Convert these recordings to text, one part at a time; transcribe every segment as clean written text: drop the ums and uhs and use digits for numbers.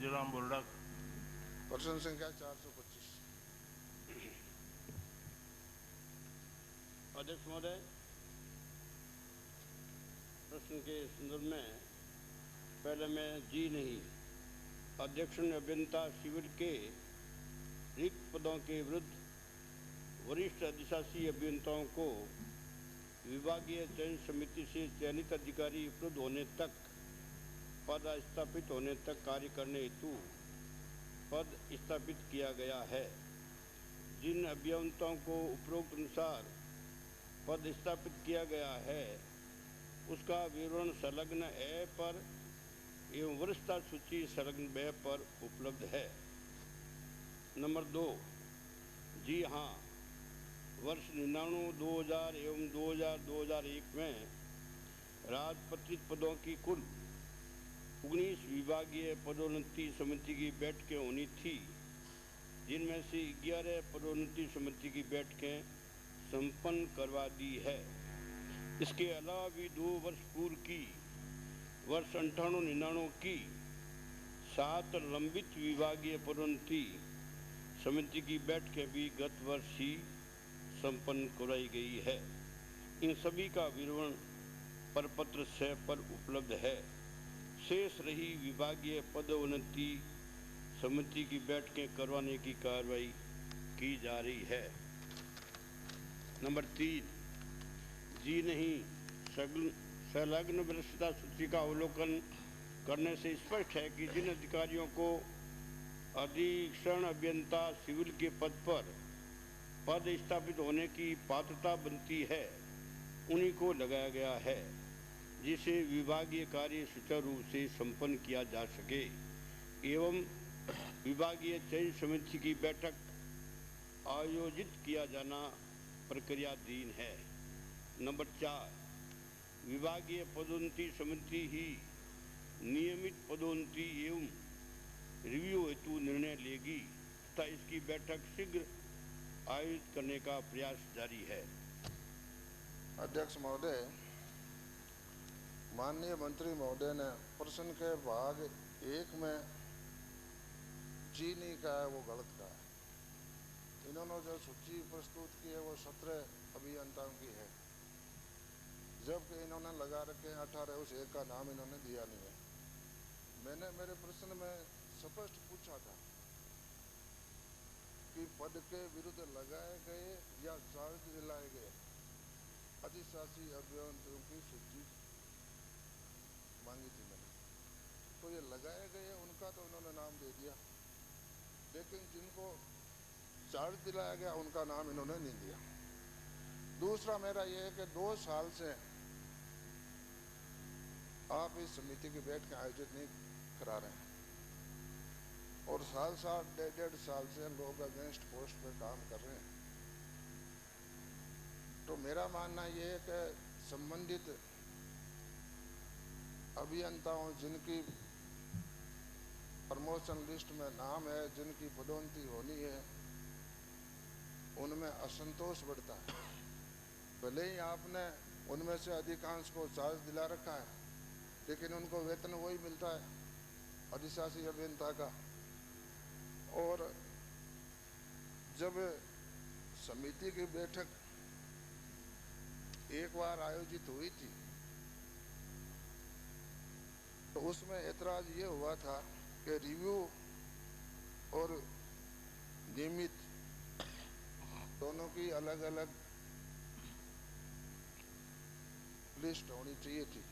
मंजूराम बोरडक। प्रश्न संख्या 425। अध्यक्ष महोदय, प्रश्न के संदर्भ में पहले मैं जी नहीं अध्यक्ष अभियंता सिविल के रिक्त पदों के विरुद्ध वरिष्ठ अधिशासी अभियंताओं को विभागीय चयन समिति से चयनित अधिकारी उपलब्ध होने तक पद स्थापित होने तक कार्य करने हेतु पद स्थापित किया गया है। जिन अभियंताओं को उपरोक्त अनुसार पद स्थापित किया गया है उसका विवरण संलग्न ए पर एवं वरिष्ठता सूची संलग्न ब पर उपलब्ध है। नंबर 2, जी हाँ, वर्ष 99, 2000 एवं 2001 में राजपत्रित पदों की कुल 19 विभागीय पदोन्नति समिति की बैठकें होनी थी, जिनमें से 11 पदोन्नति समिति की बैठकें संपन्न करवा दी है। इसके अलावा भी 2 वर्ष पूर्व की वर्ष 98-99 की 7 लंबित विभागीय पदोन्नति समिति की बैठकें भी गत वर्ष ही संपन्न कराई गई है। इन सभी का विवरण प्रपत्र 6 पर उपलब्ध है। शेष रही विभागीय पदोन्नति समिति की बैठकें करवाने की कार्रवाई की जा रही है। नंबर 3, जी नहीं संलग्न वरिष्ठता सूची का अवलोकन करने से स्पष्ट है कि जिन अधिकारियों को अधीक्षण अभियंता सिविल के पद स्थापित होने की पात्रता बनती है उन्हीं को लगाया गया है, जिसे विभागीय कार्य सुचारू रूप से संपन्न किया जा सके एवं विभागीय चयन समिति की बैठक आयोजित किया जाना प्रक्रियाधीन है। नंबर 4, विभागीय पदोन्नति समिति ही नियमित पदोन्नति एवं रिव्यू हेतु निर्णय लेगी तथा इसकी बैठक शीघ्र आयोजित करने का प्रयास जारी है। अध्यक्ष महोदय, माननीय मंत्री महोदय ने प्रश्न के भाग 1 में जी नहीं कहा है, वो गलत कहा है। इन्होंने जो सूची प्रस्तुत की है वो 17 अभियंताओं की है, जबकि इन्होंने लगा रखे हैं 18, उस एक का नाम इन्होंने दिया नहीं है। मैंने मेरे प्रश्न में स्पष्ट पूछा था कि पद के विरुद्ध लगाए गए या चार्ज दिलाए गए अधिशासी अभियंताओं की सूची मांगी थी मैंने, तो ये लगाए गए उनका तो उन्होंने नाम दे दिया, लेकिन जिनको चार्ज दिलाया गया उनका नाम इन्होंने नहीं दिया। दूसरा मेरा ये है कि 2 साल से आप इस समिति की बैठक आयोजित नहीं करा रहे हैं और साल 1.5 साल से लोग अगेंस्ट पोस्ट पे काम कर रहे हैं। तो मेरा मानना ये है कि संबंधित अभियंताओं जिनकी प्रमोशन लिस्ट में नाम है, जिनकी पदोन्नति होनी है, उनमें असंतोष बढ़ता है। भले ही आपने उनमें से अधिकांश को चार्ज दिला रखा है, लेकिन उनको वेतन वही मिलता है अधिशासी अभियंता का। और जब समिति की बैठक एक बार आयोजित हुई थी तो उसमें ऐतराज ये हुआ था कि रिव्यू और नियमित दोनों की अलग अलग लिस्ट होनी चाहिए थी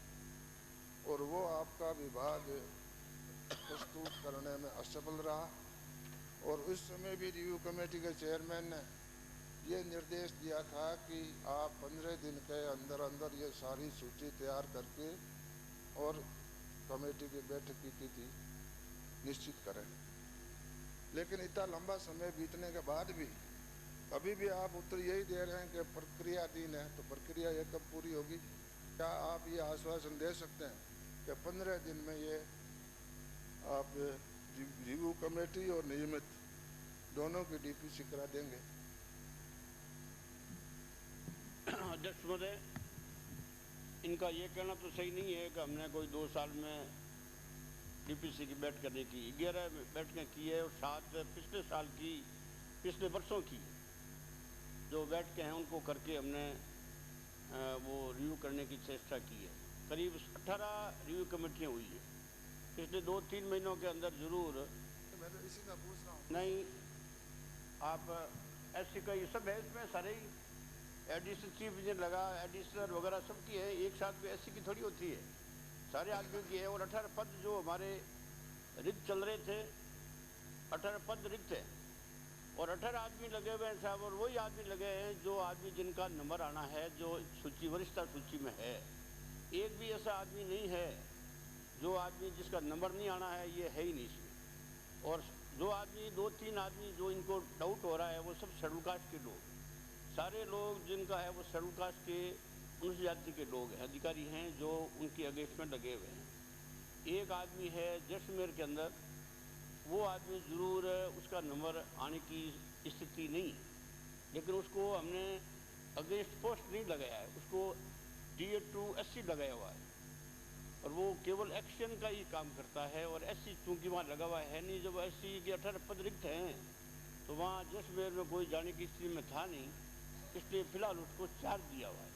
और वो आपका विभाग प्रस्तुत करने में असफल रहा। और उस समय भी रिव्यू कमेटी के चेयरमैन ने ये निर्देश दिया था कि आप 15 दिन के अंदर अंदर ये सारी सूची तैयार करके और कमेटी की बैठक की तिथि निश्चित करें। लेकिन इतना लंबा समय बीतने के बाद भी अभी भी आप उत्तर यही दे रहे हैं कि प्रक्रियाधीन है, तो प्रक्रिया ये कब पूरी होगी? क्या आप ये आश्वासन दे सकते हैं कि 15 दिन में ये आप रिव्यू कमेटी और नियमित दोनों की डीपीसी करा देंगे? अध्यक्ष महोदय, इनका ये कहना तो सही नहीं है कि हमने कोई 2 साल में डीपीसी की बैठ करने की 11 बैठकें की है और 7 पिछले साल की, पिछले वर्षों की जो बैठकें हैं उनको करके हमने वो रिव्यू करने की चेष्टा की है। करीब 18 रिव्यू कमेटियाँ हुई है पिछले 2-3 महीनों के अंदर ज़रूर। मैं तो इसी का पूछ रहा हूँ। नहीं, आप ऐसे का ये सब है इसमें सारे ही एडिशनल चीफ इंजीनियर लगा, एडिशनल वगैरह सब की है, एक साथ में ऐसी की थोड़ी होती है, सारे आदमियों की है। और 18 पद जो हमारे रिक्त चल रहे थे, 18 पद रिक्त है और 18 आदमी लगे हुए हैं साहब। और वही आदमी लगे हैं जो आदमी जिनका नंबर आना है, जो सूची वरिष्ठता सूची में है। एक भी ऐसा आदमी नहीं है जो आदमी जिसका नंबर नहीं आना है, ये है ही नहीं इसमें। और जो आदमी 2-3 आदमी जो इनको डाउट हो रहा है वो सब शेड्यूल कास्ट के लोग, सारे लोग जिनका है वो शेड्यूल कास्ट के अनुसूचित जाति के लोग हैं, अधिकारी हैं जो उनकी अगेंस्ट में लगे हुए हैं। एक आदमी है जैसलमेर के अंदर, वो आदमी ज़रूर उसका नंबर आने की स्थिति नहीं है, लेकिन उसको हमने अगेंस्ट पोस्ट नहीं लगाया है, उसको Tier 2 SC लगाया हुआ है और वो केवल एक्शन का ही काम करता है। और SC चूँकि वहाँ लगा हुआ है नहीं, जब SC के 18 पद रिक्त हैं तो वहाँ जैसलमेर में कोई जाने की स्थिति में था नहीं, इसलिए फ़िलहाल उसको चार्ज दिया हुआ है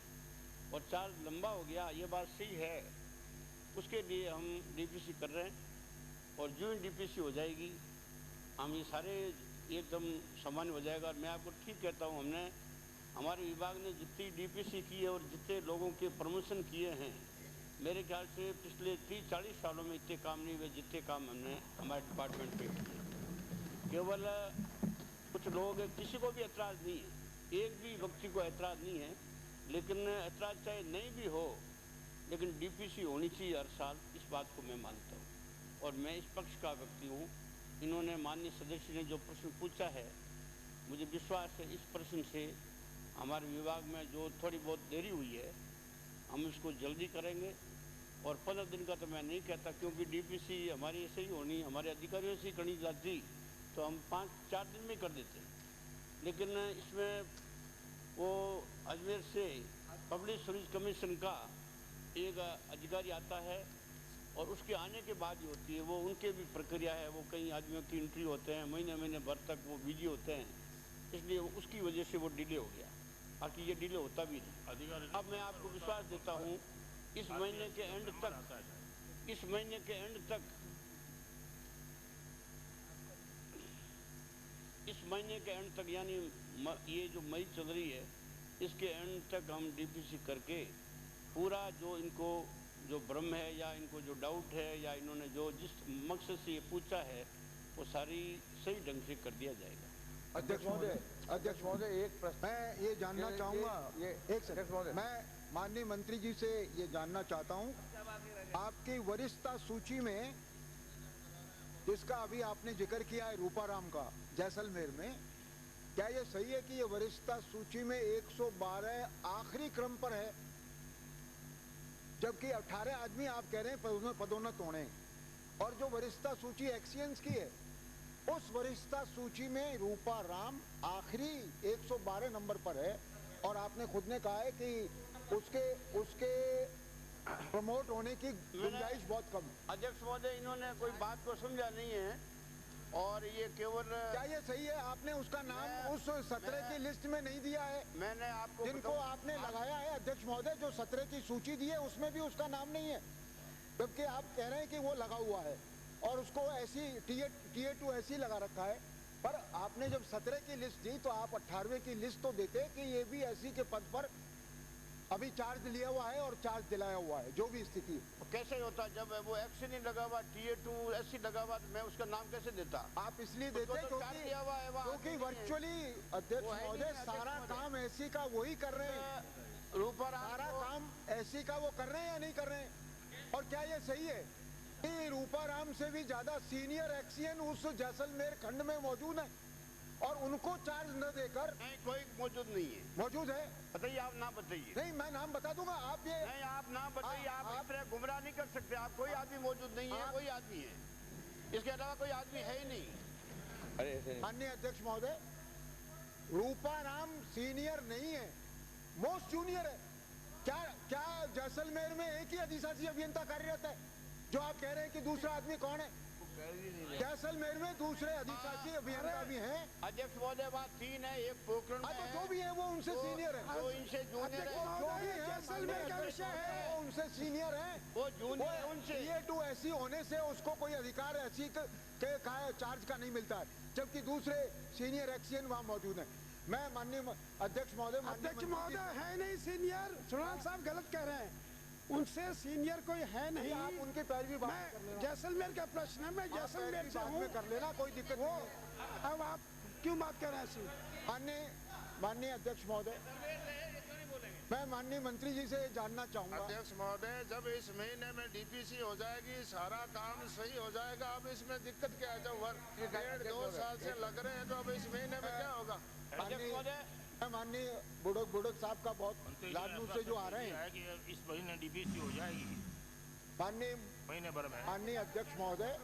और चार्ज लंबा हो गया, ये बात सही है। उसके लिए हम डीपीसी कर रहे हैं और जो डीपीसी हो जाएगी हम ये सारे एकदम सामान्य हो जाएगा। और मैं आपको ठीक कहता हूँ, हमने हमारे विभाग ने जितनी डीपीसी की है और जितने लोगों के प्रमोशन किए हैं, मेरे ख्याल से पिछले 30-40 सालों में इतने काम नहीं हुए जितने काम हमने हमारे डिपार्टमेंट पे किए। केवल कुछ लोग, किसी को भी ऐतराज़ नहीं है, एक भी व्यक्ति को ऐतराज़ नहीं है, लेकिन ऐतराज़ चाहे नहीं भी हो लेकिन डीपीसी होनी चाहिए हर साल, इस बात को मैं मानता हूँ और मैं इस पक्ष का व्यक्ति हूँ। इन्होंने माननीय सदस्य ने जो प्रश्न पूछा है, मुझे विश्वास है इस प्रश्न से हमारे विभाग में जो थोड़ी बहुत देरी हुई है हम इसको जल्दी करेंगे। और 15 दिन का तो मैं नहीं कहता, क्योंकि डीपीसी हमारी ऐसे ही होनी, हमारे अधिकारियों से ही करनी जाती तो हम 5-4 दिन में कर देते। लेकिन इसमें वो अजमेर से पब्लिक सर्विस कमीशन का एक अधिकारी आता है और उसके आने के बाद ही होती है, वो उनके भी प्रक्रिया है, वो कई आदमियों की एंट्री होते हैं, महीने भर तक वो बिजी होते हैं, इसलिए उसकी वजह से वो डिले हो गया। बाकी ये डिले होता भी नहीं अधिकारी। अब मैं आपको विश्वास देता हूँ इस महीने के एंड तक, इस महीने के एंड तक, इस महीने के एंड तक, यानी ये जो मई चल रही है इसके एंड तक हम डीपीसी करके पूरा जो इनको जो भ्रम है या इनको जो डाउट है या इन्होंने जो जिस मकसद से ये पूछा है वो सारी सही ढंग से कर दिया जाएगा। अध्यक्ष महोदय एक प्रश्न मैं ये जानना चाहूँगा, एक सेकंड, मैं माननीय मंत्री जी से ये जानना चाहता हूँ, आपकी वरिष्ठता सूची में जिसका अभी आपने जिक्र किया है रूपाराम का जैसलमेर में, क्या ये सही है कि ये वरिष्ठता सूची में 112 आखिरी क्रम पर है, जबकि 18 आदमी आप कह रहे हैं पदोन्नत होने, और जो वरिष्ठता सूची एक्सियंस की है उस वरिष्ठता सूची में रूपाराम आखिरी 112 नंबर पर है और आपने खुद ने कहा है कि उसके प्रमोट होने की गुंजाइश बहुत कम है। अध्यक्ष महोदय, इन्होंने कोई बात को समझा नहीं है और ये केवल, क्या ये सही है आपने उसका नाम उस 17 की लिस्ट में नहीं दिया है? मैंने आपको जिनको आपने लगाया है अध्यक्ष महोदय, जो 17 की सूची दी है उसमें भी उसका नाम नहीं है, जबकि आप कह रहे हैं कि वो लगा हुआ है और उसको ऐसी Tier 2 ऐसी लगा रखा है। पर आपने जब 17 की लिस्ट दी तो आप 18वें की लिस्ट तो देते कि ये भी ऐसी के पद पर अभी चार्ज लिया हुआ है और चार्ज दिलाया हुआ है, जो भी स्थिति। कैसे होता जब वो एक्शन ही लगा हुआ, Tier 2 ऐसी लगा हुआ, तो मैं उसका नाम कैसे देता? आप इसलिए देते क्योंकि वर्चुअली अध्यक्ष महोदय सारा काम ऐसी का वही कर रहे हैं, सारा काम ऐसी का वो कर रहे हैं या नहीं कर रहे हैं? और क्या ये सही है कि रूपाराम से भी ज्यादा सीनियर एक्सियन उस जैसलमेर खंड में मौजूद है और उनको चार्ज न देकर? नहीं, कोई मौजूद नहीं है। मौजूद है? बताइए, आप नाम बताइए। नहीं, मैं नाम बता दूंगा, आप ये नहीं, आप नाम बताइए। आप इस तरह गुमराह नहीं कर सकते। आप कोई आदमी मौजूद नहीं है, कोई आदमी है, इसके अलावा कोई आदमी है ही नहीं। माननीय अध्यक्ष महोदय, रूपाराम सीनियर नहीं है, मोस्ट जूनियर है। क्या जैसलमेर में एक ही अधिशासी अभियंता कार्यरत है? जो आप कह रहे हैं कि दूसरा आदमी कौन है? जैसलमेर में दूसरे अधिशासी अभियंता भी हैं। अध्यक्ष महोदय बात 3 है, एक पोखरण में तो है, जो भी है वो उनसे सीनियर है, जो इनसे जूनियर है, जो भी है जैसलमेर का विषय है वो उनसे सीनियर है, वो जूनियर है उनसे। टीए2 ऐसी होने से उसको कोई अधिकार ऐसी के चार्ज का नहीं मिलता है, जबकि दूसरे सीनियर एक्सियन वहाँ मौजूद हैं। मैं माननीय अध्यक्ष महोदय है नहीं सीनियर, सुनाल साहब गलत कह रहे हैं, उनसे सीनियर कोई है नहीं। आप उनके पैरवी बात कर लेना। जैसलमेर का प्रश्न है, मैं जैसलमेर से हूँ, कर लेना, कोई दिक्कत वो नहीं। अब आप क्यों बात कर रहे हैं? माननीय अध्यक्ष महोदय, मैं माननीय मंत्री जी से जानना चाहूंगा। अध्यक्ष महोदय, जब इस महीने में डीपीसी हो जाएगी, सारा काम सही हो जाएगा। अब इसमें दिक्कत क्या है? जब 1.5-2 साल से लग रहे हैं, तो अब इस महीने में क्या होगा? माननीय बुड़क साहब का बहुत लाडनू से जो आ रहे हैं कि इस महीने डीपीसी हो जाएगी, माननीय महीने भर में। माननीय अध्यक्ष महोदय,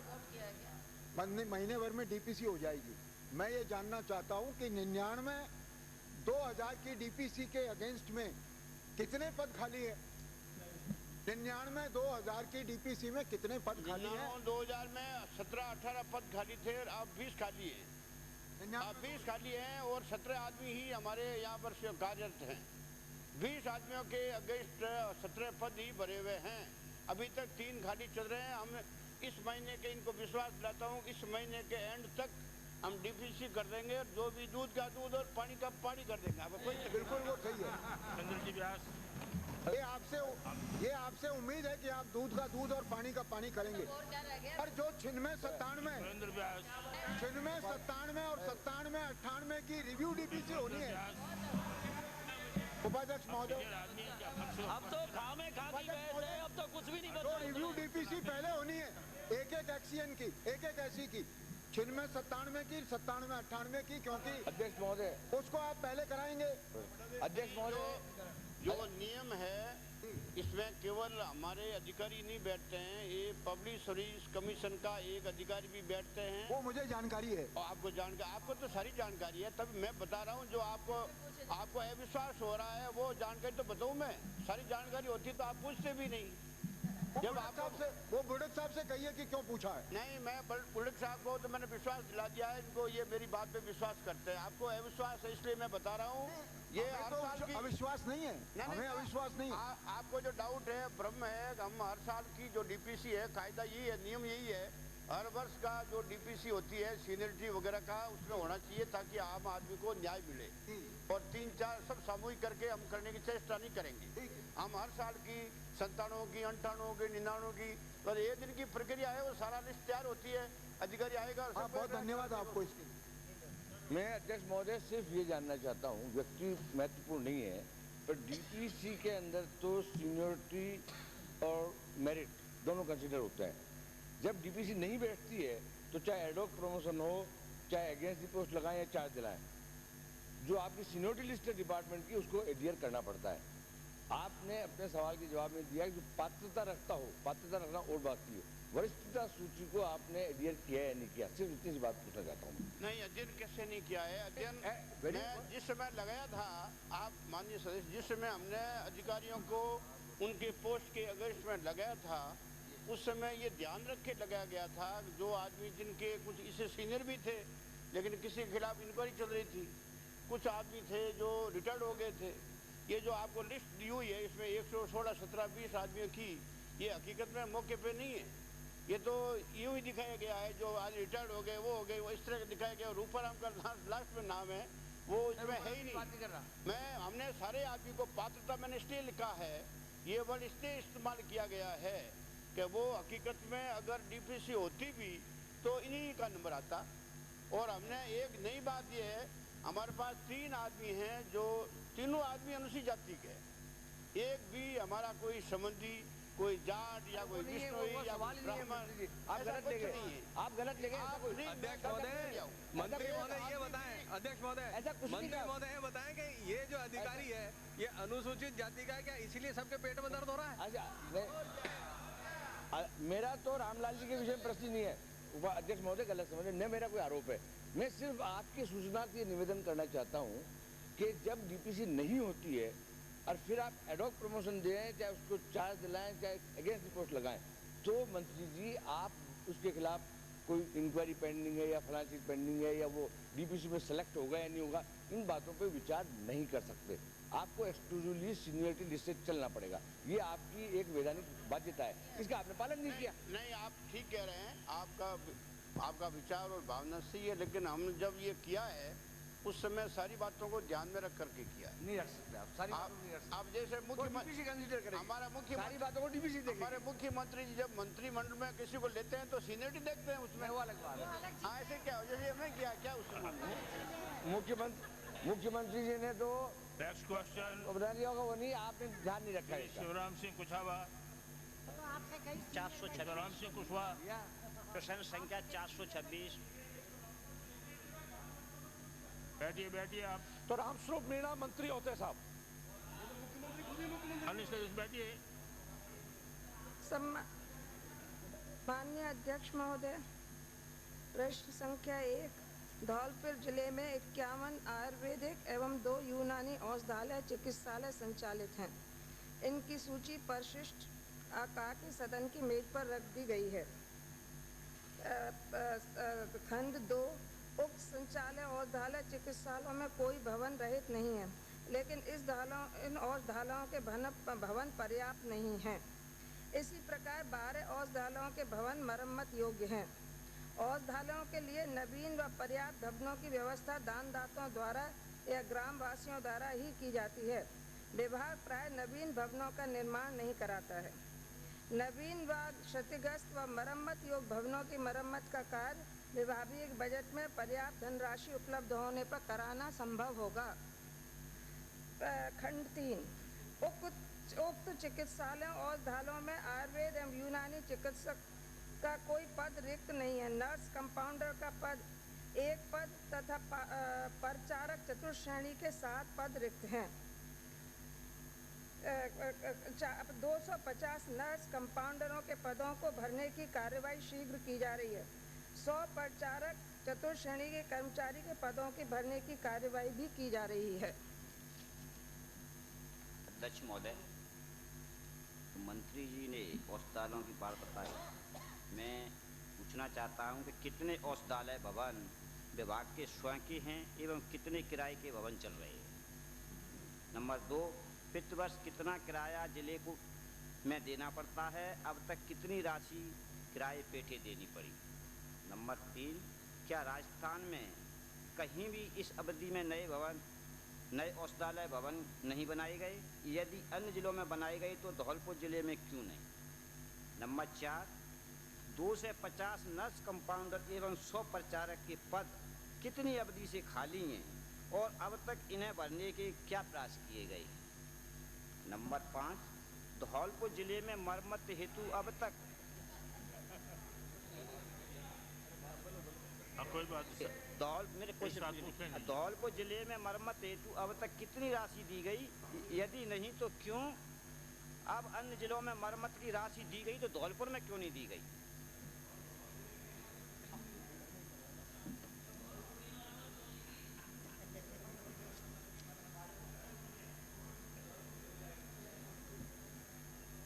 महीने भर में डीपीसी हो जाएगी। मैं ये जानना चाहता हूँ कि 99-2000 की डीपीसी के अगेंस्ट में कितने पद खाली है? 99-2000 की डीपीसी में कितने पद खाली हैं? 2000 में 17-18 पद खाली थे, अब 20 खाली है। अब 20 खाली हैं और 17 आदमी ही हमारे यहाँ पर कार्यरत हैं। 20 आदमियों के अगेंस्ट 17 पद ही भरे हुए हैं। अभी तक 3 खाली चल रहे हैं। हम इस महीने के इनको विश्वास दिलाता हूँ, इस महीने के एंड तक हम डीपीसी कर देंगे, और जो भी दूध का दूध और पानी का पानी कर देंगे। अब कोई बिल्कुल वो सही है। चंद्र जी व्यास, ये आपसे उम्मीद है कि आप दूध का दूध और पानी का पानी करेंगे। और जो 96-97 चंद्र व्यास, 96-97 और 97-98 की रिव्यू डीपीसी होनी है। उपाध्यक्ष महोदय, अब तो खामे खा के गए थे, अब तो कुछ भी नहीं तो रिव्यू डीपीसी पहले होनी है, एक एक्सियन की, एक ऐसी की, 96-97 की, 97-98 की, क्योंकि अध्यक्ष महोदय उसको आप पहले कराएंगे। अध्यक्ष महोदय, जो नियम है इसमें केवल हमारे अधिकारी नहीं बैठते हैं, ये पब्लिक सर्विस कमीशन का एक अधिकारी भी बैठते हैं। वो मुझे जानकारी है। और आपको तो सारी जानकारी है, तभी मैं बता रहा हूँ। जो आपको अविश्वास हो रहा है, वो जानकारी तो बताऊँ मैं। सारी जानकारी होती तो आप पूछते भी नहीं। जब वो बुड़क साहब से कहिए कि क्यों पूछा है। नहीं, मैं बुड़क साहब को तो मैंने विश्वास दिला दिया है, इनको ये मेरी बात पे विश्वास करते हैं। आपको अविश्वास है, इसलिए मैं बता रहा हूँ। ये हर साल की अविश्वास नहीं है, हमें अविश्वास नहीं है। आपको जो डाउट है, भ्रम है, हम हर साल की जो डीपीसी है, कायदा यही है, नियम यही है, हर वर्ष का जो डीपीसी होती है सीनियरिटी वगैरह का, उसमें होना चाहिए ताकि आम आदमी को न्याय मिले। और 3-4 सब सामूहिक करके हम करने की चेष्टा नहीं करेंगे। हम हर साल की 97 की, 98 की, 99 की, और 1 दिन की प्रक्रिया है, वो सारा लिस्ट तैयार होती है, अधिकारी आएगा। बहुत धन्यवाद आपको इसके लिए। मैं अध्यक्ष महोदय सिर्फ ये जानना चाहता हूँ, व्यक्ति महत्वपूर्ण नहीं है, पर डीपीसी के अंदर तो सीनियरिटी और मेरिट दोनों कंसिडर होता है। जब डीपीसी नहीं बैठती है तो चाहे एडॉक प्रमोशन हो, चाहे अगेंस्ट दी पोस्ट लगाएं या चार्ज दिलाएं, जो आपकी सीनियरिटी लिस्ट है डिपार्टमेंट की, उसको एडियर करना पड़ता है। आपने अपने सवाल के जवाब में दिया कि जो पात्रता रखता हो, पात्रता रखना और बाकी हो, वरिष्ठता सूची को आपने एडियर किया है नहीं किया, सिर्फ इतनी सी बात पूछना चाहता हूँ। नहीं, अध्ययन कैसे नहीं किया है? अध्ययन मैं जिस समय लगाया था, आप माननीय सदस्य, जिस समय हमने अधिकारियों को उनके पोस्ट के अगेंस्ट में लगाया था, उस समय ये ध्यान रख के लगाया गया था, जो आदमी जिनके कुछ इससे सीनियर भी थे लेकिन किसी के खिलाफ इंक्वायरी चल रही थी, कुछ आदमी थे जो रिटायर्ड हो गए थे। ये जो आपको लिस्ट दी हुई है, इसमें 116, 17, 20 आदमियों की, ये हकीकत में मौके पे नहीं है। ये तो यूँ ही दिखाया गया है, जो आज रिटायर्ड हो गए, वो हो गए, वो इस तरह का दिखाया गया। रूपाराम का लास्ट में नाम है, वो इसमें है ही नहीं। हमने सारे आदमी को पात्रता मैंने इसलिए लिखा है, ये वर्ड इसलिए इस्तेमाल किया गया है कि वो हकीकत में अगर डीपीसी होती भी तो इन्हीं का नंबर आता। और हमने एक नई बात ये है, हमारे पास 3 आदमी हैं, जो तीनों आदमी अनुसूचित जाति के, एक भी हमारा कोई संबंधी, कोई जाट या कोई विष्णु या ब्राह्मण, आप गलत ले गए, आप गलत ले गए। अध्यक्ष महोदय, मंत्री महोदय ये बताएं, अध्यक्ष महोदय, मंत्री महोदय ये बताएं कि ये जो अधिकारी है, ये अनुसूचित जाति का है क्या? इसीलिए सबके पेट में दर्द हो रहा है? मेरा तो रामलाल जी के विषय में प्रश्न नहीं है, अध्यक्ष महोदय गलत समझे, न मेरा कोई आरोप है। मैं सिर्फ आपकी सूचना के निवेदन करना चाहता हूँ कि जब डीपीसी नहीं होती है और फिर आप एडॉक प्रमोशन दें, चाहे उसको चार्ज दिलाएं, चाहे अगेंस्ट पोस्ट लगाएं, तो मंत्री जी आप उसके खिलाफ कोई इंक्वायरी पेंडिंग है या फलां चीज पेंडिंग है या वो डीपीसी में सेलेक्ट होगा या नहीं होगा, इन बातों पे विचार नहीं कर सकते। आपको एक्सक्लूसिवली सीनियरिटी लिस्ट से चलना पड़ेगा। ये आपकी एक वैधानिक बाध्यता है, इसका आपने पालन नहीं किया। नहीं, आप ठीक कह रहे हैं, आपका विचार और भावना सही है, लेकिन हमने जब ये किया है उस समय सारी बातों को ध्यान में रख करके किया है। नहीं रख सकते आप सारी बातों को नहीं रख सकते। आप जैसे मुख्यमंत्री कंसीडर करेंगे, हमारा सारी बातों को डीपीसी देखेंगे। हमारे मुख्यमंत्री जी जब मंत्रिमंडल में किसी को लेते हैं तो सीनियरिटी देखते हैं उसमें। वो अलग बात है। हाँ, ऐसे क्या हो, जैसे हमने किया क्या उसमें मुख्यमंत्री जी ने तो नेक्स्ट क्वेश्चन बता दिया होगा, वो नहीं, आपने ध्यान नहीं रखा है इसका। शिवराम सिंह कुशवाहा। 426 शिवराम सिंह कुशवाहा, प्रश्न संख्या 426। बैठिए आप। तो रामस्वरूप मीणा मंत्री होते साहब। बैठिए। माननीय अध्यक्ष महोदय, प्रश्न संख्या 1, धौलपुर जिले में 51 आयुर्वेदिक एवं 2 यूनानी औषधालय चिकित्सालय संचालित हैं। इनकी सूची परिशिष्ट आकार के सदन की मेज पर रख दी गई है। खंड 2, उक्त संचालय औषधालय चिकित्सालयों में कोई भवन रहित नहीं है, लेकिन इन औषधालयों के भवन पर्याप्त नहीं हैं। इसी प्रकार 12 औषधालयों के भवन मरम्मत योग्य हैं। औषधालयों के लिए नवीन व पर्याप्त भवनों की व्यवस्था दानदाताओं द्वारा या ग्राम वासियों द्वारा ही की जाती है। विभाग प्राय नवीन भवनों का निर्माण नहीं कराता है। नवीन व क्षतिग्रस्त व मरम्मत योग्य भवनों की मरम्मत का कार्य विभागीय बजट में पर्याप्त धनराशि उपलब्ध होने पर कराना संभव होगा। खंड 3, उक्त चिकित्सालयों और औषधालयों में आयुर्वेद एवं यूनानी चिकित्सक का कोई पद रिक्त नहीं है। नर्स कंपाउंडर का पद 1 पद तथा परिचारक चतुर्थ श्रेणी के 7 पद रिक्त हैं। 250 नर्स कंपाउंडरों के पदों को भरने की कार्यवाही शीघ्र की जा रही है। 100 परिचारक चतुर्थ श्रेणी के कर्मचारी के पदों की भरने की कार्यवाही भी की जा रही है। अध्यक्ष महोदय, मंत्री जी ने औषधालयों की बात बताई। मैं पूछना चाहता हूं कि कितने औषधालय भवन विभाग के स्वयं के हैं एवं कितने किराए के भवन चल रहे हैं। नंबर 2, प्रतिवर्ष कितना किराया जिले को में देना पड़ता है, अब तक कितनी राशि किराए पेटे देनी पड़ी। नंबर 3, क्या राजस्थान में कहीं भी इस अवधि में नए औषधालय भवन नहीं बनाए गए? यदि अन्य जिलों में बनाए गए तो धौलपुर जिले में क्यों नहीं? नंबर 4, 2 से 50 नर्स कंपाउंडर एवं 100 परिचारक के पद कितनी अवधि से खाली हैं और अब तक इन्हें भरने के क्या प्रयास किए गए? नंबर 5, धौलपुर जिले में मरम्मत हेतु अब तक कोई बात धौलपुर जिले में मरम्मत हेतु अब तक कितनी राशि दी गई? यदि नहीं तो क्यों? अब अन्य जिलों में मरम्मत की राशि दी गई तो धौलपुर में क्यों नहीं दी गई?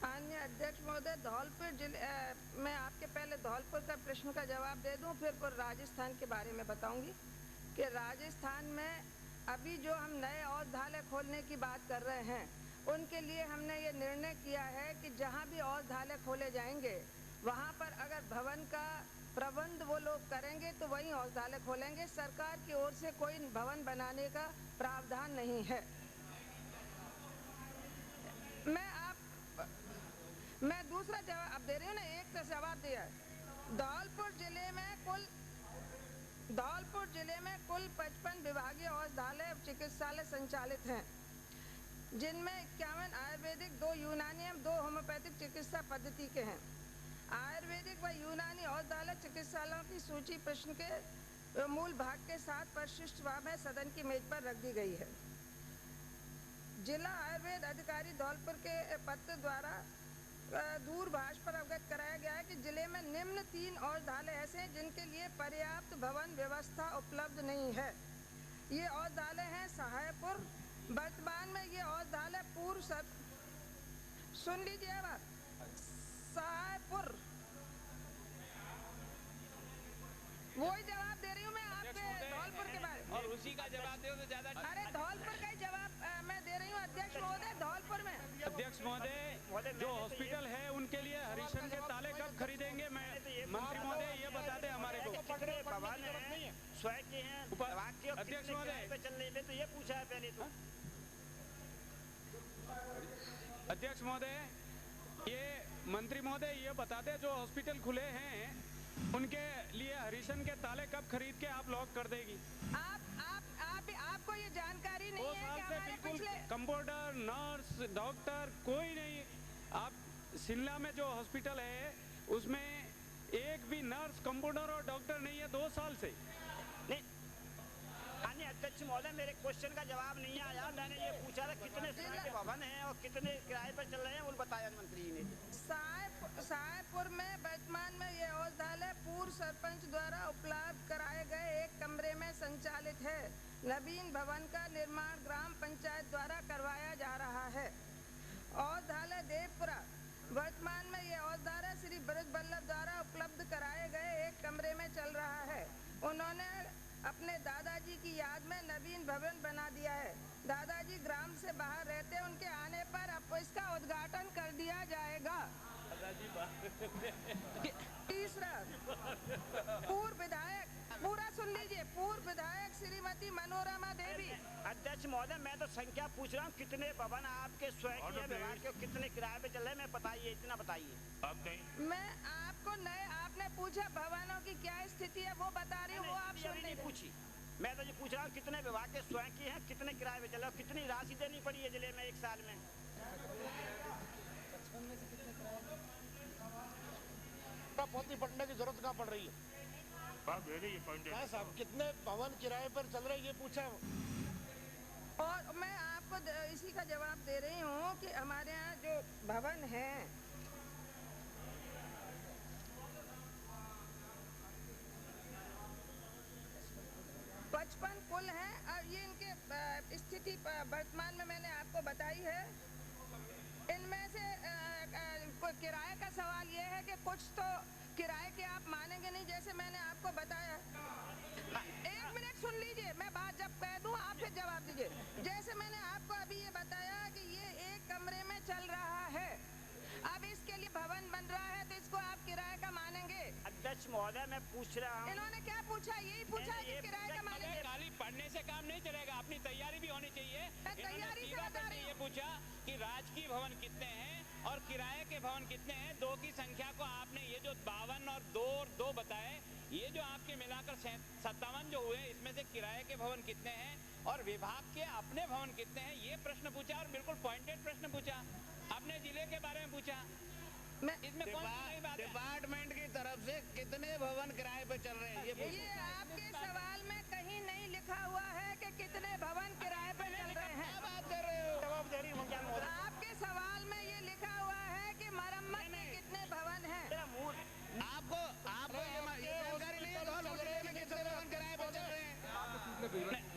माननीय अध्यक्ष महोदय, धौलपुर जिले मैं आपके पहले धौलपुर का प्रश्न का जवाब दे दूं, फिर राजस्थान के बारे में बताऊंगी कि राजस्थान में अभी जो हम नए औषधालय खोलने की बात कर रहे हैं, उनके लिए हमने ये निर्णय किया है कि जहां भी औषधालय खोले जाएंगे वहां पर अगर भवन का प्रबंध वो लोग करेंगे तो वहीं औषधालय खोलेंगे। सरकार की ओर से कोई भवन बनाने का प्रावधान नहीं है। मैं दूसरा जवाब दे रही हूँ ना, एक तो जवाब दिया है। धौलपुर जिले में कुल 55 विभागीय औषधालय चिकित्सालय संचालित हैं, जिनमें 51 आयुर्वेदिक, 2 यूनानी एवं 2 होम्योपैथिक चिकित्सा पद्धति के हैं। आयुर्वेदिक व यूनानी औषधालय चिकित्सालयों की सूची प्रश्न के मूल भाग के साथ परिशिष्ट में सदन की मेज पर रख दी गई है। जिला आयुर्वेद अधिकारी धौलपुर के पत्र द्वारा दूरभाष पर अवगत कराया गया है कि जिले में निम्न 3 औषधालय ऐसे हैं जिनके लिए पर्याप्त भवन व्यवस्था उपलब्ध नहीं है। ये औषधालय हैं सहायपुर। वर्तमान में ये औषधालय सुन लीजिए बात, सहायपुर वही जवाब दे रही हूँ मैं आपके धौलपुर के बारे में। और उसी का जवाब दो तो ज्यादा। अरे धौलपुर का ही जवाब मैं दे रही हूँ अध्यक्ष महोदय। धौलपुर में अध्यक्ष महोदय, जो हॉस्पिटल है उनके लिए हरिशन के ताले कब खरीदेंगे? मैं मंत्री महोदय ये बता दें हमारे को। भवन है, स्वयं के हैं, अध्यक्ष महोदय, चलने में तो ये पूछा है पहले तो। अध्यक्ष महोदय, ये मंत्री महोदय ये बता दें, जो हॉस्पिटल खुले हैं उनके लिए हरिशन के ताले कब खरीद के आप लॉक कर देगी? आपको ये जानकारी नहीं है कि हमारे पिछले कंपाउंडर, नर्स, डॉक्टर कोई नहीं। आप शिमला में जो हॉस्पिटल है उसमें एक भी नर्स, कंपाउंडर और डॉक्टर नहीं है 2 साल से। नहीं, माननीय अध्यक्ष महोदय, मेरे क्वेश्चन का जवाब नहीं आया। मैंने ये पूछा था कितने के भवन हैं और कितने किराए पर चल रहे हैं, वो बताया मंत्री जी ने। साहेबपुर में वर्तमान में ये औषधालय पूर्व सरपंच द्वारा उपलब्ध कराए गए एक कमरे में संचालित है। नवीन भवन का निर्माण ग्राम पंचायत द्वारा करवाया जा रहा है। औषधालय देवपुरा, वर्तमान में ये औषधालय श्री ब्रज बल्लभ द्वारा उपलब्ध कराए गए एक कमरे में चल रहा है। उन्होंने अपने दादाजी की याद में नवीन भवन बना दिया है। दादाजी ग्राम से बाहर रहते, उनके आने पर अब इसका उद्घाटन कर दिया जाएगा। तीसरा, पूर्व विधायक, पूरा सुन लीजिए, पूर्व विधायक श्रीमती मनोरमा देवी। अध्यक्ष महोदय, मैं तो संख्या पूछ रहा हूँ, कितने भवन आपके स्वयं के विभाग के, कितने किराए पे चल रहे हैं, मैं बताइए, इतना बताइए। मैं आपको आपने पूछा भवनों की क्या स्थिति है वो बता रही हूँ, वो आप सुन नहीं पूछी। मैं तो ये पूछ रहा हूँ कितने विभाग के स्वयं की हैं, कितने किराए पे चल रहे, कितनी राशि देनी पड़ी है जिले में 1 साल में। पोती पढ़ने की जरूरत कहाँ पड़ रही है? साहब कितने भवन किराए पर चल रहे ये पूछा। और मैं आपको इसी का जवाब दे रही हूँ कि हमारे यहाँ जो भवन है 55 कुल हैं और ये इनके स्थिति वर्तमान में मैंने आपको बताई है। इनमें से किराए का सवाल ये है कि कुछ तो किराए के आप मानेंगे नहीं, जैसे मैंने आपको बताया। 1 मिनट सुन लीजिए, मैं बात जब कह दूं आप फिर जवाब दीजिए। जैसे मैंने आपको अभी ये बताया कि ये एक कमरे में चल रहा है, अब इसके लिए भवन बन रहा है तो इसको आप किराए का मानेंगे? अध्यक्ष महोदय, मैं पूछ रहा हूँ। इन्होंने क्या पूछा? यही पूछा है कि किराए का मानेंगे। खाली पढ़ने से काम नहीं चलेगा, अपनी तैयारी भी होनी चाहिए। तैयारी से बता रही हूँ। ये पूछा कि राजकीय भवन कितने हैं और किराए के भवन कितने हैं। 2 की संख्या को आपने ये जो 52 और 2 बताए, ये जो आपके मिलाकर 57 जो हुए, इसमें से किराए के भवन कितने हैं और विभाग के अपने भवन कितने हैं, ये प्रश्न पूछा और बिल्कुल पॉइंटेड प्रश्न पूछा। अपने जिले के बारे में पूछा। इसमें कौन सी बात है? डिपार्टमेंट की तरफ से कितने भवन किराए पे चल रहे हैं ये आपके सवाल में कहीं नहीं लिखा हुआ है कि कितने भवन किराए पे चल रहे हैं। क्या बात कर रहे हो? जवाब दे रही हूँ। आपके सवाल में ये लिखा हुआ है कि मरम्मत में कितने भवन हैं। आपको ये जानकारी नहीं है कितने भवन किराए पे चल रहे हैं?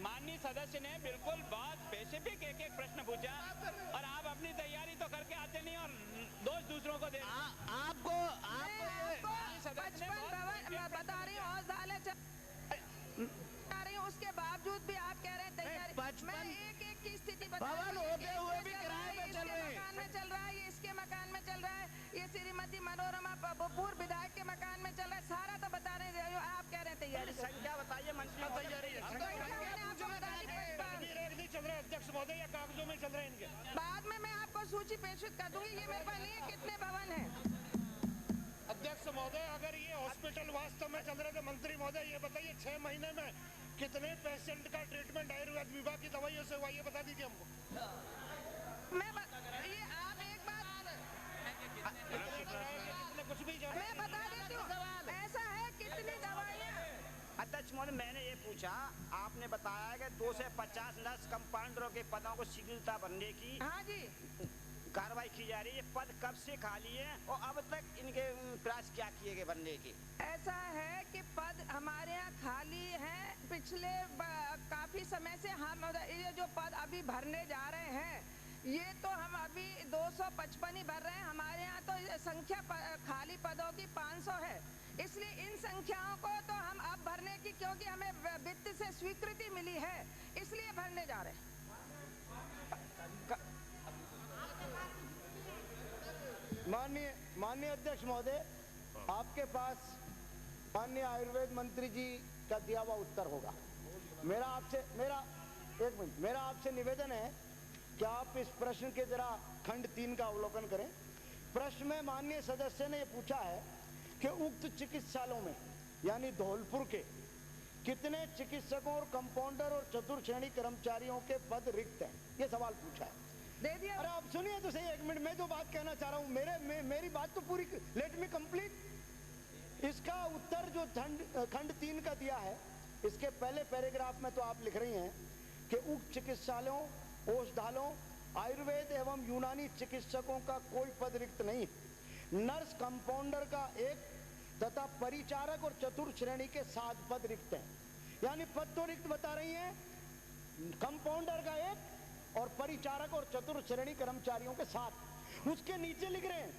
माननीय सदस्य ने बिल्कुल बहुत स्पेसिफिक एक प्रश्न पूछा और आप अपनी तैयारी तो करके आते नहीं और दोष दूसरों को दे। आपको 55 भवन बता रही हूँ, औषधालय बता रही हूँ, उसके बावजूद भी आप कह रहे हैं तैयारी। मैं एक की स्थिति बता भवन होते हुए भी किराए पे चल रहे हैं। मकान में चल रहा है, ये इसके मकान में चल रहा है, ये श्रीमती मनोरमा पूर्व विधायक के मकान में चल रहा है, सारा तो बता रहे हैं। आप कह रहे हैं तैयारी। संख्या बताइए मंत्री। तैयारी चल रहे अध्यक्ष महोदय या कागजों में चल रहे हैं इनके? बाद में मैं आपको सूची प्रेषित कर दूंगी, ये मेरे पास नहीं है कितने भवन हैं। अध्यक्ष महोदय, अगर ये हॉस्पिटल वास्तव में चल रहे थे, मंत्री महोदय ये बताइए 6 महीने में कितने पेशेंट का ट्रीटमेंट आयुर्वेद विभाग की दवाइयों से हुआ, ये बता दीजिए हमको। ये आप एक बात कुछ भी मैं बता देती हूँ, ऐसा है कितनी दवाइयाँ। अध्यक्ष महोदय, मैंने ये पूछा, आपने बताया कि 2 से 50 नर्स कंपाउंडरों के पदों को शीघ्रता भरने की हाँ जी कार्रवाई की जा रही है। पद कब से खाली है और अब तक इनके प्रयास क्या किए गए भरने के? ऐसा है कि पद हमारे यहाँ खाली हैं पिछले काफी समय से। हम ये जो पद अभी भरने जा रहे हैं, ये तो हम अभी 255 ही भर रहे हैं। हमारे यहाँ तो संख्या खाली पदों की 500 है। इसलिए इन संख्याओं को तो हम अब भरने की, क्योंकि हमें वित्त से स्वीकृति मिली है, इसलिए भरने जा रहे हैं। माननीय अध्यक्ष महोदय, आपके पास माननीय आयुर्वेद मंत्री जी का दिया हुआ उत्तर होगा। मेरा आपसे निवेदन है कि आप इस प्रश्न के जरा खंड 3 का अवलोकन करें। प्रश्न में माननीय सदस्य ने पूछा है कि उक्त चिकित्सालयों में यानी धौलपुर के कितने चिकित्सकों और कंपाउंडर और चतुर्थ श्रेणी कर्मचारियों के पद रिक्त हैं, ये सवाल पूछा है। दे दिया। अरे आप सुनिए तो सही 1 मिनट, मैं जो बात कहना चाह रहा हूं, मेरी बात तो पूरी, लेट मी कंप्लीट। इसका उत्तर जो खंड 3 का दिया है, इसके पहले पैराग्राफ में तो आप लिख रही हैं कि उक्त चिकित्सालयों, औषधालयों, आयुर्वेद एवं यूनानी चिकित्सकों का कोई पद रिक्त नहीं है। नर्स कंपाउंडर का 1 तथा परिचारक और चतुर्थ श्रेणी के 7 पद रिक्त हैं। यानी पद तो रिक्त बता रही हैं, कंपाउंडर का 1 और परिचारक और चतुर्थ श्रेणी कर्मचारियों के 7। उसके नीचे लिख रहे हैं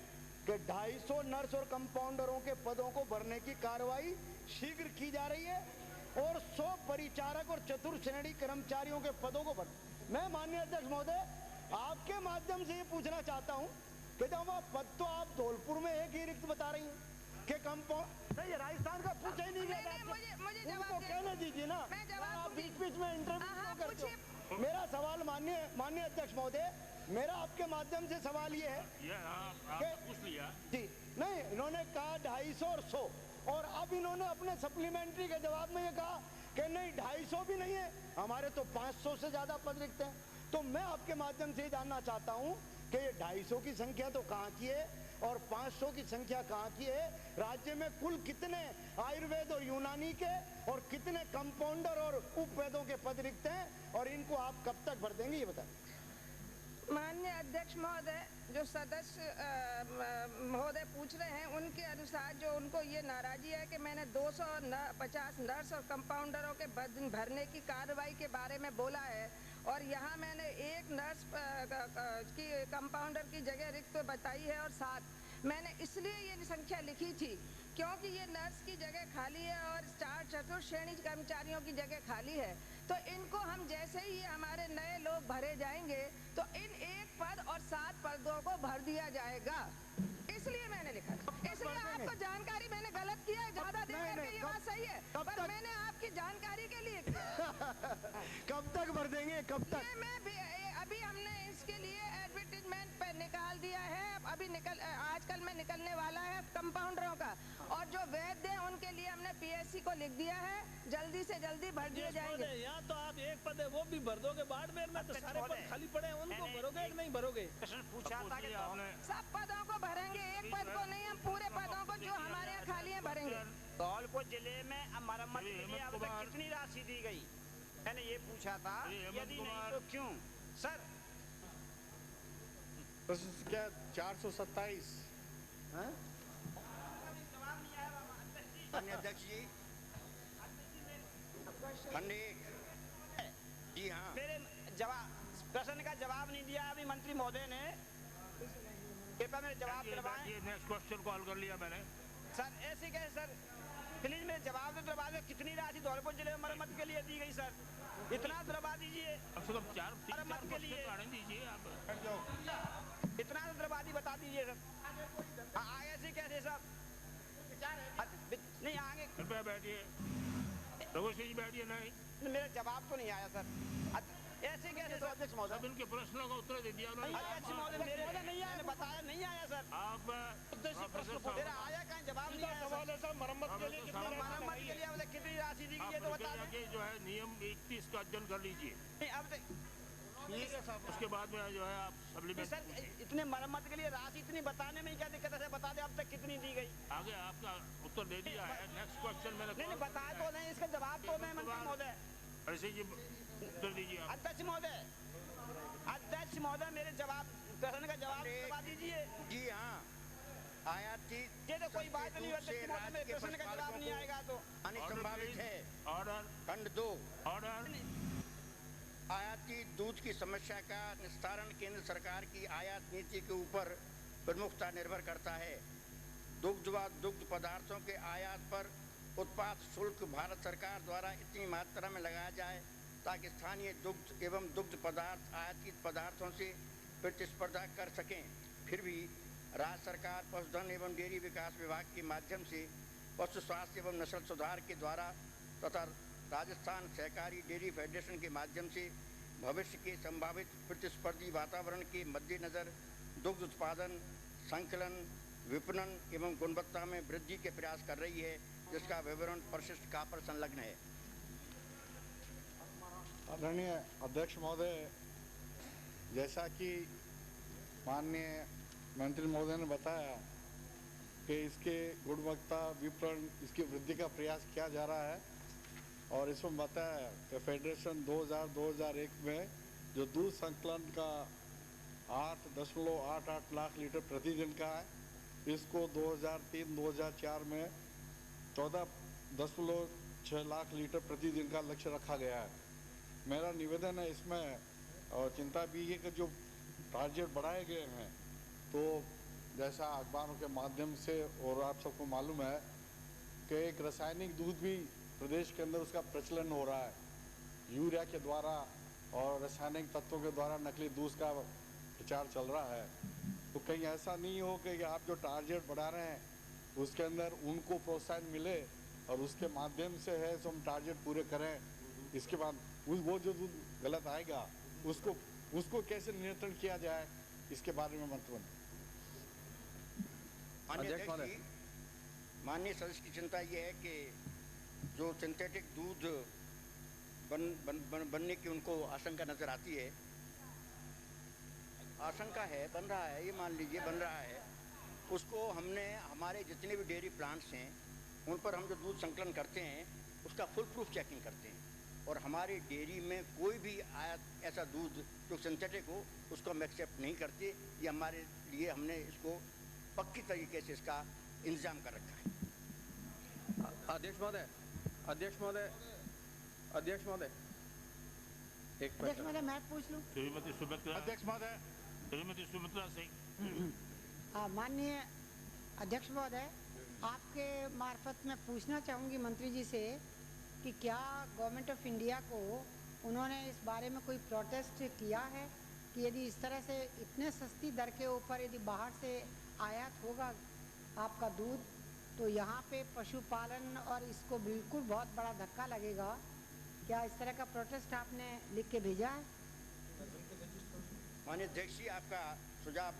कि 250 नर्स और कंपाउंडरों के पदों को भरने की कार्रवाई शीघ्र की जा रही है और 100 परिचारक और चतुर्थ श्रेणी कर्मचारियों के पदों को भर। मैं माननीय अध्यक्ष महोदय आपके माध्यम से ये पूछना चाहता हूं कि जब वह पद तो आप धौलपुर में 1 ही रिक्त बता रही हैं कि कंपाउंड नहीं, राजस्थान का पूछा ही नहीं गया। उनको कहने दीजिए ना, आप बीच में इंटरव्यू करते हो। मेरा सवाल माननीय अध्यक्ष महोदय, मेरा आपके माध्यम से सवाल ये है कि पूछ लिया जी, नहीं, इन्होंने कहा 250 और 100, और अब इन्होंने अपने सप्लीमेंट्री के जवाब में ये कहा कि नहीं 250 भी नहीं है, हमारे तो 500 से ज्यादा पद रिक्त हैं। तो मैं आपके माध्यम से जानना चाहता हूं कि ये 250 की संख्या तो कहाँ की है और 500 की संख्या कहाँ की है? राज्य में कुल कितने आयुर्वेद और यूनानी के और कितने कंपाउंडर और उपवेदों के पद रिक्त हैं और इनको आप कब तक भर देंगे, ये बताएं। माननीय अध्यक्ष महोदय, जो सदस्य महोदय पूछ रहे हैं उनके अनुसार जो उनको ये नाराजगी है कि मैंने 250 नर्स और कंपाउंडरों के भरने की कार्रवाई के बारे में बोला है और यहाँ मैंने 1 नर्स की कंपाउंडर की जगह रिक्त बताई है और 7 मैंने इसलिए ये संख्या लिखी थी क्योंकि ये नर्स की जगह खाली है और 4 चतुर्थ श्रेणी कर्मचारियों की जगह खाली है। तो इनको हम जैसे ही हमारे नए लोग भरे जाएंगे तो इन 1 पद और 7 पदों को भर दिया जाएगा, इसलिए मैंने लिखा। इसलिए आपको जानकारी मैंने गलत किया है, ज्यादा देर करके ये बात सही है, पर मैंने आपकी जानकारी के लिए कब तक भर देंगे, कब तक? अभी हमने इसके लिए एडवर्टीजमेंट पे निकाल दिया है, अभी आजकल में निकलने वाला है कंपाउंडरों का, और जो वैद्य हैं उनके लिए हमने पीएससी को लिख दिया है, जल्दी से जल्दी भर दिए जाएंगे। यहाँ तो आप 1 पद है वो भी भर दोगे, बाड़मेर में तो सारे पद खाली पड़े हैं, उनको भरोगे कि नहीं भरोगे? प्रश्न पूछा था कि सब पदों को भरेंगे, 1 पद को नहीं, हम पूरे पदों को जो हमारे यहाँ खाली है भरेंगे। धौलपुर जिले में मरम्मत के लिए अब तक कितनी राशि दी गई, मैंने ये पूछा था, यदि नहीं तो क्यों? सर क्या 427 अध्यक्ष जी, खंड 1 जी हाँ, मेरे प्रश्न का जवाब नहीं दिया अभी मंत्री महोदय ने, कृपया मेरे जवाब दिलवाएं। नेक्स्ट क्वेश्चन कॉल कर लिया मैंने। सर ऐसे कैसे सर, प्लीज मेरे जवाब तो दिलवा दे, कितनी राशि धौलपुर जिले में मरम्मत के लिए दी गई सर, इतना दिलवा दीजिए। मरम्मत के लिए दीजिए आप, इतना दिलवादी बता दीजिए सर। हाँ ऐसे कैसे सर, नहीं आगे कृपया बैठिए, रघुवंशी जी बैठिए। नहीं, मेरा जवाब तो नहीं आया सर, ऐसे कैसे सर? अध्यक्ष महोदय, सब इनके प्रश्नों का उत्तर दे दिया उन्होंने। अध्यक्ष महोदय मेरे नहीं आया, बताया नहीं आया सर। आप मेरा आया कहीं जवाब नहीं आया सर। मरम्मत के लिए कितनी राशि दी गई है तो बता दें। जो है नियम 31 का अध्ययन कर लीजिए, अब उसके बाद में जो है आप सप्लीमेंट। सर इतने मरम्मत के लिए राशि इतनी बताने में क्या दिक्कत है, बता दे अब तक कितनी दी गई। आगे आपका उत्तर दे दिया है, नेक्स्ट क्वेश्चन मैंने नहीं बताया तो नहीं, इसका जवाब तो नहीं मंत्री महोदय। ऐसे ही उत्तर दीजिए। अध्यक्ष महोदय मेरे प्रश्न का जवाब दबा दीजिए। जी हाँ, आयातित ये तो कोई बात नहीं, प्रश्न का जवाब नहीं आएगा तो संभावित है। ऑर्डर। खंड 2 ऑर्डर। आयातित दूध की समस्या का निस्तारण केंद्र सरकार की आयात नीति के ऊपर प्रमुखता निर्भर करता है। दुग्ध व दुग्ध पदार्थों के आयात पर उत्पाद शुल्क भारत सरकार द्वारा इतनी मात्रा में लगाया जाए ताकि स्थानीय दुग्ध एवं दुग्ध पदार्थ आयातित पदार्थों से प्रतिस्पर्धा कर सकें। फिर भी राज्य सरकार पशुधन एवं डेयरी विकास विभाग के माध्यम से पशु स्वास्थ्य एवं नस्ल सुधार के द्वारा तथा राजस्थान सहकारी डेयरी फेडरेशन के माध्यम से भविष्य के संभावित प्रतिस्पर्धी वातावरण के मद्देनज़र दुग्ध उत्पादन, संकलन, विपणन एवं गुणवत्ता में वृद्धि के प्रयास कर रही है, जिसका विवरण परिशिष्ट का पर संलग्न है। आदरणीय अध्यक्ष महोदय, जैसा कि माननीय मंत्री महोदय ने बताया कि इसके गुणवत्ता विपणन इसकी वृद्धि का प्रयास किया जा रहा है और इसमें बताया कि फेडरेशन 2000-2001 में जो दूध संकलन का 8.88 लाख लीटर प्रतिदिन का है, इसको 2003-2004 में 14.6 लाख लीटर प्रतिदिन का लक्ष्य रखा गया है। मेरा निवेदन है इसमें और चिंता भी है कि जो टारगेट बढ़ाए गए हैं, तो जैसा अखबारों के माध्यम से और आप सबको मालूम है कि एक रासायनिक दूध भी प्रदेश के अंदर उसका प्रचलन हो रहा है, यूरिया के द्वारा और रासायनिक तत्वों के द्वारा नकली दूध का प्रचार चल रहा है। तो कहीं ऐसा नहीं हो कि आप जो टारगेट बढ़ा रहे हैं उसके अंदर उनको प्रोत्साहन मिले और उसके माध्यम से है तो हम टारगेट पूरे करें, इसके बाद वो जो दूध गलत आएगा उसको कैसे नियंत्रण किया जाए, इसके बारे में मंत्रिमंडल। माननीय सदस्य की चिंता ये है कि जो सिंथेटिक दूध बनने की उनको आशंका नजर आती है, आशंका है, बन रहा है, ये मान लीजिए बन रहा है, उसको हमने हमारे जितने भी डेयरी प्लांट्स हैं उन पर हम जो दूध संकलन करते हैं उसका फुल प्रूफ चेकिंग करते हैं और हमारी डेयरी में कोई भी ऐसा दूध जो सिंथेटिक हो उसको हम एक्सेप्ट नहीं करते। ये हमारे लिए हमने इसको पक्की तरीके से इसका इंतजाम कर रखा है। अध्यक्ष महोदय, अध्यक्ष महोदय, अध्यक्ष महोदय, एक अध्यक्ष महोदय मैं पूछ लूं? श्रीमती सुमित्रा, अध्यक्ष महोदय, श्रीमती सुमित्रा सिंह। माननीय अध्यक्ष महोदय, आपके मार्फत मैं पूछना चाहूँगी मंत्री जी से कि क्या गवर्नमेंट ऑफ इंडिया को उन्होंने इस बारे में कोई प्रोटेस्ट किया है कि यदि इस तरह से इतने सस्ती दर के ऊपर यदि बाहर से आयात होगा आपका दूध तो यहाँ पे पशुपालन और इसको बिल्कुल बहुत बड़ा धक्का लगेगा। क्या इस तरह का प्रोटेस्ट आपने लिख के भेजा है? माननीय अध्यक्ष जी, आपका सुझाव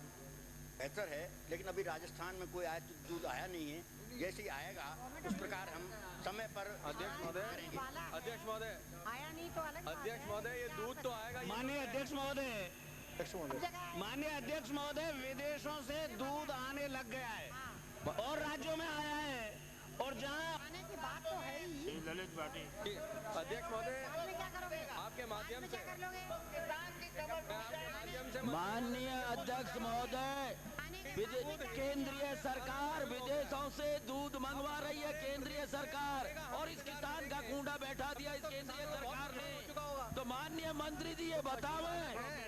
बेहतर है, लेकिन अभी राजस्थान में कोई आयात दूध आया नहीं है। जैसे ही आएगा उस प्रकार हम समय पर अध्यक्ष महोदय, अध्यक्ष महोदय, आया नहीं तो अलग अध्यक्ष महोदय, ये दूध तो आएगा। माननीय अध्यक्ष महोदय, माननीय अध्यक्ष महोदय, विदेशों से दूध आने लग गया है और राज्यों में आया है और जहाँ आने की बात तो है ही। ललित बाटी। अध्यक्ष महोदय, क्या करोगे? आपके माध्यम से माननीय अध्यक्ष महोदय, केंद्रीय सरकार विदेशों से दूध मंगवा रही है, केंद्रीय सरकार, और इस किसान का कूड़ा बैठा दिया इस केंद्रीय सरकार ने। तो माननीय मंत्री जी ये बतावे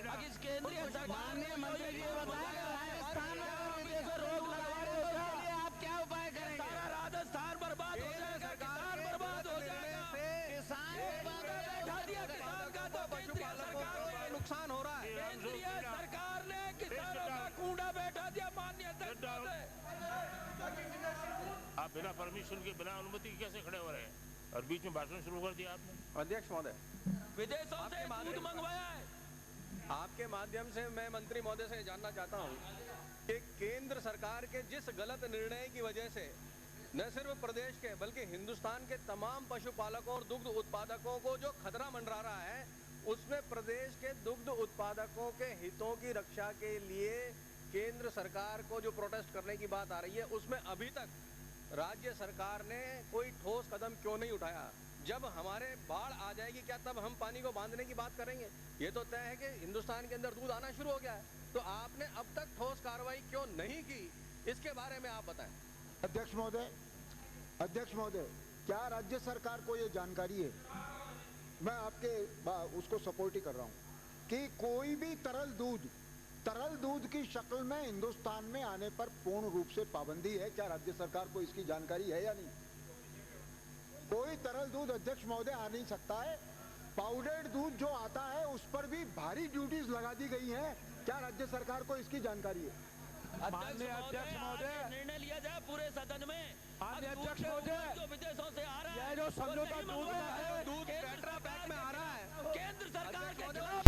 अगर इस केंद्रीय सरकार, माननीय मंत्री जी ये बताए राजस्थान में विदेश रोक लगवा रहे हो, उसके लिए आप क्या उपाय करेंगे? सारा राजस्थान बर्बाद हो जाएगा, किसान बर्बाद हो जाएगा, किसान बैठा दिया किसान का, तो केंद्रीय सरकार ने नुकसान हो रहा है। केंद्रीय सरकार ने किसानों का कूड़ा बैठा दिया। माननीय अध्यक्ष महोदय, आप बिना परमिशन के, बिना अनुमति के कैसे खड़े हो रहे हैं और बीच में भाषण शुरू कर दिया आपने? अध्यक्ष महोदय, विदेशों से दूध मंगवाया है। आपके माध्यम से मैं मंत्री महोदय से जानना चाहता हूं कि केंद्र सरकार के जिस गलत निर्णय की वजह से न सिर्फ प्रदेश के बल्कि हिंदुस्तान के तमाम पशुपालकों और दुग्ध उत्पादकों को जो खतरा मंडरा रहा है, उसमें प्रदेश के दुग्ध उत्पादकों के हितों की रक्षा के लिए केंद्र सरकार को जो प्रोटेस्ट करने की बात आ रही है, उसमें अभी तक राज्य सरकार ने कोई ठोस कदम क्यों नहीं उठाया? जब हमारे बाढ़ आ जाएगी क्या तब हम पानी को बांधने की बात करेंगे? ये तो तय है कि हिंदुस्तान के अंदर दूध आना शुरू हो गया है, तो आपने अब तक ठोस कार्रवाई क्यों नहीं की, इसके बारे में आप बताएं। अध्यक्ष महोदय, क्या राज्य सरकार को ये जानकारी है? मैं आपके उसको सपोर्ट ही कर रहा हूँ कि कोई भी तरल दूध तरल दूध की शक्ल में हिंदुस्तान में आने पर पूर्ण रूप से पाबंदी है। क्या राज्य सरकार को इसकी जानकारी है या नहीं? कोई तरल दूध अध्यक्ष महोदय आ नहीं सकता है। पाउडर्ड दूध जो आता है उस पर भी भारी ड्यूटीज लगा दी गई हैं। क्या राज्य सरकार को इसकी जानकारी है? माननीय अध्यक्ष महोदय, निर्णय लिया जाए पूरे सदन में। माननीय अध्यक्ष महोदय, जो विदेशों से आ रहा है, यह जो समझौता दूध है, दूध टेट्रा पैक में आ रहा है, केंद्र सरकार के खिलाफ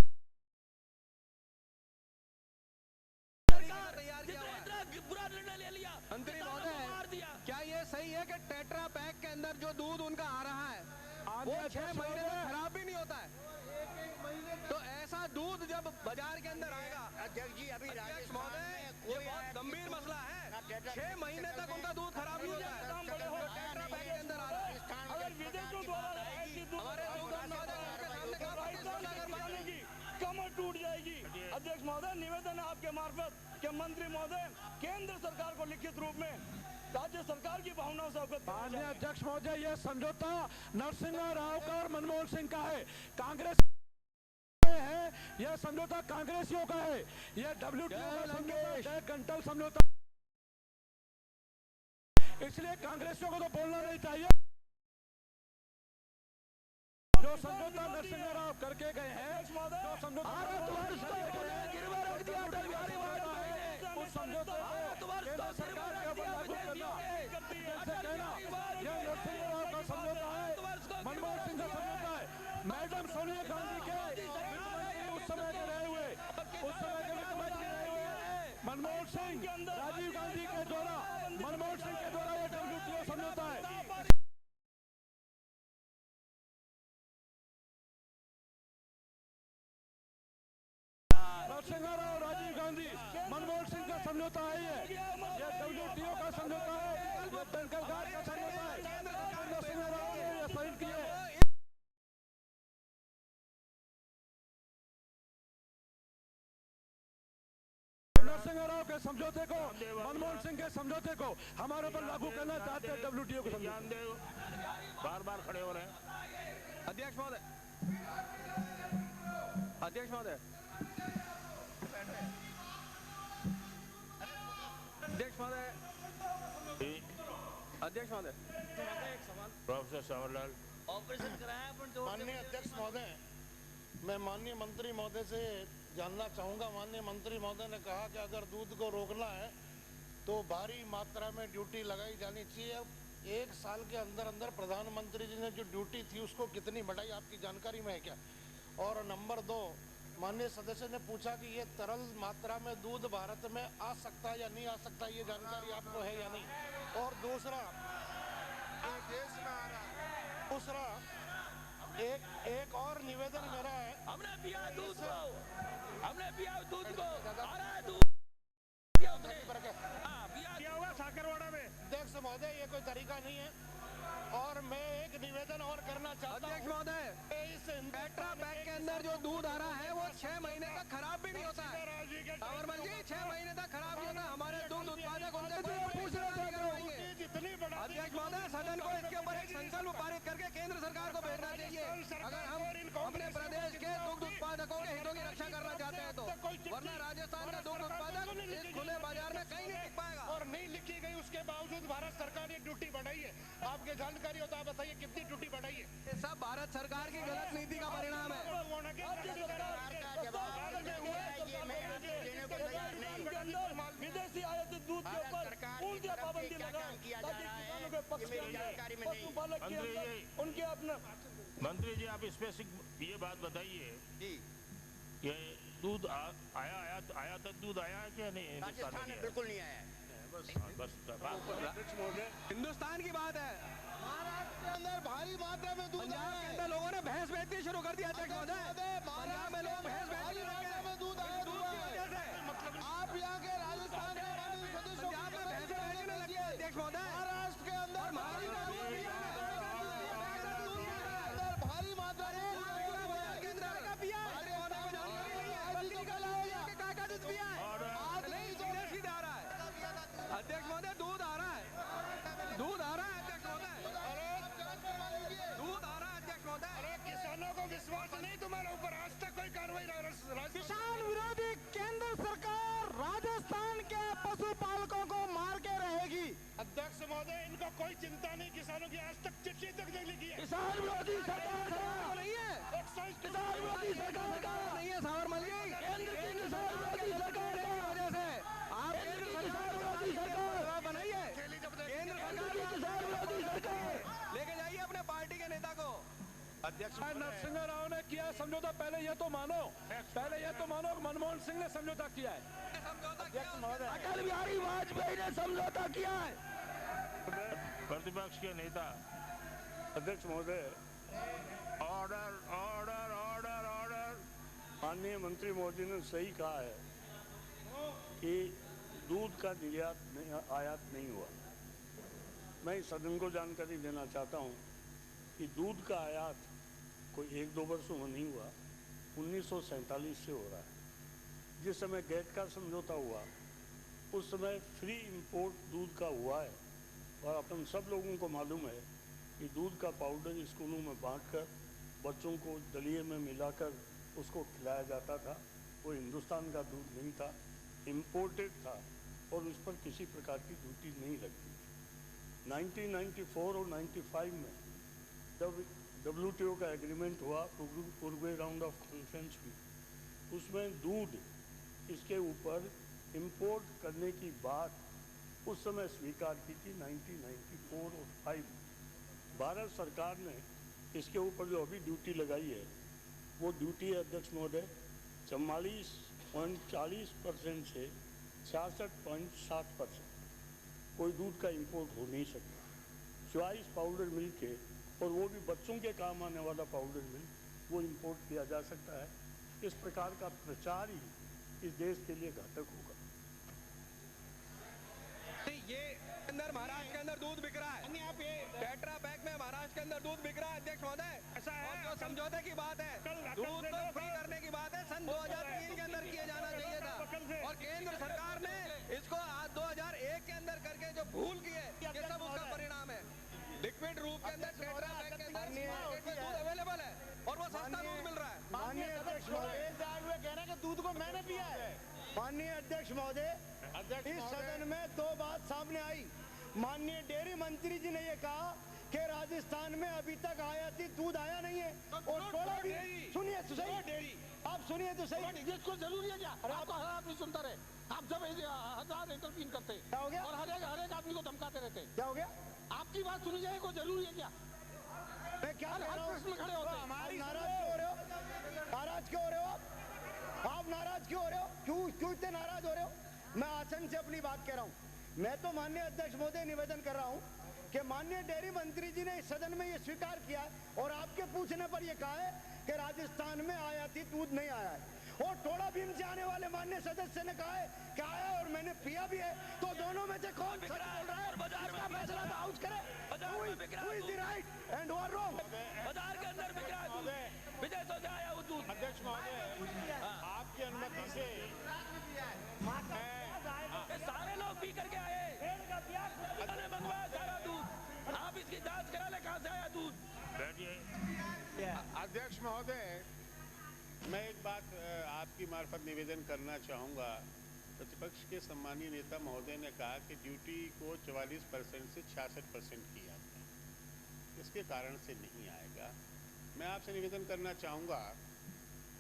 तैयार किया हुआ है। बुरा निर्णय ले लिया। मंत्री महोदय, क्या ये सही है कि टेट्रा पैक के अंदर जो दूध उनका आ रहा है वो 6 महीने तक खराब भी नहीं होता है? तो ऐसा दूध जब बाजार के अंदर आएगा, अध्यक्ष जी अभी अध्यक्ष महोदय, ये बहुत गंभीर मसला है। 6 महीने तक उनका दूध खराब नहीं होता है। टेट्रा पैक के अंदर आ रहा है। अगर विदेशों द्वारा हमारे दूध उत्पादक उनके सामने कमर टूट जाएगी। अध्यक्ष महोदय, निवेदन है आपके मार्फत कि मंत्री महोदय केंद्र सरकार को लिखित रूप में राज्य सरकार की भावनाओं से अवगत। माननीय अध्यक्ष महोदय, यह समझौता नरसिम्हा राव का और मनमोहन सिंह का है, कांग्रेस है। यह समझौता कांग्रेसियों का है। यह WTO का समझौता, गंटल समझौता, इसलिए कांग्रेसियों को तो बोलना नहीं चाहिए। जो समझौता नरसिम्हा राव करके गए हैं, जो समझौता उस समझौते को केंद्र सरकार के ऊपर लागू करना, जैसे कहना यह नरसिम्हा राव का समझौता है, मनमोहन सिंह का समझौता है। मैडम सोनिया गांधी के उस समय के रहे हुए, उस समय के वित्त मंत्री रहे हुए मनमोहन सिंह, राजीव गांधी के द्वारा, मनमोहन सिंह के द्वारा यह WTO समझौता है। नरसिम्हा राव, राजीव गांधी, मनमोहन सिंह का समझौता है। ये WTO का समझौता है, ये दंगलगार का समझौता है। नरसिम्हा राव ने यह साइन किए। नरसिम्हा राव के समझौते को, मनमोहन सिंह के समझौते को हमारे ऊपर लागू करना चाहते हैं। WTO को बार बार खड़े हो रहे हैं। अध्यक्ष महोदय, अध्यक्ष महोदय, अध्यक्ष महोदय, अध्यक्ष महोदय, एक सवाल प्रोफेसर सावरलाल। ऑपरेशन कराया माननीय अध्यक्ष महोदय, मैं माननीय मंत्री महोदय से जानना चाहूँगा। माननीय मंत्री महोदय ने कहा कि अगर दूध को रोकना है तो भारी मात्रा में ड्यूटी लगाई जानी चाहिए। अब 1 साल के अंदर अंदर प्रधानमंत्री जी ने जो ड्यूटी थी उसको कितनी बढ़ाई, आपकी जानकारी में है क्या? और नंबर 2, माननीय सदस्य ने पूछा कि ये तरल मात्रा में दूध भारत में आ सकता है या नहीं आ सकता, ये जानकारी आपको है या नहीं? और दूसरा, देश में आ रहा है। दूसरा, एक और निवेदन मेरा है। हमने पिया दूध को, हमने पिया दूध को, आ रहा है दूध किया हुआ साकरवाड़ा में। अध्यक्ष महोदय, ये कोई तरीका नहीं है। और मैं एक निवेदन और करना चाहता हूँ। अध्यक्ष महोदय, इस टेट्रा पैक के अंदर जो दूध आ रहा है वो 6 महीने तक खराब भी नहीं होता है। सावरमल जी, 6 महीने तक खराब नहीं होता। हमारे दूध उत्पादक उनसे पूछ रहे करवाएंगे। अध्यक्ष महोदय, सदन को इसके ऊपर एक संकल्प पारित करके केंद्र सरकार को भेजना चाहिए, अगर हम अपने प्रदेश के दुग्ध उत्पादकों के हितों की रक्षा करना चाहते हैं तो। वरना राजस्थान का दुग्ध उत्पादक इस खुले बाजार में कहीं नहीं टिक पाएगा। और नहीं लिखी गई, उसके बावजूद भारत सरकार ने ड्यूटी बढ़ाई है। आपके जानकारी हो तो आप बताइए कितनी ड्यूटी बढ़ाई है? ये सब भारत सरकार की गलत नीति का परिणाम है। विदेशी आयातित दूध के ऊपर पूर्ण पाबंदी लगाए ताकि किसानों के पक्ष के अंदर पशुपालक के अंदर उनके अपने। मंत्री जी, आप स्पेसिफिक ये बात बताइए कि दूध आया तक दूध आया है क्या नहीं? राजस्थान में बिल्कुल नहीं आया है। बस हिंदुस्तान की बात है। महाराष्ट्र के अंदर भारी मात्रा में दूध, पंजाब के अंदर लोगों ने भैंस बेचनी शुरू कर दिया। अध्यक्ष महोदय, पंजाब में लोग भैंस बेचने लगे हैं दूध आया दूध की वजह से। आप यहाँ के राजस्थान के पंजाब में भैंस बेचने लगे। अध्यक्ष महोदय, महाराष्ट्र के अंदर भारी मात्रा में अध्यक्ष महोदय, दूध आ रहा है, दूध आ रहा है। अध्यक्ष महोदय, दूध आ रहा है। अध्यक्ष महोदय, अरे किसानों को विश्वास नहीं तुम्हारे ऊपर? आज तक कोई कार्रवाई किसान विरोधी केंद्र सरकार अध्यक्ष नरसिंह राव ने किया समझौता, पहले ये तो मानो मनमोहन सिंह ने समझौता किया है। अटल बिहारी वाजपेयी ने समझौता किया है। प्रतिपक्ष के नेता। अध्यक्ष महोदय, ऑर्डर ऑर्डर ऑर्डर ऑर्डर। माननीय मंत्री महोदय ने सही कहा है कि दूध का निर्यात आयात नहीं हुआ। मैं इस सदन को जानकारी देना चाहता हूं कि दूध का आयात कोई 1-2 वर्षों में नहीं हुआ, 1947 से हो रहा है। जिस समय गेट का समझौता हुआ उस समय फ्री इंपोर्ट दूध का हुआ है, और अपन सब लोगों को मालूम है कि दूध का पाउडर स्कूलों में बांटकर बच्चों को दलिए में मिलाकर उसको खिलाया जाता था। वो हिंदुस्तान का दूध नहीं था, इम्पोर्टेड था, और उस पर किसी प्रकार की ड्यूटी नहीं लगती। 1994 और 95 में जब WTO का एग्रीमेंट हुआ, उरुग्वे राउंड ऑफ कॉन्फ्रेंस हुई, उसमें दूध इसके ऊपर इंपोर्ट करने की बात उस समय स्वीकार की थी। 1994 और 5 भारत सरकार ने इसके ऊपर जो अभी ड्यूटी लगाई है वो ड्यूटी है अध्यक्ष महोदय 44.40% से 66.7%। कोई दूध का इंपोर्ट हो नहीं सकता, चॉइस पाउडर मिल्क के, और वो भी बच्चों के काम आने वाला पाउडर मिल्क, वो इंपोर्ट किया जा सकता है। इस प्रकार का प्रचार ही इस देश के लिए घातक होगा। ये अंदर महाराष्ट्र के अंदर दूध बिक रहा है, टेट्रा पैक में महाराष्ट्र के अंदर दूध बिक रहा है अध्यक्ष महोदय। ऐसा है, और जो समझौते की बात है, दूध तो फ्री करने की बात है, सन 2003 के अंदर किया जाना चाहिए था, और केंद्र सरकार ने इसको 2001 के अंदर करके जो भूल किए, ये सब उसका परिणाम है। लिक्विड रूप के अंदर टेट्रा पैक के अंदर दूध अवेलेबल है और वो सस्ता दूध मिल रहा है। माननीय अध्यक्ष महोदय कह रहे हैं कि दूध को मैंने पिया है। माननीय अध्यक्ष महोदय, इस सदन में 2 बात सामने आई। माननीय डेयरी मंत्री जी ने ये कहा कि राजस्थान में अभी तक आयातित दूध आया नहीं है, और थोड़ा भी सुनिए तो सही, आप सुनिए तो सही, इसको जरूरी है क्या? आपको हर आदमी सुनता रहे, आप जब हजार इंटरव्यू करते क्या हो गया, और हर एक आदमी को धमकाते रहते, क्या हो गया? आपकी बात सुनी जाए को जरूरी है क्या? मैं क्या हर प्रश्न खड़े होते हैं। हमारी नाराज क्यों हो रहे हो? नाराज क्यों हो रहे हो? आप नाराज क्यों हो रहे हो? क्यों इतने नाराज हो रहे हो? मैं आसन से अपनी बात कह रहा हूँ। मैं तो माननीय अध्यक्ष महोदय निवेदन कर रहा हूँ कि माननीय डेयरी मंत्री जी ने इस सदन में ये स्वीकार किया है, और आपके पूछने पर यह कहा है कि राजस्थान में आयातित दूध नहीं आया है, और टोड़ा भीम से आने वाले माननीय सदस्य ने कहा है कि आया और मैंने पिया भी है। तो दोनों में से कौन सच बोल रहा है? इसका फैसला तो हाउस करे। Who is the right and who are wrong? बाजार के अंदर बिक रहा है दूध, विदेशों से आया वो दूध। अध्यक्ष महोदय, आपकी अनुमति से सारे लोग पी करके आए, मैंने मंगवाया सारा दूध, आप इसकी जांच करा ले कहाँ से आया दूध। अध्यक्ष महोदय, मैं एक बात आपकी मार्फत निवेदन करना चाहूँगा। प्रतिपक्ष के सम्मानीय नेता महोदय ने कहा कि ड्यूटी को 44% से 66% किया गया, इसके कारण से नहीं आएगा। मैं आपसे निवेदन करना चाहूँगा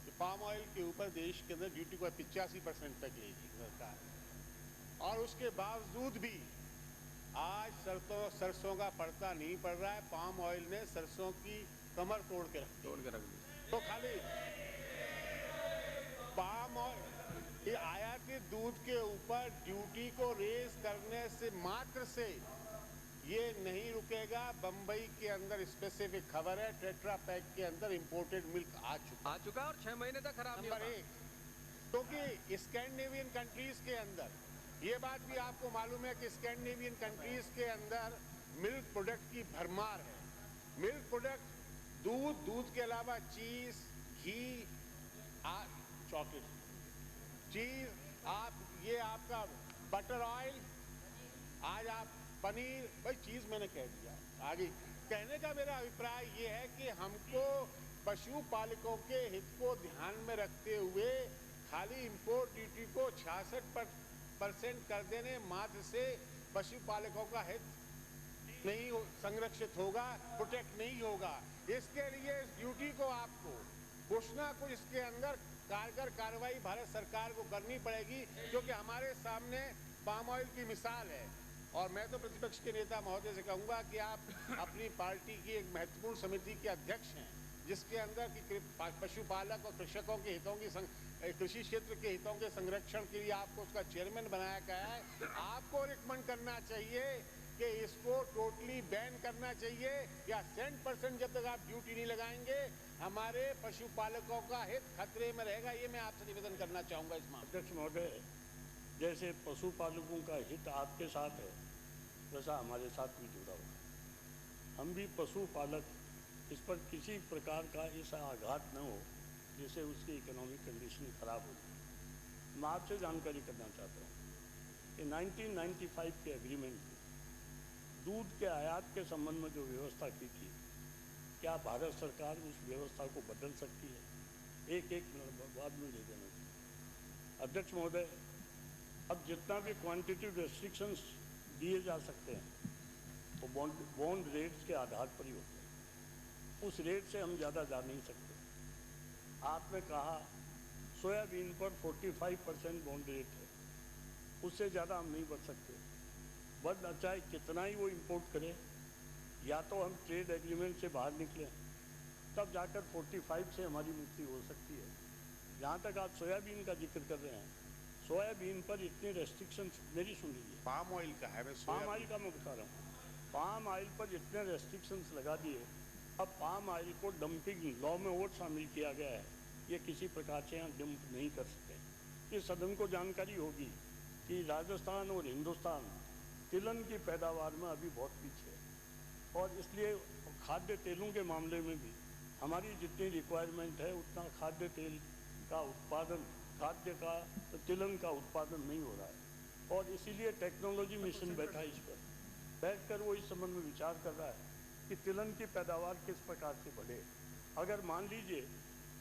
कि पाम ऑयल के ऊपर देश के अंदर ड्यूटी को 85% तक ले गई सरकार, और उसके बावजूद भी आज सरसों का पड़ता नहीं पड़ रहा है। पाम ऑयल ने सरसों की कमर तोड़ के रख दी। तो खाली पाम ऑयल, ये आयातित दूध के ऊपर ड्यूटी को रेज करने से मात्र से ये नहीं रुकेगा। बंबई के अंदर स्पेसिफिक खबर है, टेट्रा पैक के अंदर इंपोर्टेड मिल्क आ चुका और 6 महीने तक खराब नहीं होगा। क्योंकि स्कैंडिनेवियन कंट्रीज के अंदर ये बात भी आपको मालूम है कि स्कैंडिनेवियन कंट्रीज के अंदर मिल्क प्रोडक्ट की भरमार है। मिल्क प्रोडक्ट, दूध के अलावा चीज, घी, चॉकलेट, चीज, ये आपका बटर ऑयल, आज आप पनीर, भाई चीज मैंने कह दिया। आगे कहने का मेरा अभिप्राय ये है कि हमको पशुपालकों के हित को ध्यान में रखते हुए खाली इंपोर्ट ड्यूटी को 66% कर देने मात्र से पशुपालकों का हित नहीं संरक्षित होगा, प्रोटेक्ट नहीं होगा। इसके लिए इस ड्यूटी को आपको कुछ ना कुछ इसके अंदर कारगर कार्रवाई भारत सरकार को करनी पड़ेगी, क्योंकि हमारे सामने पाम ऑयल की मिसाल है। और मैं तो प्रतिपक्ष के नेता महोदय से कहूँगा कि आप अपनी पार्टी की एक महत्वपूर्ण समिति के अध्यक्ष हैं, जिसके अंदर कि पशुपालक और कृषकों के हितों की कृषि क्षेत्र के हितों के संरक्षण के लिए आपको उसका चेयरमैन बनाया गया है। आपको रिकमेंड करना चाहिए कि इसको टोटली बैन करना चाहिए या 100% जब तक आप ड्यूटी नहीं लगाएंगे हमारे पशुपालकों का हित खतरे में रहेगा। ये मैं आपसे निवेदन करना चाहूंगा इस मामले। अध्यक्ष महोदय, जैसे पशुपालकों का हित आपके साथ है वैसा हमारे साथ भी जुड़ा हुआ। हम भी पशुपालक, इस पर किसी प्रकार का ऐसा आघात न हो जिससे उसकी इकोनॉमिक कंडीशन खराब हो जाए। मैं आपसे जानकारी करना चाहता हूँ कि 1995 के एग्रीमेंट में दूध के आयात के संबंध में जो व्यवस्था की थी, क्या भारत सरकार उस व्यवस्था को बदल सकती है? एक बाद में ले देना चाहिए। अध्यक्ष महोदय, अब जितना भी क्वांटिटेटिव रेस्ट्रिक्शंस दिए जा सकते हैं वो बॉन्ड रेट्स के आधार पर ही होते हैं। उस रेट से हम ज़्यादा जा नहीं सकते। आपने कहा सोयाबीन पर 45% बॉन्ड रेट है, उससे ज़्यादा हम नहीं बढ़ सकते। बढ़ना चाहे कितना ही वो इंपोर्ट करे, या तो हम ट्रेड एग्रीमेंट से बाहर निकलें, तब जाकर 45 से हमारी मुक्ति हो सकती है। जहाँ तक आप सोयाबीन का जिक्र कर रहे हैं, सोयाबीन पर इतने रेस्ट्रिक्शंस, मेरी सुन लीजिए। पाम ऑयल का है, पाम ऑयल का मैं बता रहा हूँ। पाम ऑयल पर इतने रेस्ट्रिक्शंस लगा दिए, अब पाम ऑयल को डंपिंग लॉ में और शामिल किया गया है। ये किसी प्रकार से यहाँ डंप नहीं कर सकते। इस सदन को जानकारी होगी कि राजस्थान और हिंदुस्तान तिलहन की पैदावार में अभी बहुत पीछे है, और इसलिए खाद्य तेलों के मामले में भी हमारी जितनी रिक्वायरमेंट है उतना खाद्य तेल का उत्पादन, खाद्य का तिलहन का उत्पादन नहीं हो रहा है। और इसीलिए टेक्नोलॉजी मिशन बैठा है, इस पर बैठकर वो इस संबंध में विचार कर रहा है कि तिलहन की पैदावार किस प्रकार से बढ़े। अगर मान लीजिए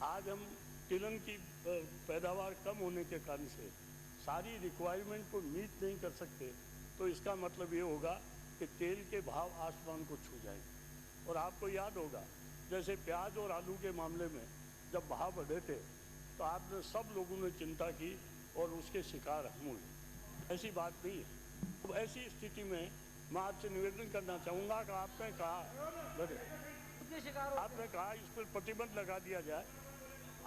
आज हम तिलहन की पैदावार कम होने के कारण से सारी रिक्वायरमेंट को मीट नहीं कर सकते, तो इसका मतलब ये होगा कि तेल के भाव आसमान को छू जाएंगे। और आपको याद होगा जैसे प्याज और आलू के मामले में जब भाव बढ़े थे तो आपने सब लोगों ने चिंता की और उसके शिकार हम हुए। ऐसी बात नहीं है। तो ऐसी स्थिति में मैं आपसे निवेदन करना चाहूँगा कि आपने कहा इस पर प्रतिबंध लगा दिया जाए।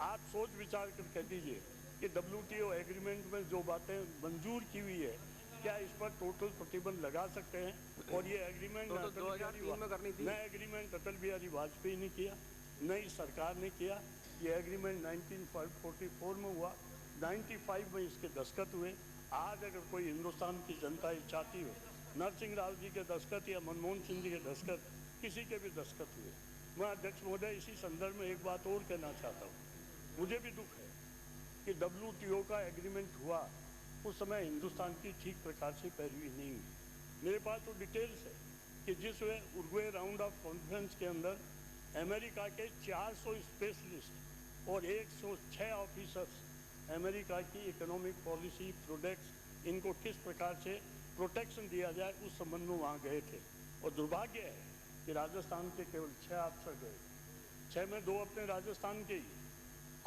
आप सोच विचार कर कह दीजिए कि WTO एग्रीमेंट में जो बातें मंजूर की हुई है, क्या इस पर टोटल प्रतिबंध लगा सकते हैं? और ये एग्रीमेंट नया एग्रीमेंट अटल बिहारी वाजपेयी ने किया, नई सरकार ने किया। ये एग्रीमेंट 1944 में हुआ, 95 में इसके दस्तखत हुए। आज अगर कोई हिंदुस्तान की जनता ये चाहती हो, नरसिंह राव जी के दस्तखत या मनमोहन सिंह जी के दस्तखत, किसी के भी दस्तखत हुए। मैं अध्यक्ष महोदय इसी संदर्भ में एक बात और कहना चाहता हूँ। मुझे भी दुख है कि WTO का एग्रीमेंट हुआ उस समय हिंदुस्तान की ठीक प्रकार से पैरवी नहीं हुई। मेरे पास तो डिटेल्स है कि जिस उरुग्वे राउंड ऑफ कॉन्फ्रेंस के अंदर अमेरिका के 400 स्पेशलिस्ट और 106 ऑफिसर्स अमेरिका की इकोनॉमिक पॉलिसी, प्रोडक्ट्स, इनको किस प्रकार से प्रोटेक्शन दिया जाए उस संबंध में वहाँ गए थे। और दुर्भाग्य है कि राजस्थान के केवल 6 अफसर गए, 6 में 2 अपने राजस्थान के ही,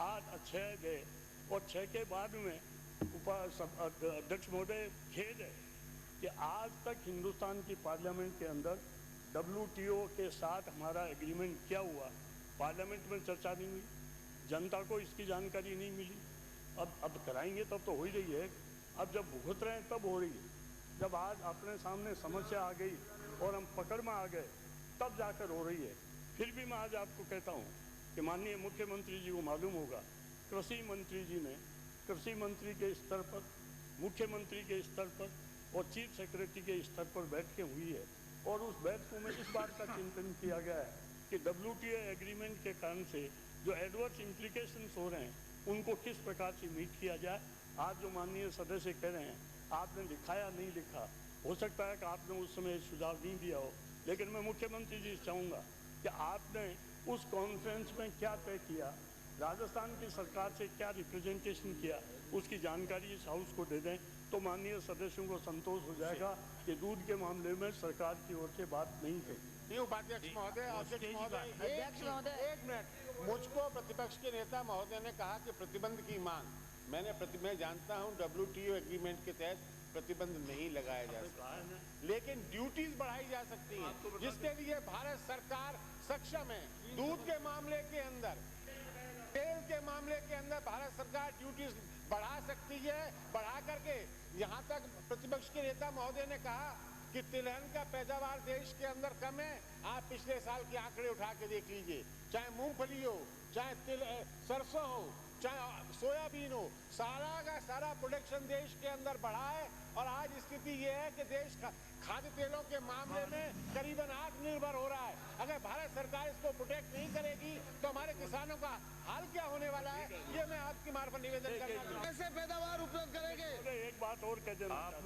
8 6 गए। और 6 के बाद में अध्यक्ष महोदय खेद है कि आज तक हिंदुस्तान की पार्लियामेंट के अंदर WTO के साथ हमारा एग्रीमेंट क्या हुआ, पार्लियामेंट में चर्चा नहीं हुई, जनता को इसकी जानकारी नहीं मिली। अब कराएंगे तब तो हो ही रही है, अब जब भुगत रहे हैं तब हो रही है। जब आज अपने सामने समस्या आ गई और हम पकड़ में आ गए तब जाकर हो रही है। फिर भी मैं आज आपको कहता हूँ कि माननीय मुख्यमंत्री जी को मालूम होगा, कृषि मंत्री जी ने कृषि मंत्री के स्तर पर, मुख्यमंत्री के स्तर पर और चीफ सेक्रेटरी के स्तर पर बैठकें हुई है। और उस बैठकों में इस बात का चिंतन किया गया है कि WTO एग्रीमेंट के कारण से जो एडवर्स इम्प्लीकेशंस हो रहे हैं उनको किस प्रकार से मीट किया जाए। आज जो माननीय सदस्य कह रहे हैं आपने लिखाया नहीं लिखा, हो सकता है कि आपने उस समय सुझाव नहीं दिया हो, लेकिन मैं मुख्यमंत्री जी से चाहूँगा कि आपने उस कॉन्फ्रेंस में क्या तय किया, राजस्थान की सरकार से क्या रिप्रेजेंटेशन किया, उसकी जानकारी इस हाउस को दे दें तो माननीय सदस्यों को संतोष हो जाएगा कि दूध के मामले में सरकार की ओर से बात नहीं कही। उपाध्यक्ष महोदय, अध्यक्ष महोदय, एक मिनट, मुझको प्रतिपक्ष के नेता महोदय ने कहा कि प्रतिबंध की मांग, मैं जानता हूं WTO एग्रीमेंट के तहत प्रतिबंध नहीं लगाया जा सकता, लेकिन ड्यूटीज बढ़ाई जा सकती हैं, जिसके लिए भारत सरकार सक्षम है। दूध के मामले के अंदर, तेल के मामले के अंदर भारत सरकार ड्यूटीज बढ़ा सकती है। बढ़ा करके यहाँ तक प्रतिपक्ष के नेता महोदय ने कहा कि तिलहन का पैदावार देश के अंदर कम है। आप पिछले साल के आंकड़े उठा के देख लीजिए, चाहे मूंगफली हो, चाहे सरसों हो, चाहे सोयाबीन हो, सारा का सारा प्रोडक्शन देश के अंदर बढ़ा है। और आज स्थिति ये है कि देश खाद्य तेलों के मामले में करीबन आत्मनिर्भर हो रहा है। अगर भारत सरकार इसको प्रोटेक्ट नहीं करेगी तो हमारे किसानों का हाल क्या होने वाला है, ये मैं आपकी मार्फत निवेदन करना चाहूँ। कैसे पैदावार उपलब्ध करेंगे? एक बात और कह देना, आप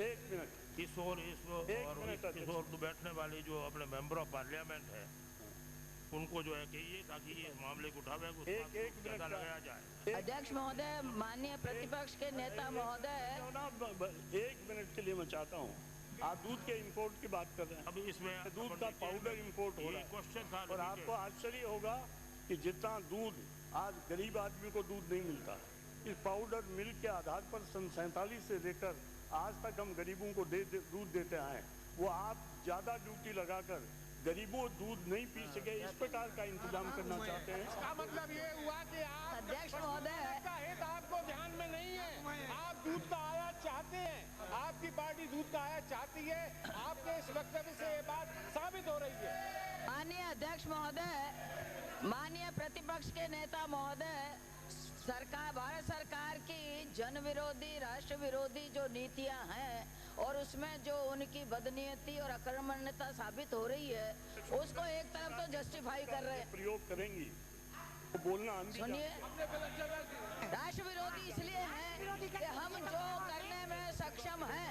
एक मिनट इस और बैठने वाले जो अपने मेंबर ऑफ पार्लियामेंट है उनको जो है कहिए ताकि ये मामले को उठावे, एक ज्यादा लगाया जाए। अध्यक्ष महोदय, माननीय प्रतिपक्ष के नेता महोदय, 1 मिनट के लिए मैं चाहता हूँ, आप दूध के इंपोर्ट की बात कर रहे हैं। अभी इसमें दूध का पाउडर इंपोर्ट हो रहा है, क्वेश्चन था, और आपको आश्चर्य होगा कि जितना दूध आज गरीब आदमी को दूध नहीं मिलता, इस पाउडर मिल्क के आधार पर सन 47 से लेकर आज तक हम गरीबों को दूध देते आए। वो आप ज्यादा ड्यूटी लगाकर गरीबों दूध नहीं पी सके, इस प्रकार का इंतजाम करना चाहते हैं। इसका मतलब ये हुआ कि आप अध्यक्ष महोदय का हित आपको ध्यान में नहीं है। आप दूध का आयात चाहते हैं, आपकी पार्टी दूध का आयात चाहती है। आपके इस वक्तव्य से ये बात साबित हो रही है। माननीय अध्यक्ष महोदय, माननीय प्रतिपक्ष के नेता महोदय, सरकार, भारत सरकार की जन विरोधी, राष्ट्र विरोधी जो नीतियां हैं और उसमें जो उनकी बदनीयती और आक्रमणता साबित हो रही है, उसको एक तरफ तो जस्टिफाई कर रहे हैं, प्रयोग करेंगी तो बोलना। सुनिए, राष्ट्र विरोधी इसलिए है कि हम जो करने में सक्षम हैं,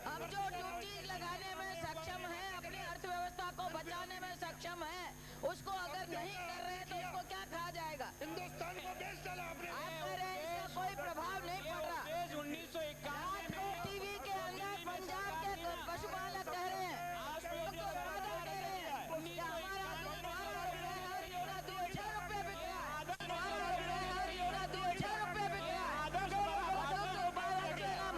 हम जो ड्यूटी लगाने में सक्षम हैं, अपनी अर्थव्यवस्था को बचाने में सक्षम हैं, उसको अगर नहीं कर रहे तो उसको क्या कहा जाएगा? हिंदुस्तान को बेच डाला आपने। आप कह रहे हैं इसका कोई प्रभाव नहीं पड़ रहा। 1951 टीवी के अंदर पंजाब के पशुपालक कह रहे हैं, उत्पादक कह रहे हैं कि हमारा दूध 12 रुपए हर जोड़ा 6 रुपए बिक रहा है, 12 रुपए हर जोड़ा 6 रुपए बिक रहा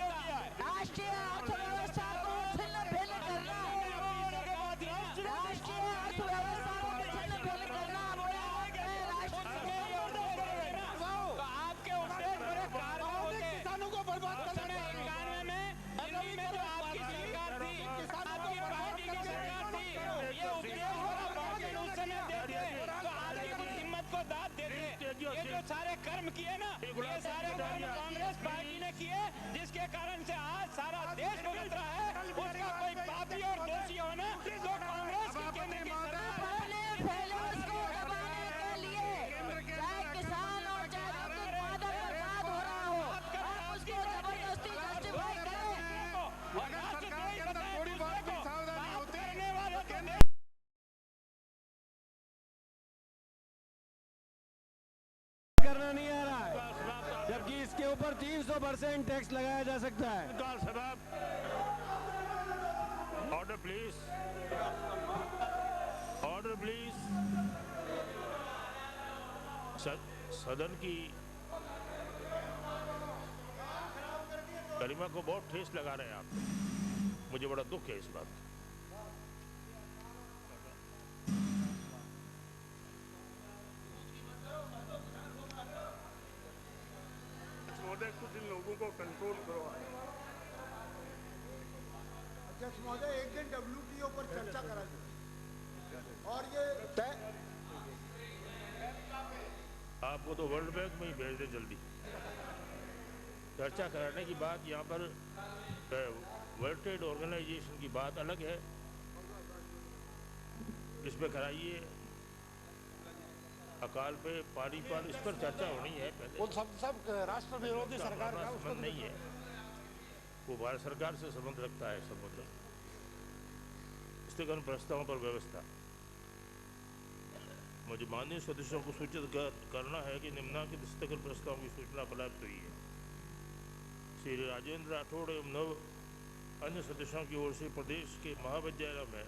है। राष्ट्रीय अर्थव्यवस्था को छिन्न भिन्न करना, राष्ट्रीय अर्थव्यवस्था को छिन्न भिन्न करना किसानों को बर्बाद करना। 91 में दिल्ली में जो आपकी सरकार थी, आपकी पार्टी की सरकार थी, ये उपदेश उस समय देते तो आगे की हिम्मत को दाद देते। ये जो सारे कर्म किए ना, ये सारे कर्म कांग्रेस पार्टी ने किए, जिसके कारण से आज सारा देश भुगत रहा है। उसका कोई पापी और दोषी होना तो कांग्रेस की केंद्र की सरकार है। पहले उसको दबाने के लिए चाहे किसान और चाहे उत्पादक बर्बाद हो रहा हो, आप उसको जबरदस्ती जस्टिफाई करें। और राष्ट्र द्रोही बताएं थोड़ी बहुत भी सावधानी होती है। करने वालों को करना नहीं आ रहा है, जबकि इसके ऊपर 300% टैक्स लगाया जा सकता है। Order please, order please. सदन की गरिमा को बहुत ठेस लगा रहे हैं आप, मुझे बड़ा दुख है इस बात का। कुछ इन लोगों को कंट्रोल करो। अध्यक्ष महोदय, एक दिन WTO पर चर्चा करा जाए और ये आपको तो वर्ल्ड बैंक में ही भेज दे जल्दी। चर्चा कराने की बात यहाँ पर वर्ल्ड ट्रेड ऑर्गेनाइजेशन की बात अलग है, इसमें कराइए। अकाल पे पानी पर, इस पर चर्चा होनी है पहले। वो सब राष्ट्र विरोधी सरकार का संबंध नहीं है, वो भारत सरकार से संबंध रखता है संबंध। स्थगन प्रस्तावों पर व्यवस्था, मुझे माननीय सदस्यों को सूचित करना है कि निम्नलिखित स्थगन प्रस्तावों की सूचना प्राप्त हुई है। श्री राजेंद्र राठौड़ एवं 9 अन्य सदस्यों की ओर से प्रदेश के महाविद्यालय में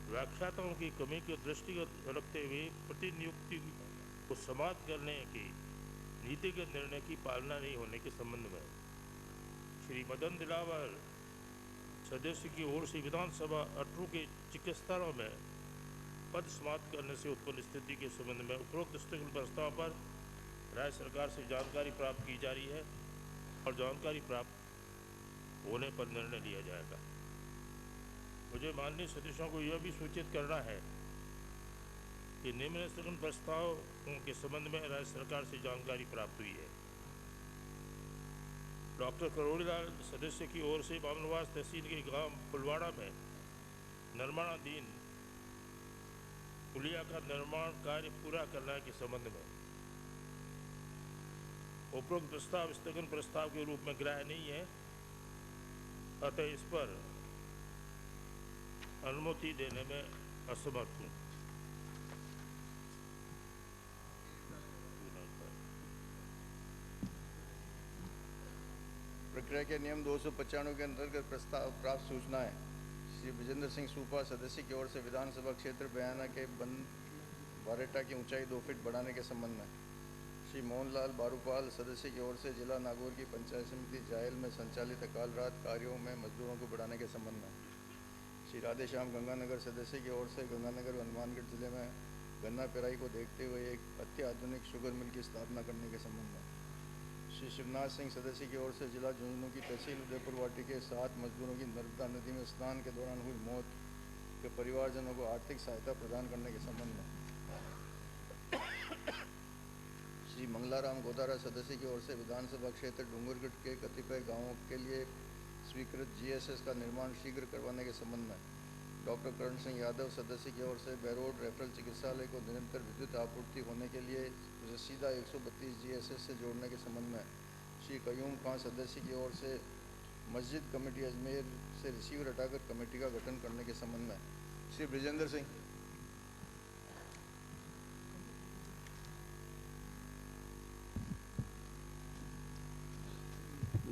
व्याख्याताओं की कमी के दृष्टिगत रखते हुए प्रतिनियुक्ति को समाप्त करने के नीतिगत निर्णय की पालना नहीं होने के संबंध में श्री मदन दिलावर सदस्य की ओर से विधानसभा अटरू के चिकित्सालयों में पद समाप्त करने से उत्पन्न स्थिति के संबंध में उपरोक्त स्थगन प्रस्ताव पर राज्य सरकार से जानकारी प्राप्त की जा रही है और जानकारी प्राप्त होने पर निर्णय लिया जाएगा। मुझे माननीय सदस्यों को यह भी सूचित करना है कि निम्न स्थगन प्रस्ताव के संबंध में राज्य सरकार से जानकारी प्राप्त हुई है। डॉक्टर करोड़ीलाल सदस्य की ओर से बामनवास तहसील के गांव फुलवाड़ा में निर्माणाधीन पुलिया का निर्माण कार्य पूरा करने के संबंध में उपरोक्त प्रस्ताव स्थगन प्रस्ताव के रूप में ग्राह्य नहीं है, अतः इस पर अनुमति देने में असमर्थ हूँ। प्रक्रिया के नियम 295 के अंतर्गत प्रस्ताव प्राप्त सूचनाएं श्री विजेंद्र सिंह सूपा सदस्य की ओर से विधानसभा क्षेत्र बयाना के बंद बारेटा की ऊंचाई 2 फीट बढ़ाने के संबंध में श्री मोहनलाल बारूपाल सदस्य की ओर से जिला नागौर की पंचायत समिति जायल में संचालित अकाल रात कार्यों में मजदूरों को बढ़ाने के संबंध में श्री राधेश्याम गंगानगर सदस्य की ओर से गंगानगर व हनुमानगढ़ जिले में गन्ना पेराई को देखते हुए एक अत्याधुनिक शुगर मिल की स्थापना करने के संबंध में श्री शिवनाथ सिंह सदस्य की ओर से जिला झुंझुनू की तहसील उदयपुर वाटी के 7 मजदूरों की नर्मदा नदी में स्नान के दौरान हुई मौत के परिवारजनों को आर्थिक सहायता प्रदान करने के संबंध में श्री मंगलाराम गोदारा सदस्य की ओर से विधानसभा क्षेत्र डूंगरगढ़ के कतिपय गांवों के लिए स्वीकृत GSS का निर्माण शीघ्र करवाने के संबंध में डॉक्टर करण सिंह यादव सदस्य की ओर से बैरोड रेफरल चिकित्सालय को निरंतर विद्युत आपूर्ति होने के लिए सीधा 132 GSS से जोड़ने के संबंध में श्री कयूम खान सदस्य की ओर से मस्जिद कमेटी अजमेर से रिसीवर हटाकर कमेटी का गठन करने के संबंध में श्री ब्रिजेंद्र सिंह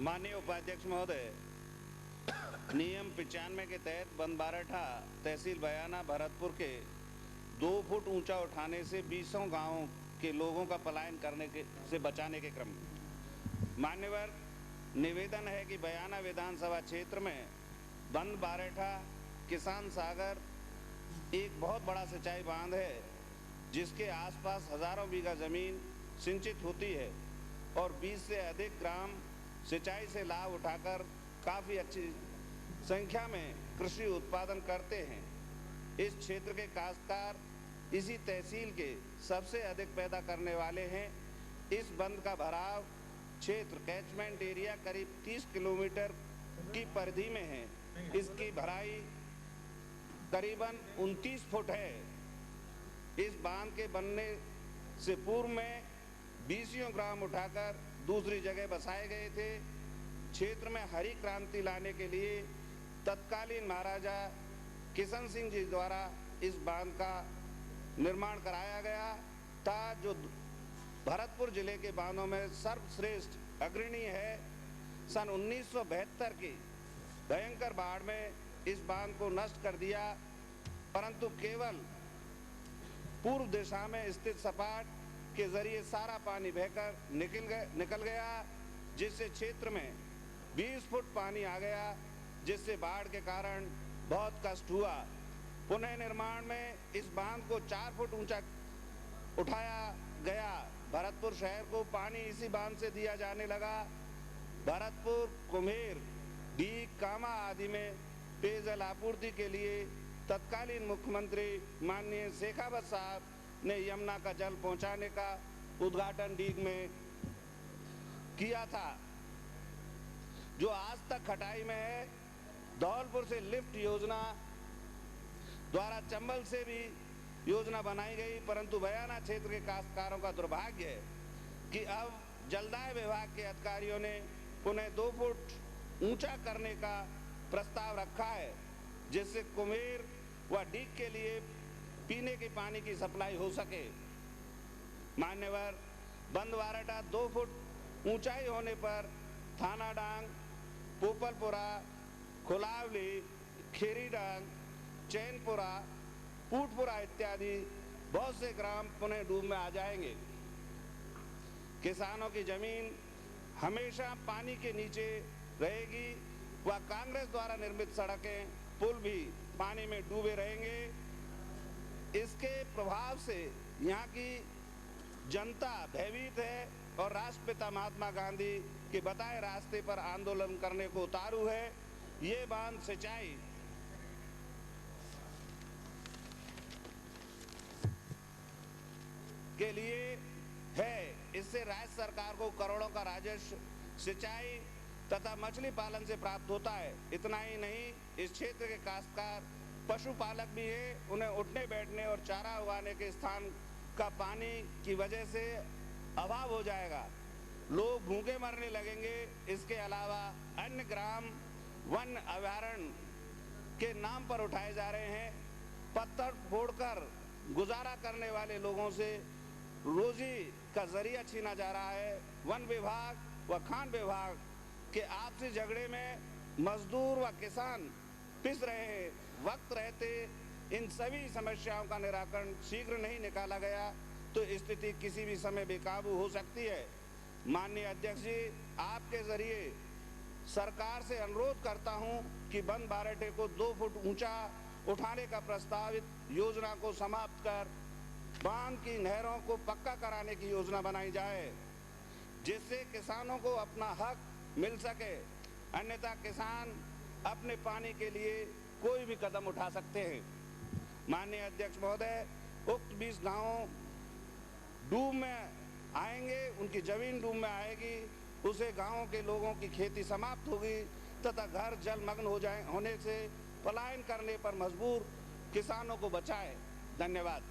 माननीय उपाध्यक्ष महोदय, नियम 95 के तहत बंद बारठा तहसील बयाना भरतपुर के 2 फुट ऊंचा उठाने से 20 गांवों के लोगों का पलायन करने से बचाने के क्रम में मान्यवर निवेदन है कि बयाना विधानसभा क्षेत्र में बंद बारठा किसान सागर एक बहुत बड़ा सिंचाई बांध है जिसके आसपास हजारों बीघा जमीन सिंचित होती है और 20 से अधिक ग्राम सिंचाई से लाभ उठाकर काफ़ी अच्छी संख्या में कृषि उत्पादन करते हैं। इस क्षेत्र के काश्तकार इसी तहसील के सबसे अधिक पैदा करने वाले हैं। इस बंद का भराव क्षेत्र कैचमेंट एरिया करीब 30 किलोमीटर की परिधि में है। इसकी भराई करीबन 29 फुट है। इस बांध के बनने से पूर्व में 20 ग्राम उठाकर दूसरी जगह बसाए गए थे। क्षेत्र में हरी क्रांति लाने के लिए तत्कालीन महाराजा किशन सिंह जी द्वारा इस बांध का निर्माण कराया गया था जो भरतपुर जिले के बांधों में सर्वश्रेष्ठ अग्रणी है। सन 1972 की भयंकर बाढ़ में इस बांध को नष्ट कर दिया, परंतु केवल पूर्व दिशा में स्थित सपाट के जरिए सारा पानी बहकर निकल गया, जिससे क्षेत्र में 20 फुट पानी आ गया, जिससे बाढ़ के कारण बहुत कष्ट हुआ। पुनः निर्माण में इस बांध को 4 फुट ऊंचा उठाया गया। भरतपुर शहर को पानी इसी बांध से दिया जाने लगा। भरतपुर, कुम्हेर, डीग, कामा आदि में पेयजल आपूर्ति के लिए तत्कालीन मुख्यमंत्री माननीय शेखावत साहब ने यमुना का जल पहुंचाने का उद्घाटन डीग में किया था, जो आज तक खटाई में है। धौलपुर से लिफ्ट योजना द्वारा चंबल से भी योजना बनाई गई, परंतु बयाना क्षेत्र के काश्तकारों का दुर्भाग्य है कि अब जलदाय विभाग के अधिकारियों ने पुनः 2 फुट ऊंचा करने का प्रस्ताव रखा है, जिससे कुम्हेर व डीग के लिए पीने के पानी की सप्लाई हो सके। मान्यवर, बंद बारठा 2 फुट ऊंचाई होने पर थाना डांग, पोपलपुरा, खुलावली, खेरी डांग, चैनपुरा, पूटपुरा इत्यादि बहुत से ग्राम पुनः डूब में आ जाएंगे। किसानों की जमीन हमेशा पानी के नीचे रहेगी व कांग्रेस द्वारा निर्मित सड़कें, पुल भी पानी में डूबे रहेंगे। इसके प्रभाव से यहाँ की जनता भयभीत है और राष्ट्रपिता महात्मा गांधी के बताए रास्ते पर आंदोलन करने को उतारू है। ये बांध सिंचाई के लिए है। इससे राज्य सरकार को करोड़ों का राजस्व सिंचाई तथा मछली पालन से प्राप्त होता है। इतना ही नहीं, इस क्षेत्र के काश्तकार पशुपालक भी है। उन्हें उठने बैठने और चारा उगाने के स्थान का पानी की वजह से अभाव हो जाएगा। लोग भूखे मरने लगेंगे। इसके अलावा अन्य ग्राम वन अभयारण्य के नाम पर उठाए जा रहे हैं। पत्थर फोड़कर गुजारा करने वाले लोगों से रोजी का जरिया छीना जा रहा है। वन विभाग व खान विभाग के आपसी झगड़े में मजदूर व किसान पिस रहे हैं। वक्त रहते इन सभी समस्याओं का निराकरण शीघ्र नहीं निकाला गया तो स्थिति किसी भी समय बेकाबू हो सकती है। माननीय अध्यक्ष जी, आपके जरिए सरकार से अनुरोध करता हूं कि बंद बारेटे को 2 फुट ऊंचा उठाने का प्रस्तावित योजना को समाप्त कर बांध की नहरों को पक्का कराने की योजना बनाई जाए, जिससे किसानों को अपना हक मिल सके। अन्यथा किसान अपने पानी के लिए कोई भी कदम उठा सकते हैं। माननीय अध्यक्ष महोदय, उक्त 20 गांव डूब में आएंगे, उनकी जमीन डूब में आएगी। उसे गांवों के लोगों की खेती समाप्त होगी तथा घर जलमग्न होने से पलायन करने पर मजबूर किसानों को बचाए। धन्यवाद।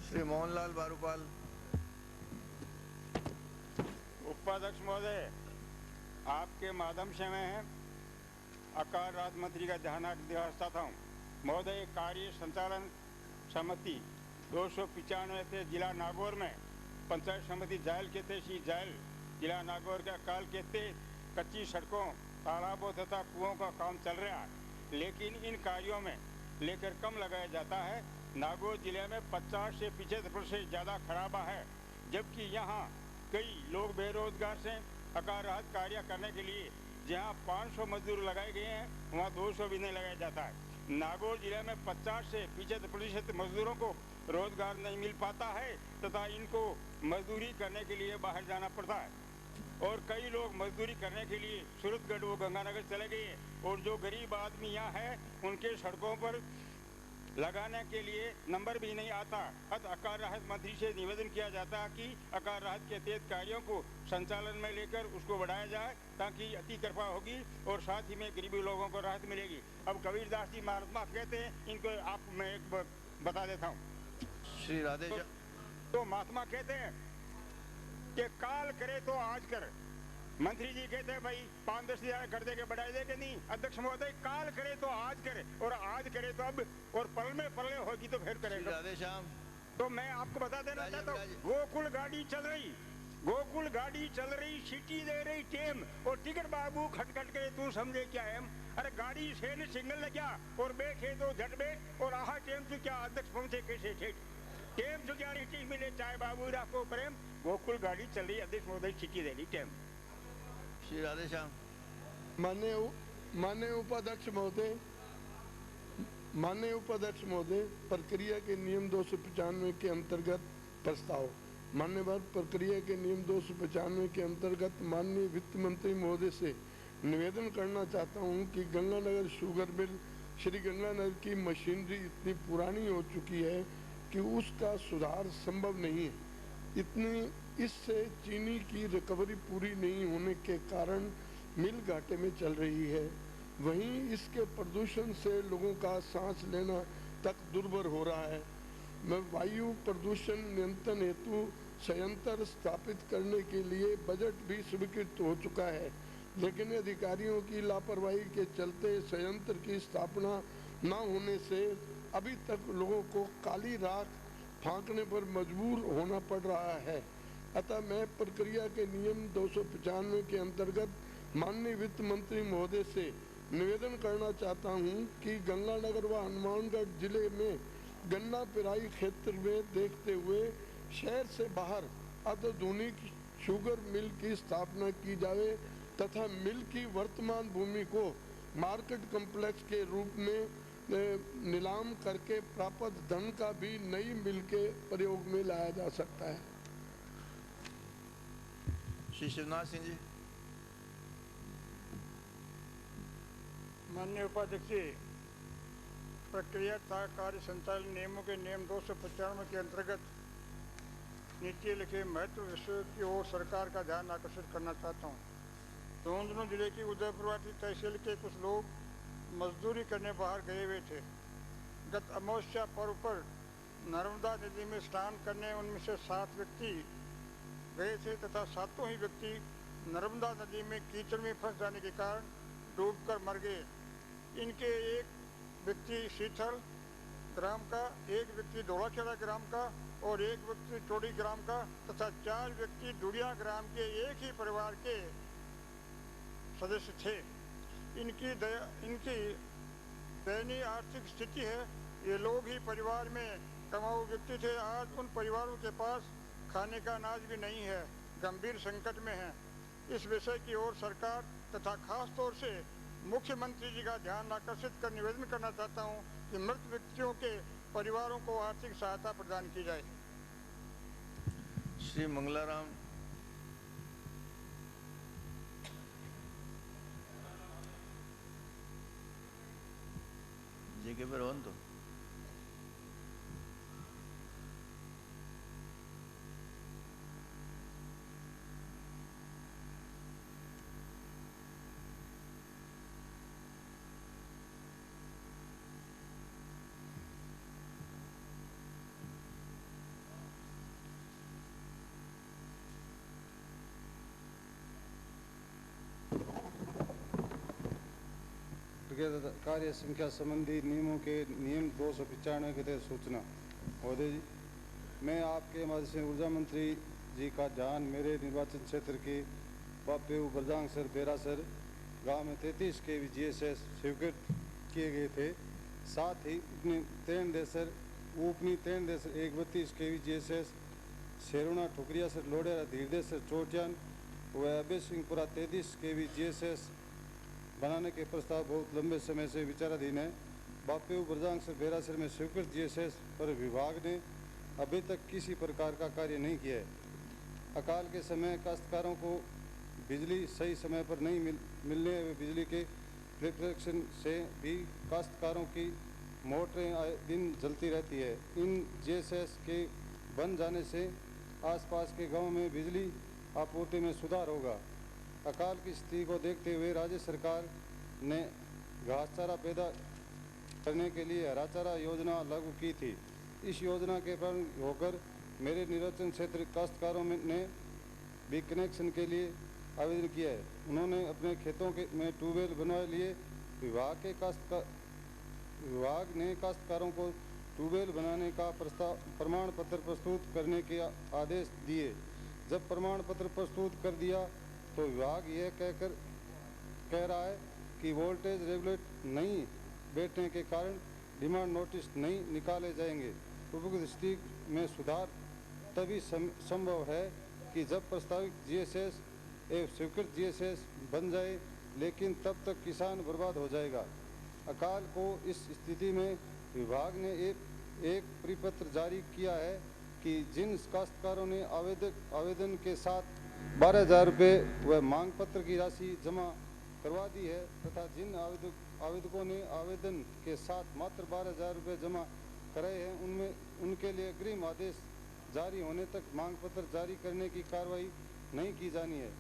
श्री मोहनलाल बारूपाल। उपाध्यक्ष महोदय, आपके माध्यम से मैं अकाल राज्य मंत्री का ध्यान दिलाता हूँ। महोदय, कार्य संचालन समिति 295 थे जिला नागौर में, पंचायत समिति जायल के थे श्री जायल जिला नागौर के अकाल के थे। कच्ची सड़कों, तालाबों तथा कुओं का काम चल रहा है, लेकिन इन कार्यों में लेकर कम लगाया जाता है। नागौर जिले में 50 से 75% ज़्यादा खराबा है, जबकि यहाँ कई लोग बेरोजगार से अकाल राहत कार्य करने के लिए जहाँ 500 मजदूर लगाए गए हैं, वहाँ 200 भी नहीं लगाया जाता है। नागौर जिले में 50 से 75% मजदूरों को रोजगार नहीं मिल पाता है तथा इनको मजदूरी करने के लिए बाहर जाना पड़ता है। और कई लोग मजदूरी करने के लिए सूरतगढ़ व गंगानगर चले गए और जो गरीब आदमी यहाँ है उनके सड़कों पर लगाने के लिए नंबर भी नहीं आता। अतः अकाल राहत मंत्री से निवेदन किया जाता है कि अकाल राहत के तहत कार्यों को संचालन में लेकर उसको बढ़ाया जाए ताकि अति कृपा होगी और साथ ही में गरीबी लोगों को राहत मिलेगी। अब कबीरदास जी महात्मा कहते हैं, इनको आप मैं एक बता देता हूँ। श्री राधे तो महात्मा कहते हैं कि काल करे तो आज कर। मंत्री जी कहते हैं भाई 5-10 हजार कर देके बढ़ाई देंगे नहीं। अध्यक्ष महोदय, काल करे तो आज करे और आज करे तो अब और पल में पल होगी तो फिर करेगा। राधे श्याम। तो मैं आपको बता देना चाहता हूँ, गोकुल गाड़ी चल रही, गोकुल गाड़ी चल रही, सीटी दे रही टेम और टिकट बाबू खटखट के तू समझे क्या है। अरे गाड़ी से ने सिग्नल लगा और बैठे तो झट बैठ और आहा टेम से क्या अध्यक्ष पहुंचे कैसे ठेठ टेम से क्या रीति मिले चाहे बाबू राखो प्रेम। गोकुल गाड़ी चल रही, अध्यक्ष महोदय सीटी दे रही टेम। श्री राधे श्याम। माननीय उपाध्यक्ष महोदय, प्रक्रिया के नियम 295 के अंतर्गत प्रस्ताव। मान्यवर, प्रक्रिया के नियम 295 के अंतर्गत माननीय वित्त मंत्री महोदय से निवेदन करना चाहता हूं कि गंगानगर शुगर मिल श्री गंगानगर की मशीनरी इतनी पुरानी हो चुकी है कि उसका सुधार संभव नहीं है। इससे चीनी की रिकवरी पूरी नहीं होने के कारण मिल घाटे में चल रही है। वहीं इसके प्रदूषण से लोगों का सांस लेना तक दुर्भर हो रहा है। वायु प्रदूषण नियंत्रण हेतु संयंत्र स्थापित करने के लिए बजट भी स्वीकृत हो चुका है, लेकिन अधिकारियों की लापरवाही के चलते संयंत्र की स्थापना न होने से अभी तक लोगों को काली राख फांकने पर मजबूर होना पड़ रहा है। अतः मैं प्रक्रिया के नियम 295 के अंतर्गत माननीय वित्त मंत्री महोदय से निवेदन करना चाहता हूं कि गंगानगर व हनुमानगढ़ जिले में गन्ना पेराई क्षेत्र में देखते हुए शहर से बाहर अत्याधुनिक शुगर मिल की स्थापना की जाए तथा मिल की वर्तमान भूमि को मार्केट कम्प्लेक्स के रूप में नीलाम करके प्राप्त धन का भी नई मिल के प्रयोग में लाया जा सकता है। श्री शिवनाथ सिंह जी। माननीय उपाध्यक्ष जी, प्रक्रिया तथा कार्य संचालन नियमों के नियम 295 के अंतर्गत नीचे लिखे महत्व विषयों की ओर सरकार का ध्यान आकर्षित करना चाहता हूँ। झुंझुनू जिले की उदयपुरवाटी तहसील के कुछ लोग मजदूरी करने बाहर गए हुए थे। गत अमावस्या पर्व पर नर्मदा नदी में स्नान करने उनमें से 7 व्यक्ति गए थे तथा 7 ही व्यक्ति नर्मदा नदी में कीचड़ में फंस जाने के कारण डूबकर मर गए। इनके एक व्यक्ति शीथल ग्राम का, एक व्यक्ति धोलाखेड़ा ग्राम का और एक व्यक्ति टोड़ी ग्राम का तथा 4 व्यक्ति दुड़िया ग्राम के एक ही परिवार के सदस्य थे। इनकी दयनीय आर्थिक स्थिति है। ये लोग ही परिवार में कमाऊ व्यक्ति थे। आज उन परिवारों के पास खाने का अनाज भी नहीं है, गंभीर संकट में है। इस विषय की ओर सरकार तथा खास तौर से मुख्यमंत्री जी का ध्यान आकर्षित कर निवेदन करना चाहता हूं कि मृत व्यक्तियों के परिवारों को आर्थिक सहायता प्रदान की जाए। श्री मंगलाराम। जेके पे रोहन तो कार्य संख्या संबंधी नियमों के नियम 295 के तहत सूचना। महोदय जी, मैं आपके माध्यम से ऊर्जा मंत्री जी का ध्यान मेरे निर्वाचन क्षेत्र के बापेऊ बरजांगसर बेरासर गांव में 33 kV GSS स्वीकृत किए गए थे। साथ ही उपनी तेंदेसर 31 kV GSS शेरुणा ठुकरियासर लोडेरा धीरदेसर चोटियान व अबे सिंहपुरा 33 kV GSS बनाने के प्रस्ताव बहुत लंबे समय से विचाराधीन है। बापेऊ बरजांगसर बेरासर में स्वीकृत GSS पर विभाग ने अभी तक किसी प्रकार का कार्य नहीं किया है। अकाल के समय काश्तकारों को बिजली सही समय पर नहीं मिलने व बिजली के रिफ्लेक्शन से भी काश्तकारों की मोटरें आए दिन जलती रहती है। इन GSS के बन जाने से आसपास के गांव में बिजली आपूर्ति में सुधार होगा। अकाल की स्थिति को देखते हुए राज्य सरकार ने घास चारा पैदा करने के लिए हरा चारा योजना लागू की थी। इस योजना के प्रारंभ होकर मेरे निर्वाचन क्षेत्र काश्तकारों ने भी कनेक्शन के लिए आवेदन किया है। उन्होंने अपने खेतों में ट्यूबवेल बनवा लिए। विभाग ने काश्तकारों को ट्यूबवेल बनाने का प्रमाण पत्र प्रस्तुत करने के आदेश दिए। जब प्रमाण पत्र प्रस्तुत कर दिया तो विभाग यह कह रहा है कि वोल्टेज रेगुलेट नहीं बैठने के कारण डिमांड नोटिस नहीं निकाले जाएंगे। उपयुक्त स्थिति में सुधार तभी संभव है कि जब प्रस्तावित GSS एवं स्वीकृत GSS बन जाए, लेकिन तब तक किसान बर्बाद हो जाएगा। अकाल को इस स्थिति में विभाग ने एक परिपत्र जारी किया है कि जिन काश्तकारों ने आवेदन के साथ 12,000 रुपये व मांग पत्र की राशि जमा करवा दी है तथा जिन आवेदकों ने आवेदन के साथ मात्र 12,000 रुपये जमा कराए हैं उनके लिए अग्रिम आदेश जारी होने तक मांग पत्र जारी करने की कार्रवाई नहीं की जानी है।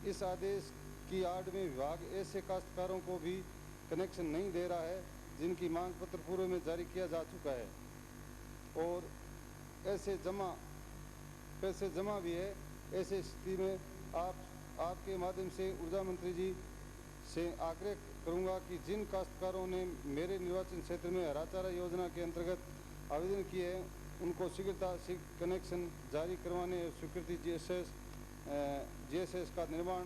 इस आदेश की आड़ में विभाग ऐसे काश्तकारों को भी कनेक्शन नहीं दे रहा है जिनकी मांग पत्र पूर्व में जारी किया जा चुका है और पैसे जमा भी है। ऐसे स्थिति में आपके माध्यम से ऊर्जा मंत्री जी से आग्रह करूंगा कि जिन काश्तकारों ने मेरे निर्वाचन क्षेत्र में हरा चारा योजना के अंतर्गत आवेदन किए हैं उनको शीघ्रता से कनेक्शन जारी करवाने और स्वीकृति GSS का निर्माण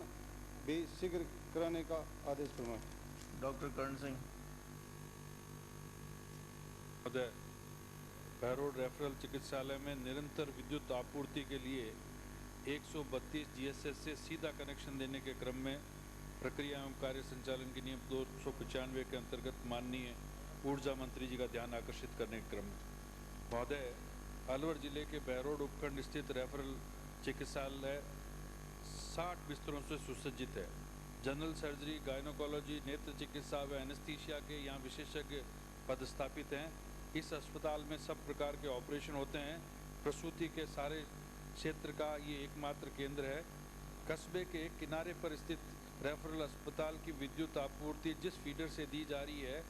भी शीघ्र कराने का आदेश फरमाएं। डॉक्टर कर्ण सिंह। बहरोड रेफरल चिकित्सालय में निरंतर विद्युत आपूर्ति के लिए 132 GSS से सीधा कनेक्शन देने के क्रम में प्रक्रिया एवं कार्य संचालन के नियम 295 के अंतर्गत माननीय ऊर्जा मंत्री जी का ध्यान आकर्षित करने के क्रम में महोदय, अलवर जिले के बहरोड उपखंड स्थित रेफरल चिकित्सालय 60 बिस्तरों से सुसज्जित है। जनरल सर्जरी, गायनोकोलॉजी, नेत्र चिकित्सा व एनेस्थीसिया के यहाँ विशेषज्ञ पदस्थापित हैं। इस अस्पताल में सब प्रकार के ऑपरेशन होते हैं। प्रसूति के सारे क्षेत्र का ये एकमात्र केंद्र है। कस्बे के एक किनारे पर स्थित रेफरल अस्पताल की विद्युत आपूर्ति जिस फीडर से दी जा रही है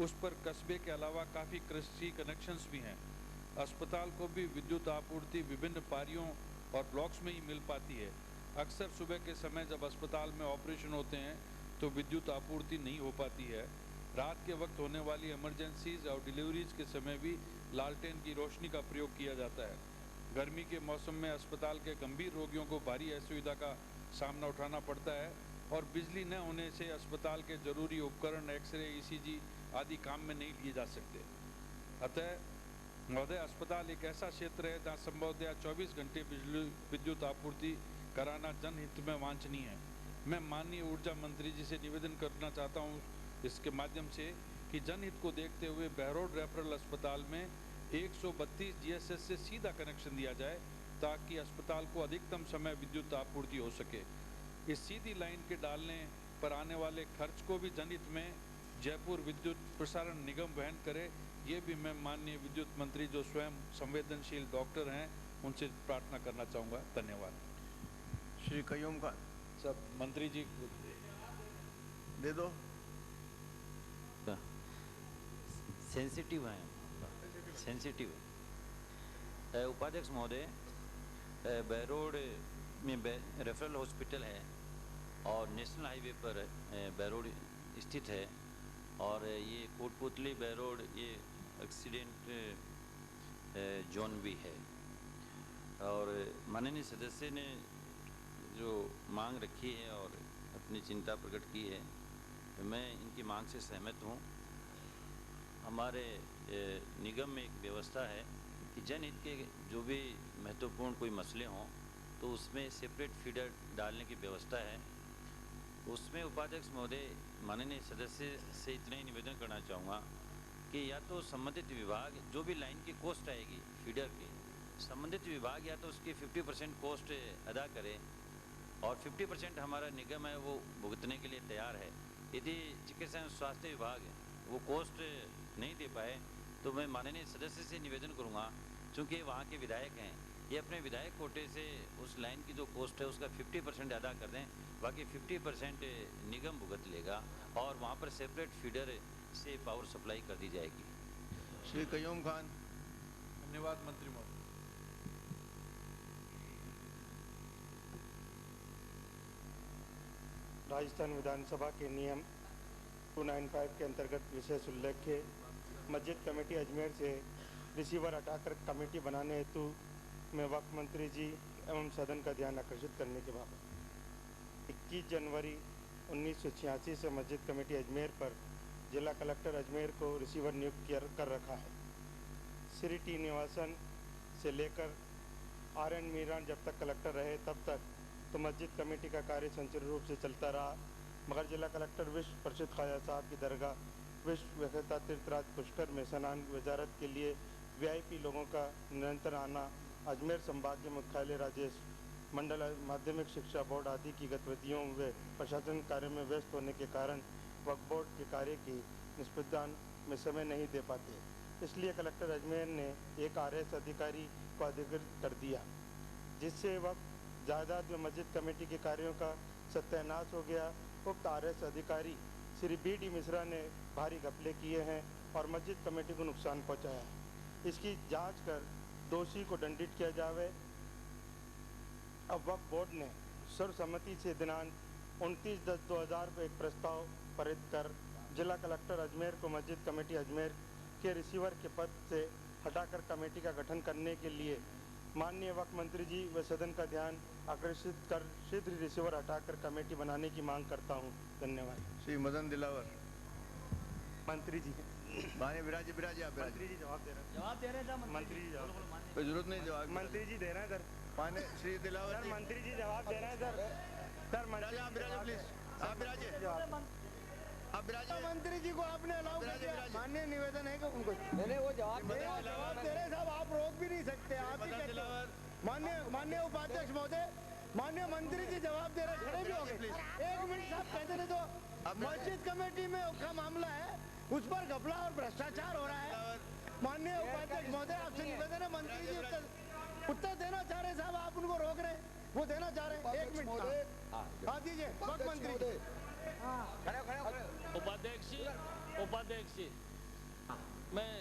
उस पर कस्बे के अलावा काफ़ी कृषि कनेक्शंस भी हैं। अस्पताल को भी विद्युत आपूर्ति विभिन्न पारियों और ब्लॉक्स में ही मिल पाती है। अक्सर सुबह के समय जब अस्पताल में ऑपरेशन होते हैं तो विद्युत आपूर्ति नहीं हो पाती है। रात के वक्त होने वाली इमरजेंसीज और डिलीवरीज के समय भी लालटेन की रोशनी का प्रयोग किया जाता है। गर्मी के मौसम में अस्पताल के गंभीर रोगियों को भारी असुविधा का सामना उठाना पड़ता है और बिजली न होने से अस्पताल के जरूरी उपकरण एक्सरे, ECG आदि काम में नहीं लिए जा सकते। अतः महोदय, अस्पताल एक ऐसा क्षेत्र है जहाँ संभवतः 24 घंटे विद्युत आपूर्ति कराना जनहित में वांछनीय है। मैं माननीय ऊर्जा मंत्री जी से निवेदन करना चाहता हूँ इसके माध्यम से कि जनहित को देखते हुए बहरोड रेफरल अस्पताल में 132 GSS से सीधा कनेक्शन दिया जाए ताकि अस्पताल को अधिकतम समय विद्युत आपूर्ति हो सके। इस सीधी लाइन के डालने पर आने वाले खर्च को भी जनहित में जयपुर विद्युत प्रसारण निगम वहन करे, ये भी मैं माननीय विद्युत मंत्री जो स्वयं संवेदनशील डॉक्टर हैं उनसे प्रार्थना करना चाहूँगा। धन्यवाद। श्री कयूम खान। सब मंत्री जी दे दो। सेंसिटिव है, सेंसिटिव है। उपाध्यक्ष महोदय, बहरोड में रेफरल हॉस्पिटल है और नेशनल हाईवे पर बहरोड स्थित है और ये कोटपुतली बहरोड ये एक्सीडेंट जोन भी है और माननीय सदस्य ने जो मांग रखी है और अपनी चिंता प्रकट की है, मैं इनकी मांग से सहमत हूँ। हमारे निगम में एक व्यवस्था है कि जनहित के जो भी महत्वपूर्ण कोई मसले हों तो उसमें सेपरेट फीडर डालने की व्यवस्था है। उसमें उपाध्यक्ष महोदय, माननीय सदस्य से इतना ही निवेदन करना चाहूँगा कि या तो संबंधित विभाग जो भी लाइन की कॉस्ट आएगी फीडर की, संबंधित विभाग या तो उसकी 50% कॉस्ट अदा करे और 50% हमारा निगम है वो भुगतने के लिए तैयार है। यदि चिकित्सा एवं स्वास्थ्य विभाग वो कॉस्ट नहीं दे पाए तो मैं माननीय सदस्य से निवेदन करूंगा, चूँकि वहाँ के विधायक हैं, ये अपने विधायक कोटे से उस लाइन की जो कॉस्ट है उसका 50% अदा कर दें, बाकी 50% निगम भुगत लेगा और वहाँ पर सेपरेट फीडर से पावर सप्लाई कर दी जाएगी। श्री कयूम खान। धन्यवाद मंत्री महोदय। राजस्थान विधानसभा के नियम 295 के अंतर्गत विशेष उल्लेख के मस्जिद कमेटी अजमेर से रिसीवर हटाकर कमेटी बनाने हेतु मैं वक्फ मंत्री जी एवं सदन का ध्यान आकर्षित करने के बाबत 21 जनवरी 1986 से मस्जिद कमेटी अजमेर पर जिला कलेक्टर अजमेर को रिसीवर नियुक्त कर रखा है। श्री टी निवासन से लेकर RN मीरान जब तक कलेक्टर रहे तब तक तो मस्जिद कमेटी का कार्य संचारू रूप से चलता रहा, मगर जिला कलेक्टर विश्व प्रसिद्ध ख्वाजा साहब की दरगाह विश्व विखेता तीर्थराज पुष्कर में स्नान वजारत के लिए VIP लोगों का निरंतर आना, अजमेर संभाग के मुख्यालय राजेश मंडल माध्यमिक शिक्षा बोर्ड आदि की गतिविधियों व प्रशासन कार्य में व्यस्त होने के कारण वक्फ बोर्ड के कार्य की निष्पादन में समय नहीं दे पाते। इसलिए कलेक्टर अजमेर ने एक RS अधिकारी को अधिकृत कर दिया, जिससे वक्फ जायदाद में मस्जिद कमेटी के कार्यों का सत्यानाश हो गया। उक्त RS अधिकारी श्री BD मिश्रा ने भारी घपले किए हैं और मस्जिद कमेटी को नुकसान पहुंचाया है। इसकी जांच कर दोषी को दंडित किया जावे। अब वक्फ बोर्ड ने सर्वसम्मति से दिनांक 29/10/2000 को एक प्रस्ताव पारित कर जिला कलेक्टर अजमेर को मस्जिद कमेटी अजमेर के रिसीवर के पद से हटाकर कमेटी का गठन करने के लिए माननीय वक्फ मंत्री जी व सदन का ध्यान आकर्षित कर शीघ्र रिसीवर हटाकर कमेटी बनाने की मांग करता हूं। धन्यवाद। श्री मदन दिलावर। मंत्री जी, माने विराजे विराजे आप मंत्री जी जवाब दे रहे हैं। जवाब दे रहे हैं मंत्री जी जवाब कोई जरूरत नहीं जवाब मंत्री जी दे रहे हैं सर। माने श्री दिलावर सर मंत्री जी जवाब दे रहे हैं सर। सर मंत्री आप विराजे प्लीज आप विराजे आप विराजे मंत्री जी को आपने अलाउ कर दिया। माननीय निवेदन है कि उनको वो जवाब दे रहे साहब, आप रोक भी नहीं सकते। आप ही कहते हैं। माननीय उपाध्यक्ष महोदय, माननीय मंत्री जी जवाब दे रहे, खड़े भी हो गए। 1 मिनट साहब कहते नहीं तो मस्जिद कमेटी में का मामला है, उस पर घपला और भ्रष्टाचार हो रहा है। माननीय उपाध्यक्ष महोदय, आपसे निवेदन है, मंत्री जी उत्तर देना चाह रहे साहब, आप उनको रोक रहे हैं। वो देना चाह रहे हैं। 1 मिनट हाँ दीजिए मंत्री जी। उपाध्यक्ष जी, मैं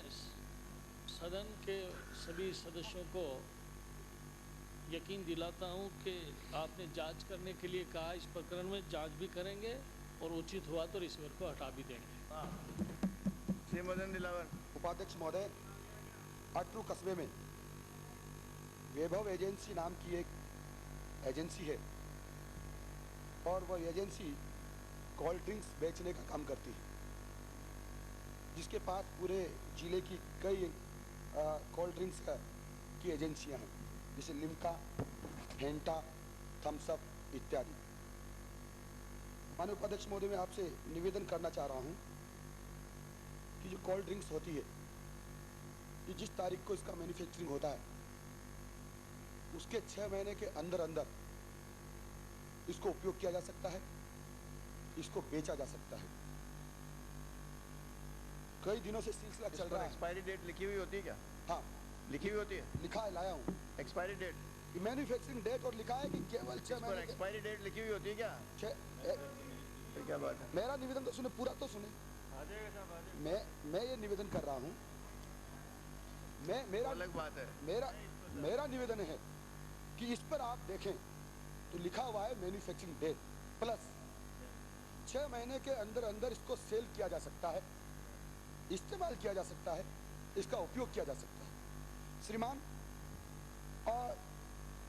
सदन के सभी सदस्यों को यकीन दिलाता हूं कि आपने जांच करने के लिए कहा, इस प्रकरण में जांच भी करेंगे और उचित हुआ तो रिसीवर को हटा भी देंगे। श्री मदन दिलावर। उपाध्यक्ष महोदय, अटरू कस्बे में वैभव एजेंसी नाम की एक एजेंसी है और वह एजेंसी कोल्ड ड्रिंक्स बेचने का काम करती है, जिसके पास पूरे जिले की कई कोल्ड ड्रिंक्स की एजेंसियां हैं, जैसे लिम्का, फेंटा, थम्स अप इत्यादि। माननीय उपाध्यक्ष महोदय, मैं आपसे निवेदन करना चाह रहा हूं कि जो कोल्ड ड्रिंक्स होती है, ये जिस तारीख को इसका मैन्युफैक्चरिंग होता है, उसके 6 महीने के अंदर अंदर इसको उपयोग किया जा सकता है, इसको बेचा जा सकता है। कई दिनों से सिलसिला चल रहा है। एक्सपायरी डेट लिखी हुई होती है क्या? हाँ लिखी हुई होती है। लिखा है, लाया हूँ। एक्सपायरी डेट, मैन्युफैक्चरिंग डेट और लिखा है कि केवल 6 महीने। एक्सपायरी डेट लिखी हुई होती है क्या? फिर क्या बात है? मेरा निवेदन तो सुने, पूरा तो सुने। मैं ये निवेदन कर रहा हूँ, मेरा अलग बात है। मेरा निवेदन है कि इस पर आप देखें तो लिखा हुआ है मैन्युफैक्चरिंग डेट प्लस 6 महीने के अंदर अंदर इसको सेल किया जा सकता है, इस्तेमाल किया जा सकता है, इसका उपयोग किया जा सकता है। श्रीमान, और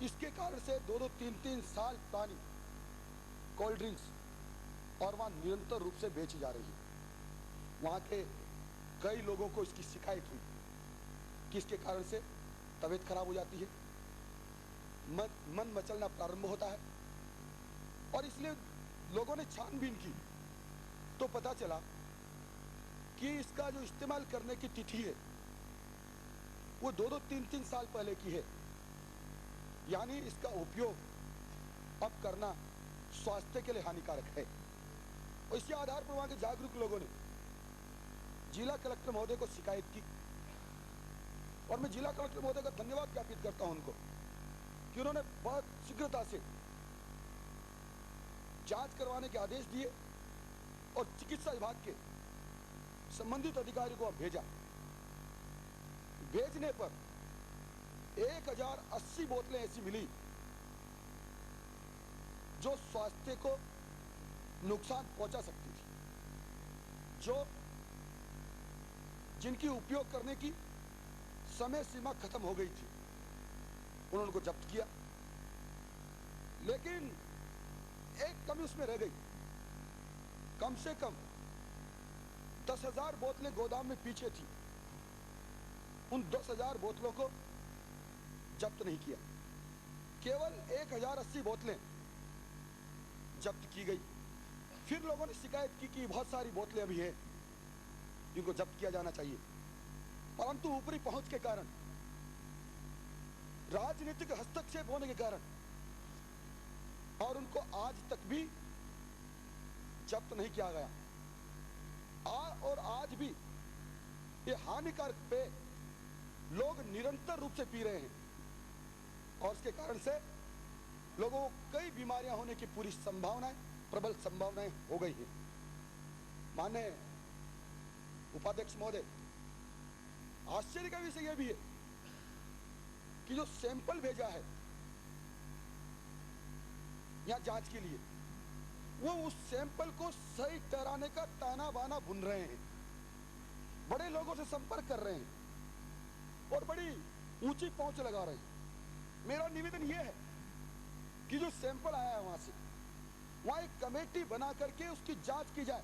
इसके कारण से 2-2, 3-3 साल पुरानी कोल्ड ड्रिंक्स और वहाँ निरंतर रूप से बेची जा रही है। वहाँ के कई लोगों को इसकी शिकायत हुई कि इसके कारण से तबीयत खराब हो जाती है, मन मचलना प्रारंभ होता है, और इसलिए लोगों ने छानबीन की तो पता चला कि इसका जो इस्तेमाल करने की तिथि है वो 2-2, 3-3 साल पहले की है। यानी इसका उपयोग अब करना स्वास्थ्य के लिए हानिकारक है। और इसी आधार पर वहां के जागरूक लोगों ने जिला कलेक्टर महोदय को शिकायत की, और मैं जिला कलेक्टर महोदय का धन्यवाद ज्ञापित करता हूं उनको कि उन्होंने बहुत शीघ्रता से जांच करवाने के आदेश दिए और चिकित्सा विभाग के संबंधित अधिकारी को भेजा। भेजने पर 1080 बोतलें ऐसी मिली जो स्वास्थ्य को नुकसान पहुंचा सकती थी, जिनकी उपयोग करने की समय सीमा खत्म हो गई थी। उन्होंने उनको जब्त किया, लेकिन एक कमी उसमें रह गई। कम से कम 10,000 बोतलें गोदाम में पीछे थी, उन 10,000 बोतलों को जब्त नहीं किया, केवल 1080 बोतलें जब्त की गई। फिर लोगों ने शिकायत की कि बहुत सारी बोतलें अभी हैं जिनको जब्त किया जाना चाहिए, परंतु ऊपरी पहुंच के कारण, राजनीतिक हस्तक्षेप होने के कारण, और उनको आज तक भी जब्त नहीं किया गया। और आज भी ये हानिकारक पेय लोग निरंतर रूप से पी रहे हैं, और इसके कारण से लोगों को कई बीमारियां होने की पूरी संभावनाएं, प्रबल संभावनाएं हो गई हैं। माननीय उपाध्यक्ष महोदय, आश्चर्य का विषय यह भी है कि जो सैंपल भेजा है यहां जांच के लिए, वो उस सैंपल को सही ठहराने का ताना बाना बुन रहे हैं, बड़े लोगों से संपर्क कर रहे हैं और बड़ी ऊंची पहुंच लगा रहे हैं। मेरा निवेदन यह है कि जो सैंपल आया है वहां से, वहां एक कमेटी बना करके उसकी जांच की जाए।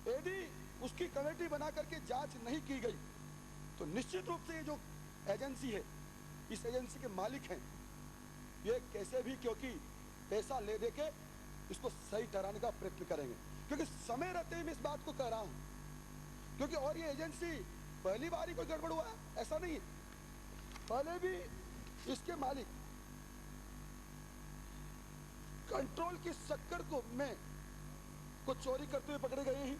यदि उसकी कमेटी बना करके जांच नहीं की गई तो निश्चित रूप से ये जो एजेंसी है, इस एजेंसी के मालिक हैं, ये कैसे भी क्योंकि पैसा ले दे के इसको सही ठहराने का प्रयत्न करेंगे। क्योंकि समय रहते ही मैं इस बात को कह रहा हूं, क्योंकि और ये एजेंसी पहली बार ही कोई गड़बड़ हुआ है ऐसा नहीं है, पहले भी इसके मालिक कंट्रोल की शक्कर को चोरी करते हुए पकड़े गए हैं।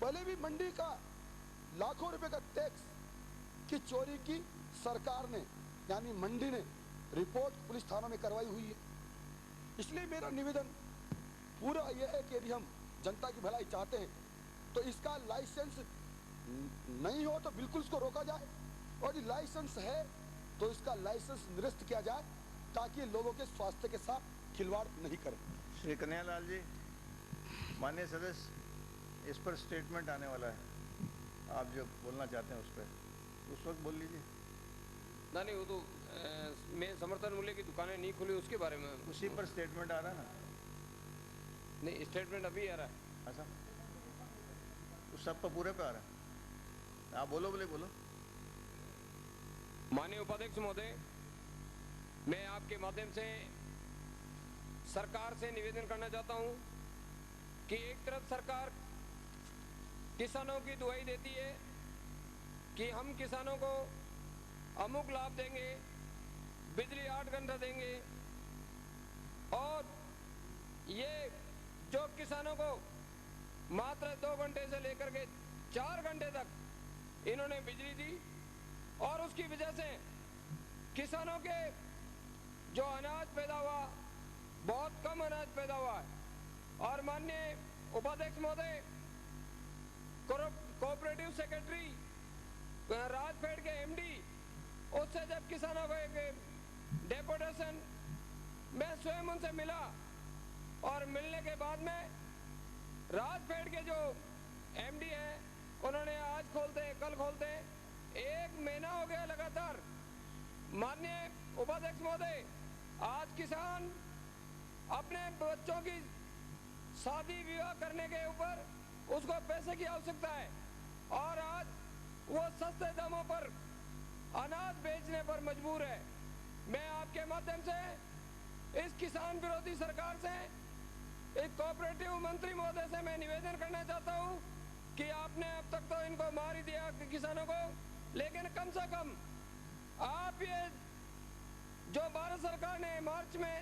पहले भी मंडी का लाखों रुपए का टैक्स की चोरी की सरकार ने यानी मंडी ने रिपोर्ट पुलिस थानों में करवाई हुई है। इसलिए मेरा निवेदन पूरा यह है कि यदि हम जनता की भलाई चाहते हैं तो इसका लाइसेंस नहीं हो तो बिल्कुल इसको रोका जाए, और यदि लाइसेंस है तो इसका लाइसेंस निरस्त किया जाए ताकि लोगों के स्वास्थ्य के साथ खिलवाड़ नहीं करें। श्री कन्हैयालाल जी, माननीय सदस्य, इस पर स्टेटमेंट आने वाला है, आप जो बोलना चाहते हैं उस पर उस वक्त बोल लीजिए। नहीं, वो तो मैं समर्थन मूल्य की दुकानें नहीं खुली उसके बारे में उसी पर स्टेटमेंट आ रहा है ना? नहीं, स्टेटमेंट अभी आ रहा है। अच्छा, उस सब पर पूरे पे आ रहा है, आप बोलो बोलो। माननीय उपाध्यक्ष महोदय, मैं आपके माध्यम से सरकार से निवेदन करना चाहता हूं कि एक तरफ सरकार किसानों की दुहाई देती है कि हम किसानों को अमुक लाभ देंगे, बिजली 8 घंटा देंगे, और ये जो किसानों को मात्र 2 घंटे से लेकर के 4 घंटे तक इन्होंने बिजली दी, और उसकी वजह से किसानों के जो अनाज पैदा हुआ बहुत कम अनाज पैदा हुआ है। और माननीय उपाध्यक्ष महोदय, कोऑपरेटिव सेक्रेटरी राजफेड के एमडी, उससे जब किसानों को एक डेपुटेशन, मैं स्वयं उनसे मिला, और मिलने के बाद में राजफेड के जो एमडी है उन्होंने आज खोलते कल खोलते 1 महीना हो गया लगातार। माननीय उपाध्यक्ष महोदय, आज किसान अपने बच्चों की शादी विवाह करने के ऊपर उसको पैसे की आवश्यकता है, और आज वो सस्ते दामों पर अनाज बेचने पर मजबूर है। मैं आपके माध्यम से इस किसान विरोधी सरकार से, एक कोऑपरेटिव मंत्री महोदय से मैं निवेदन करना चाहता हूं कि आपने अब तक तो इनको मार ही दिया किसानों को, लेकिन कम से कम आप ये जो भारत सरकार ने मार्च में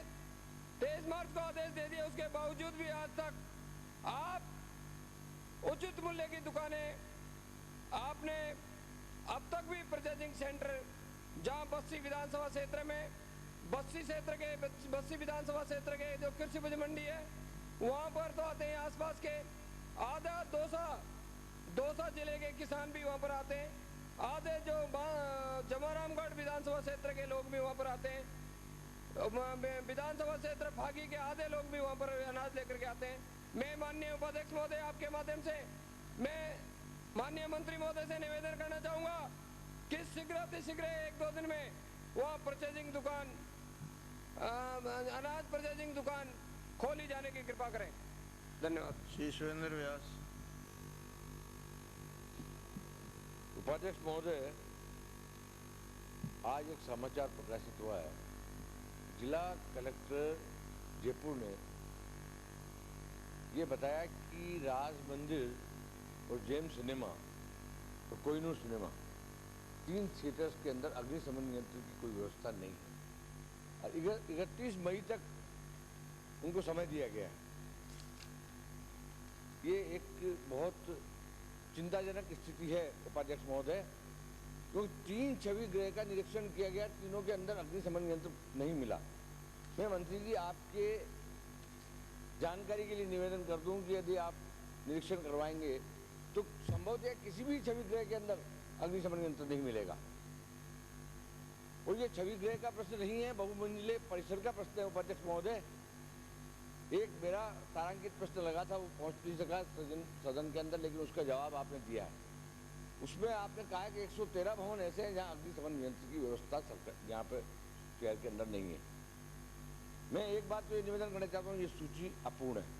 23 मार्च को आदेश दे दिया, उसके बावजूद भी आज तक आप उचित मूल्य की दुकानें आपने अब तक भी परचेजिंग सेंटर, जहां बस्सी विधानसभा क्षेत्र में बस्सी विधानसभा क्षेत्र के जो कृषि उपज मंडी है वहां पर तो आते हैं, आसपास के आधा दौसा जिले के किसान भी वहां पर आते हैं, आधे जो जमारामगढ़ विधानसभा क्षेत्र के लोग भी वहां पर आते हैं, विधानसभा क्षेत्र फागी के आधे लोग भी वहां पर अनाज लेकर के आते हैं। मैं माननीय उपाध्यक्ष महोदय, आपके माध्यम से मैं माननीय मंत्री महोदय से निवेदन करना चाहूंगा कि शीघ्र 1-2 दिन में वहाँ परचेजिंग दुकान, अनाज परचेजिंग दुकान खोली जाने की कृपा करें। धन्यवाद। श्री सुरेंद्र व्यास। उपाध्यक्ष महोदय, आज एक समाचार प्रकाशित हुआ है, जिला कलेक्टर जयपुर ने ये बताया कि राज मंदिर और जेम सिनेमा और कोहिनूर सिनेमा 3 थिएटर्स के अंदर अग्निशमन नियंत्रण की कोई व्यवस्था नहीं है, और 31 मई तक उनको समय दिया गया है। ये एक बहुत चिंताजनक स्थिति है उपाध्यक्ष महोदय, क्योंकि 3 छवि गृह का निरीक्षण किया गया, तीनों के अंदर अग्निशमन यंत्र नहीं मिला। मैं मंत्री जी आपके जानकारी के लिए निवेदन कर दूं कि यदि आप निरीक्षण करवाएंगे तो संभवतः किसी भी छवि गृह के अंदर अग्निशमन यंत्र नहीं मिलेगा। और ये छवि गृह का प्रश्न नहीं है, बहुमंजिले परिसर का प्रश्न है उपाध्यक्ष महोदय। एक मेरा तारांकित प्रश्न लगा था, वो पहुंच नहीं सका सदन के अंदर, लेकिन उसका जवाब आपने दिया है। उसमें आपने कहा कि 113 भवन ऐसे हैं जहाँ अग्निशमन यंत्र की व्यवस्था यहाँ पे शहर के अंदर नहीं है। मैं एक बात तो ये निवेदन करना चाहता हूँ, ये सूची अपूर्ण है।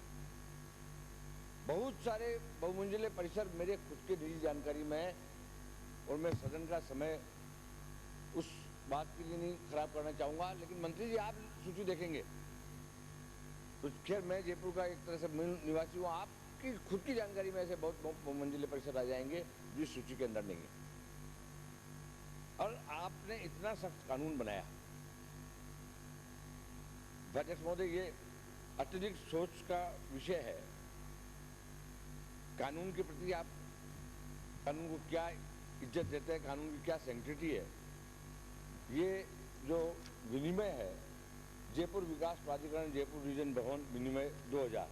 बहुत सारे बहुमंजिले परिसर मेरे खुद के निजी जानकारी में है और मैं सदन का समय उस बात के लिए नहीं खराब करना चाहूँगा, लेकिन मंत्री जी आप सूची देखेंगे तो खैर मैं जयपुर का एक तरह से मूल निवासी हूँ, आपकी खुद की जानकारी में ऐसे बहुत बहुमंजिले परिसर आ जाएंगे जो इस सूची के अंदर नहीं है। और आपने इतना सख्त कानून बनाया, अध्यक्ष महोदय, ये अत्यधिक सोच का विषय है। कानून के प्रति आप कानून को क्या इज्जत देते हैं, कानून की क्या सैंक्टिटी है, ये जो विनिमय है जयपुर विकास प्राधिकरण जयपुर रीजन भवन विनिमय 2000,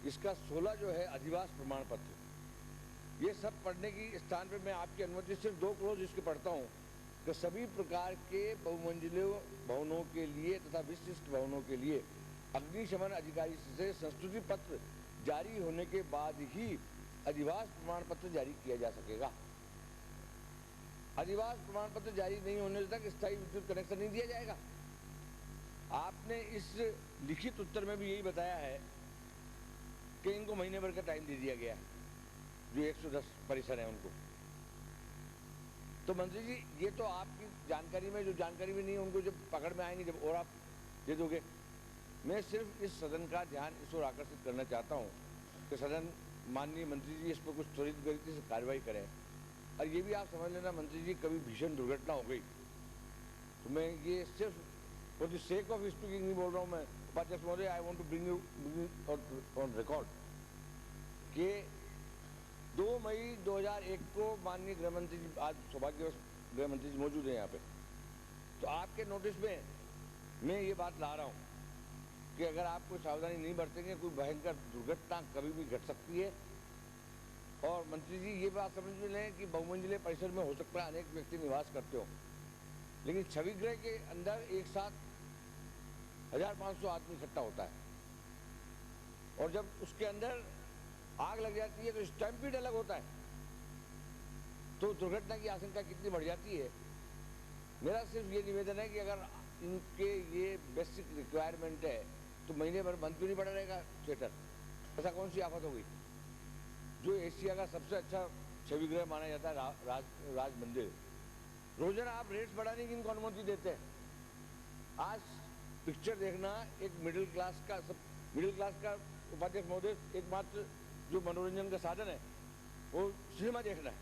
इसका 16 जो है अधिवास प्रमाण पत्र, ये सब पढ़ने की स्थान पे मैं आपकी अनुमति सिर्फ 2 क्लोज इसके पढ़ता हूँ कि सभी प्रकार के बहुमंजिले भवनों के लिए तथा विशिष्ट भवनों के लिए अग्निशमन अधिकारी से संस्तुति पत्र जारी होने के बाद ही अधिवास प्रमाण पत्र जारी किया जा सकेगा। अधिवास प्रमाण पत्र जारी नहीं होने तक स्थायी विद्युत कनेक्शन नहीं दिया जाएगा। आपने इस लिखित उत्तर में भी यही बताया है कि इनको महीने भर का टाइम दे दिया गया, जो 110 परिसर है उनको। तो मंत्री जी ये तो आपकी जानकारी में, जो जानकारी में नहीं है उनको जब पकड़ में आएंगे जब और आप दे दोगे। मैं सिर्फ इस सदन का ध्यान इस ओर आकर्षित करना चाहता हूँ कि सदन माननीय मंत्री जी इस पर कुछ त्वरित गति से कार्रवाई करें। और ये भी आप समझ लेना मंत्री जी, कभी भीषण दुर्घटना हो गई तो मैं ये सिर्फ for the sake of speaking नहीं बोल रहा हूँ मैं, उपाध्यक्ष महोदय, I want to bring you on record कि 2 मई 2001 को माननीय गृह मंत्री जी, आज सौभाग्यवश गृह मंत्री जी मौजूद हैं यहाँ पे, तो आपके नोटिस में मैं ये बात ला रहा हूँ कि अगर आप कोई सावधानी नहीं बरतेंगे कोई भयंकर दुर्घटना कभी भी घट सकती है। और मंत्री जी ये बात समझ लें कि बहुमंजिले परिसर में हो सकता है अनेक व्यक्ति निवास करते हो, लेकिन छवि गृह के अंदर एक साथ 1500 आदमी इकट्ठा होता है और जब उसके अंदर आग लग जाती है तो स्टैम्पीड अलग होता है, तो दुर्घटना की आशंका कितनी बढ़ जाती है। मेरा सिर्फ ये निवेदन है कि अगर इनके ये बेसिक रिक्वायरमेंट है तो महीने भर बंद क्यों नहीं पड़ा रहेगा थिएटर, ऐसा कौन सी आफत हो गई। जो एशिया का सबसे अच्छा छवि गृह माना जाता है राज मंदिर, रोजाना आप रेट्स बढ़ाने की इनको अनुमति देते हैं। आज पिक्चर देखना एक मिडिल क्लास का उपाध्यक्ष महोदय एकमात्र जो मनोरंजन का साधन है वो सिनेमा देखना है।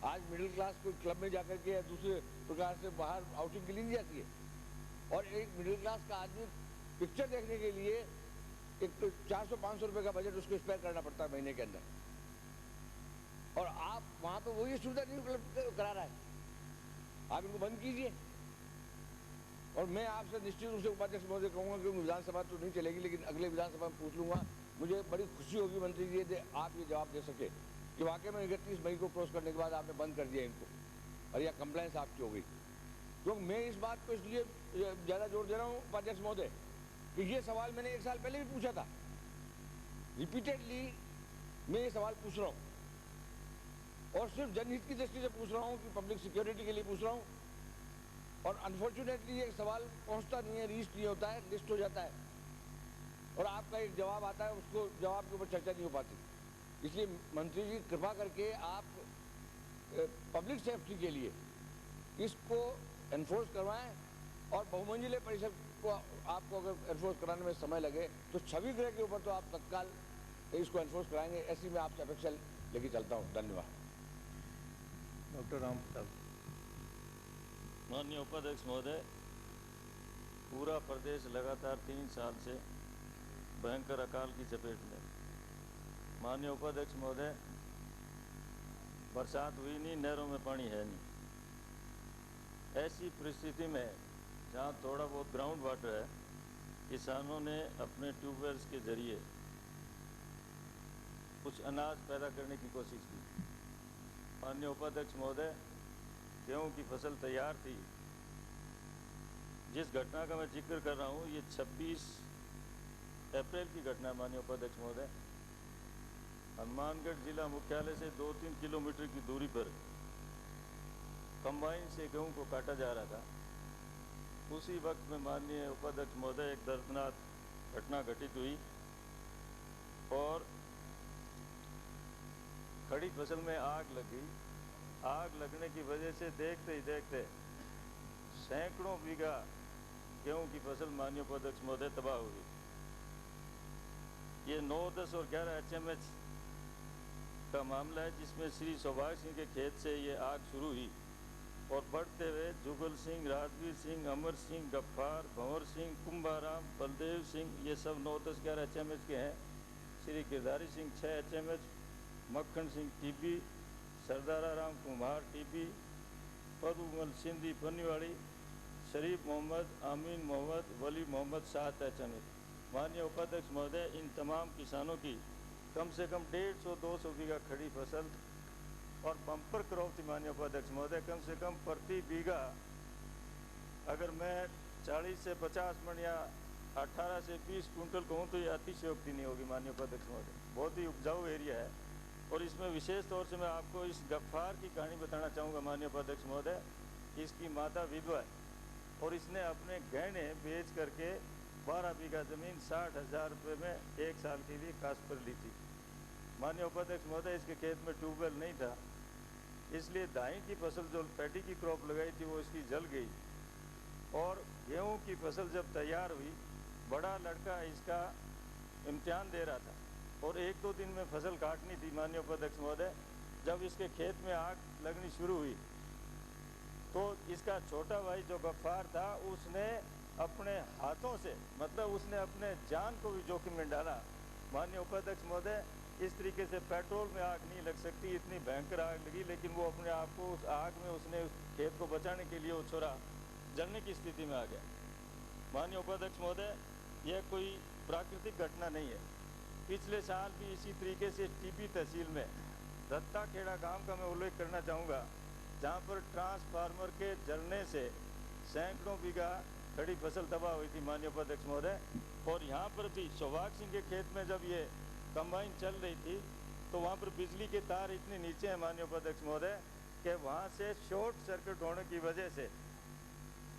आज मिडिल क्लास कोई क्लब में जाकर के या दूसरे प्रकार से बाहर आउटिंग के लिए नहीं जाती है और एक मिडिल क्लास का आदमी पिक्चर देखने के लिए एक तो 400-500 रुपए का बजट उसको स्पेयर करना पड़ता है महीने के अंदर, और आप वहां तो वही सुविधा नहीं उपलब्ध करा रहा है। आप इनको बंद कीजिए। और मैं आपसे निश्चित रूप से उपाध्यक्ष महोदय कहूँगा कि विधानसभा तो नहीं चलेगी लेकिन अगले विधानसभा में पूछ लूंगा। मुझे बड़ी खुशी होगी मंत्री जी आप ये जवाब दे सके कि वाकई में 31 मई को क्रॉस करने के बाद आपने बंद कर दिया इनको और यह कंप्लायंस आपकी हो गई। तो मैं इस बात को इसलिए ज़्यादा जोर दे रहा हूँ उपाध्यक्ष महोदय कि ये सवाल मैंने 1 साल पहले भी पूछा था, रिपीटेडली मैं ये सवाल पूछ रहा हूँ और सिर्फ जनहित की दृष्टि से पूछ रहा हूँ कि पब्लिक सिक्योरिटी के लिए पूछ रहा हूँ। और अनफॉर्चुनेटली ये सवाल पहुँचता नहीं है, रीच नहीं होता है, लिस्ट हो जाता है और आपका एक जवाब आता है, उसको जवाब के ऊपर चर्चा नहीं हो पाती। इसलिए मंत्री जी कृपा करके आप पब्लिक सेफ्टी के लिए इसको एनफोर्स करवाएं और बहुमंजिले परिसर को आपको अगर एनफोर्स कराने में समय लगे तो छवि गृह के ऊपर तो आप तत्काल इसको एनफोर्स कराएंगे, ऐसी मैं आपसे अपेक्षा लेके चलता हूँ। धन्यवाद। डॉक्टर राम प्रसाद। माननीय उपाध्यक्ष महोदय, पूरा प्रदेश लगातार 3 साल से भयंकर अकाल की चपेट में। माननीय उपाध्यक्ष महोदय, बरसात हुई नहीं, नहरों में पानी है नहीं। ऐसी परिस्थिति में जहाँ थोड़ा बहुत ग्राउंड वाटर है, किसानों ने अपने ट्यूबवेल्स के जरिए कुछ अनाज पैदा करने की कोशिश की। माननीय उपाध्यक्ष महोदय, गेहूँ की फसल तैयार थी। जिस घटना का मैं जिक्र कर रहा हूँ ये 26 अप्रैल की घटना है। माननीय उपाध्यक्ष महोदय, हनुमानगढ़ जिला मुख्यालय से 2-3 किलोमीटर की दूरी पर कंबाइन से गेहूँ को काटा जा रहा था। उसी वक्त में माननीय उपाध्यक्ष महोदय एक दर्दनाक घटना घटित हुई और खड़ी फसल में आग लगी। आग लगने की वजह से देखते ही देखते सैकड़ों बीघा गेहूं की फसल माननीय उपाध्यक्ष महोदय तबाह हुई। ये 9, 10 और 11 HMH का मामला है, जिसमें श्री सौभाग्य सिंह के खेत से ये आग शुरू हुई और बढ़ते हुए जुगल सिंह, राजवीर सिंह, अमर सिंह, गफ्फार, भंवर सिंह, कुंभाराम, बलदेव सिंह, ये सब 9, 10, 11 HMH के हैं। श्री गिरधारी सिंह 6 HMH, मक्खन सिंह TB, सरदारा राम कुम्हार TB, पदुमल सिंधी पन्नीवाड़ी, शरीफ मोहम्मद, आमीन मोहम्मद, वली मोहम्मद 7 HMH। माननीय उपाध्यक्ष महोदय, इन तमाम किसानों की कम से कम 150-200 बीघा खड़ी फसल और बम्पर क्रॉप थी। माननीय उपाध्यक्ष महोदय, कम से कम प्रति बीघा अगर मैं 40 से 50 मन या 18 से 20 कुंटल कहूँ तो ये अतिशयोक्ति नहीं होगी। माननीय उपाध्यक्ष महोदय, बहुत ही उपजाऊ एरिया है और इसमें विशेष तौर से मैं आपको इस गफ्फार की कहानी बताना चाहूँगा। माननीय उपाध्यक्ष महोदय, इसकी माता विधवा है और इसने अपने गहने बेच करके 12 बीघा ज़मीन 60,000 रुपये में 1 साल के लिए काश्त पर ली थी। माननीय उपाध्यक्ष महोदय, इसके खेत में ट्यूबवेल नहीं था, इसलिए दाई की फसल जो पैडी की क्रॉप लगाई थी वो इसकी जल गई और गेहूं की फसल जब तैयार हुई, बड़ा लड़का इसका इम्तिहान दे रहा था और 1-2 दिन में फसल काटनी थी। माननीय उपाध्यक्ष महोदय, जब इसके खेत में आग लगनी शुरू हुई तो इसका छोटा भाई जो गफ्फार था उसने अपने हाथों से, मतलब उसने अपने जान को भी जोखिम में डाला। माननीय उपाध्यक्ष महोदय, इस तरीके से पेट्रोल में आग नहीं लग सकती, इतनी भयंकर आग लगी, लेकिन वो अपने आप को उस आग में उसने उस खेत को बचाने के लिए वो छोरा जलने की स्थिति में आ गया। माननीय उपाध्यक्ष महोदय, यह कोई प्राकृतिक घटना नहीं है। पिछले साल भी इसी तरीके से TB तहसील में रत्ता खेड़ा गाँव का मैं उल्लेख करना चाहूँगा, जहाँ पर ट्रांसफार्मर के जलने से सैकड़ों बीघा खड़ी फसल तबाह हुई थी। माननीय उपाध्यक्ष महोदय, और यहाँ पर भी सौभाग्य सिंह के खेत में जब ये कंबाइन चल रही थी तो वहाँ पर बिजली के तार इतने नीचे हैं माननीय उपाध्यक्ष महोदय कि वहाँ से शॉर्ट सर्किट होने की वजह से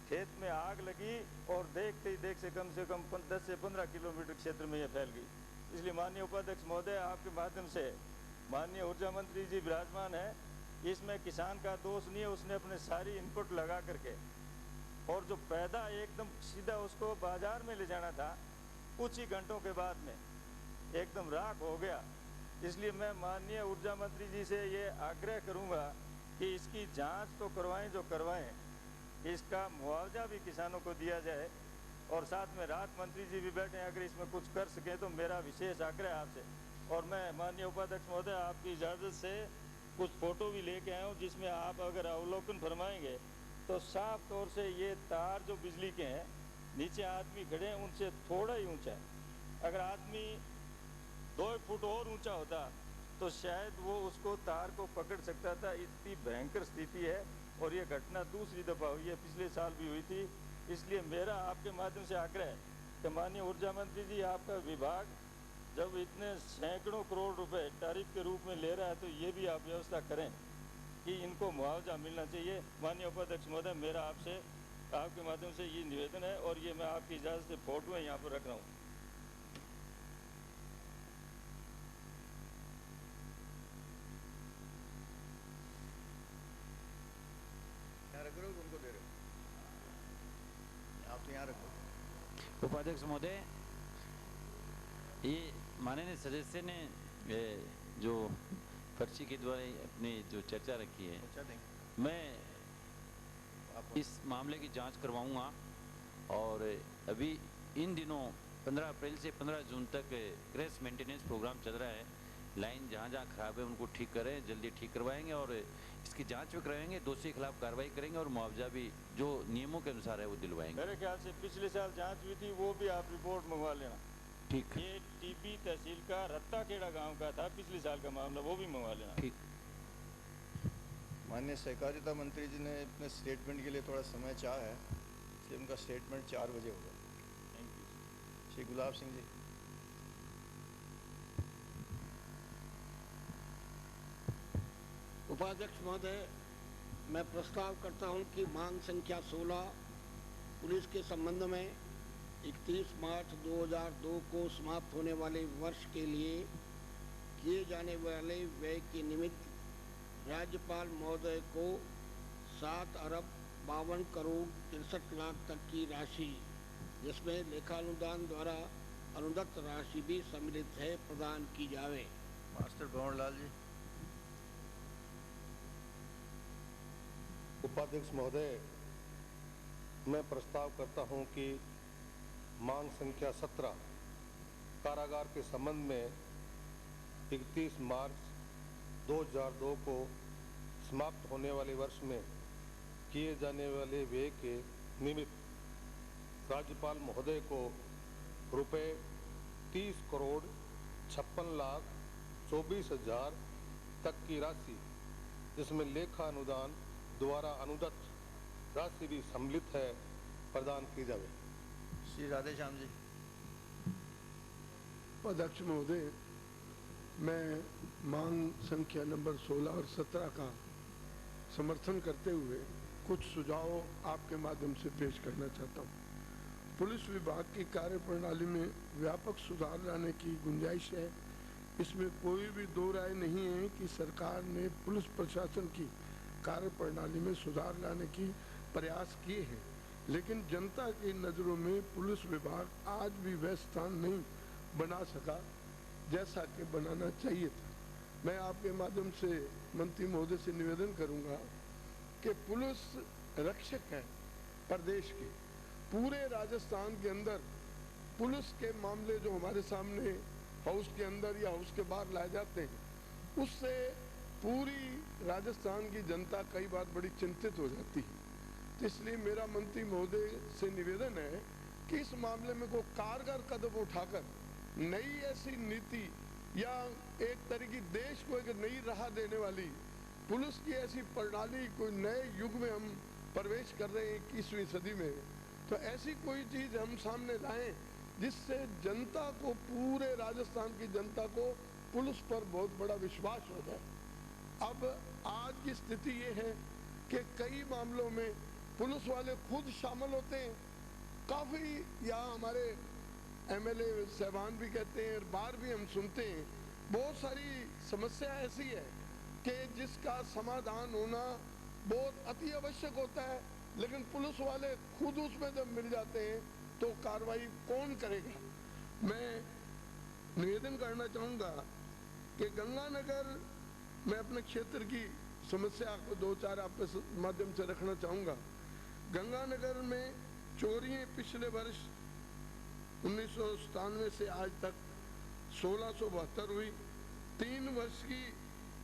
खेत में आग लगी और देखते ही देख से कम 10 से 15 किलोमीटर क्षेत्र में ये फैल गई। इसलिए माननीय उपाध्यक्ष महोदय, आपके माध्यम से माननीय ऊर्जा मंत्री जी विराजमान है, इसमें किसान का दोष नहीं है, उसने अपने सारी इनपुट लगा करके और जो पैदा एकदम सीधा उसको बाजार में ले जाना था, कुछ ही घंटों के बाद में एकदम राख हो गया। इसलिए मैं माननीय ऊर्जा मंत्री जी से ये आग्रह करूंगा कि इसकी जांच तो करवाएं जो करवाएं, इसका मुआवजा भी किसानों को दिया जाए और साथ में राहत मंत्री जी भी बैठे हैं, अगर इसमें कुछ कर सकें तो मेरा विशेष आग्रह आपसे। और मैं माननीय उपाध्यक्ष महोदय, आपकी इजाज़त से कुछ फ़ोटो भी लेके आया हूँ, जिसमें आप अगर अवलोकन फरमाएंगे तो साफ तौर से ये तार जो बिजली के हैं, नीचे आदमी खड़े हैं उनसे थोड़ा ही ऊंचा है। अगर आदमी 2 फुट और ऊंचा होता तो शायद वो उसको तार को पकड़ सकता था। इतनी भयंकर स्थिति है और ये घटना दूसरी दफ़ा हुई है, पिछले साल भी हुई थी। इसलिए मेरा आपके माध्यम से आग्रह है कि माननीय ऊर्जा मंत्री जी, आपका विभाग जब इतने सैकड़ों करोड़ रुपए टैरिफ के रूप में ले रहा है तो ये भी आप व्यवस्था करें कि इनको मुआवजा मिलना चाहिए। माननीय उपाध्यक्ष महोदय, मेरा आपसे आपके माध्यम से ये निवेदन है और ये मैं आपकी इजाज़त से फोटो यहाँ पर रख रहा हूँ। उनको दे रहे हो, आप तो यहाँ रखो। उपाध्यक्ष महोदय, ये माननीय सदस्य ने जो पर्ची के द्वारा अपनी जो चर्चा रखी है, मैं इस मामले की जांच करवाऊंगा और अभी इन दिनों 15 अप्रैल से 15 जून तक क्रैश मेंटेनेंस प्रोग्राम चल रहा है। लाइन जहाँ जहाँ खराब है उनको ठीक करें, जल्दी ठीक करवाएंगे और इसकी जांच भी कराएंगे, दोषी के खिलाफ कार्रवाई करेंगे और मुआवजा भी जो नियमों के अनुसार है वो दिलवाएंगे। मेरे ख्याल से पिछले साल जांच हुई थी, वो भी आप रिपोर्ट मंगवा लेना। ठीक। ये TB तहसील का रत्ता खेड़ा गांव का था पिछले साल का मामला, वो भी मंगवा लेना। ठीक। माननीय सहकारिता मंत्री जी ने अपने स्टेटमेंट के लिए थोड़ा समय चाहा है, इसलिए उनका स्टेटमेंट 4 बजे होगा। Thank you. श्री गुलाब सिंह जी। उपाध्यक्ष महोदय, मैं प्रस्ताव करता हूं कि मांग संख्या 16 पुलिस के संबंध में 31 मार्च 2002 को समाप्त होने वाले वर्ष के लिए किए जाने वाले व्यय के निमित्त राज्यपाल महोदय को 7 अरब 52 करोड़ 63 लाख तक की राशि, जिसमें लेखानुदान द्वारा अनुदत्त राशि भी सम्मिलित है, प्रदान की जावे। मास्टर भंवरलाल जी। उपाध्यक्ष महोदय, मैं प्रस्ताव करता हूं कि मांग संख्या 17 कारागार के संबंध में 31 मार्च 2002 को समाप्त होने वाले वर्ष में किए जाने वाले व्यय के निमित्त राज्यपाल महोदय को रुपये 30 करोड़ 56 लाख 24 हजार तक की राशि, जिसमें लेखा अनुदान द्वारा अनुदत्त राशि भी सम्मिलित है, प्रदान की जावे। श्री राधेश्याम जी। अध्यक्ष महोदय, मैं मांग संख्या नंबर 16 और 17 का समर्थन करते हुए कुछ सुझाव आपके माध्यम से पेश करना चाहता हूँ। पुलिस विभाग की कार्यप्रणाली में व्यापक सुधार लाने की गुंजाइश है। इसमें कोई भी दो राय नहीं है कि सरकार ने पुलिस प्रशासन की कार्यप्रणाली में सुधार लाने की प्रयास किए हैं, लेकिन जनता की नज़रों में पुलिस विभाग आज भी वह स्थान नहीं बना सका जैसा कि बनाना चाहिए था। मैं आपके माध्यम से मंत्री महोदय से निवेदन करूंगा कि पुलिस रक्षक है प्रदेश के। पूरे राजस्थान के अंदर पुलिस के मामले जो हमारे सामने हाउस के अंदर या हाउस के बाहर लाए जाते हैं, उससे पूरी राजस्थान की जनता कई बार बड़ी चिंतित हो जाती है। तो इसलिए मेरा मंत्री महोदय से निवेदन है कि इस मामले में कोई कारगर कदम उठाकर नई ऐसी नीति या एक तरह की देश को एक नई राह देने वाली पुलिस की ऐसी प्रणाली, कोई नए युग में हम प्रवेश कर रहे हैं 21वीं सदी में, तो ऐसी कोई चीज़ हम सामने लाएं जिससे जनता को, पूरे राजस्थान की जनता को पुलिस पर बहुत बड़ा विश्वास हो जाए। अब आज की स्थिति ये है कि कई मामलों में पुलिस वाले खुद शामिल होते हैं। काफ़ी यहाँ हमारे एमएलए साहबान भी कहते हैं और बाहर भी हम सुनते हैं, बहुत सारी समस्या ऐसी है कि जिसका समाधान होना बहुत अति आवश्यक होता है, लेकिन पुलिस वाले खुद उसमें जब मिल जाते हैं तो कार्रवाई कौन करेगा। मैं निवेदन करना चाहूँगा कि गंगानगर में अपने क्षेत्र की समस्या को 2-4 आपके माध्यम से रखना चाहूँगा। गंगानगर में चोरियाँ पिछले वर्ष 1997 से आज तक 1672 हुई। 3 वर्ष की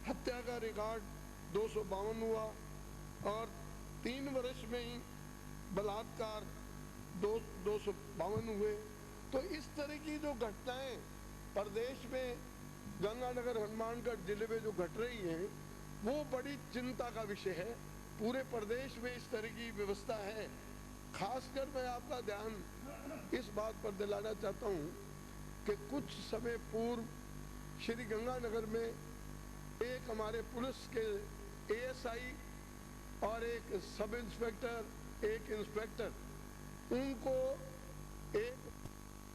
हत्या का रिकॉर्ड 252 हुआ और 3 वर्ष में ही बलात्कार 252 हुए। तो इस तरह की जो घटनाएं प्रदेश में गंगानगर हनुमानगढ़ जिले में जो घट रही हैं, वो बड़ी चिंता का विषय है। पूरे प्रदेश में इस तरह की व्यवस्था है। खासकर मैं आपका ध्यान इस बात पर दिलाना चाहता हूँ कि कुछ समय पूर्व श्री गंगानगर में एक हमारे पुलिस के एएसआई और एक सब इंस्पेक्टर, एक इंस्पेक्टर, उनको एक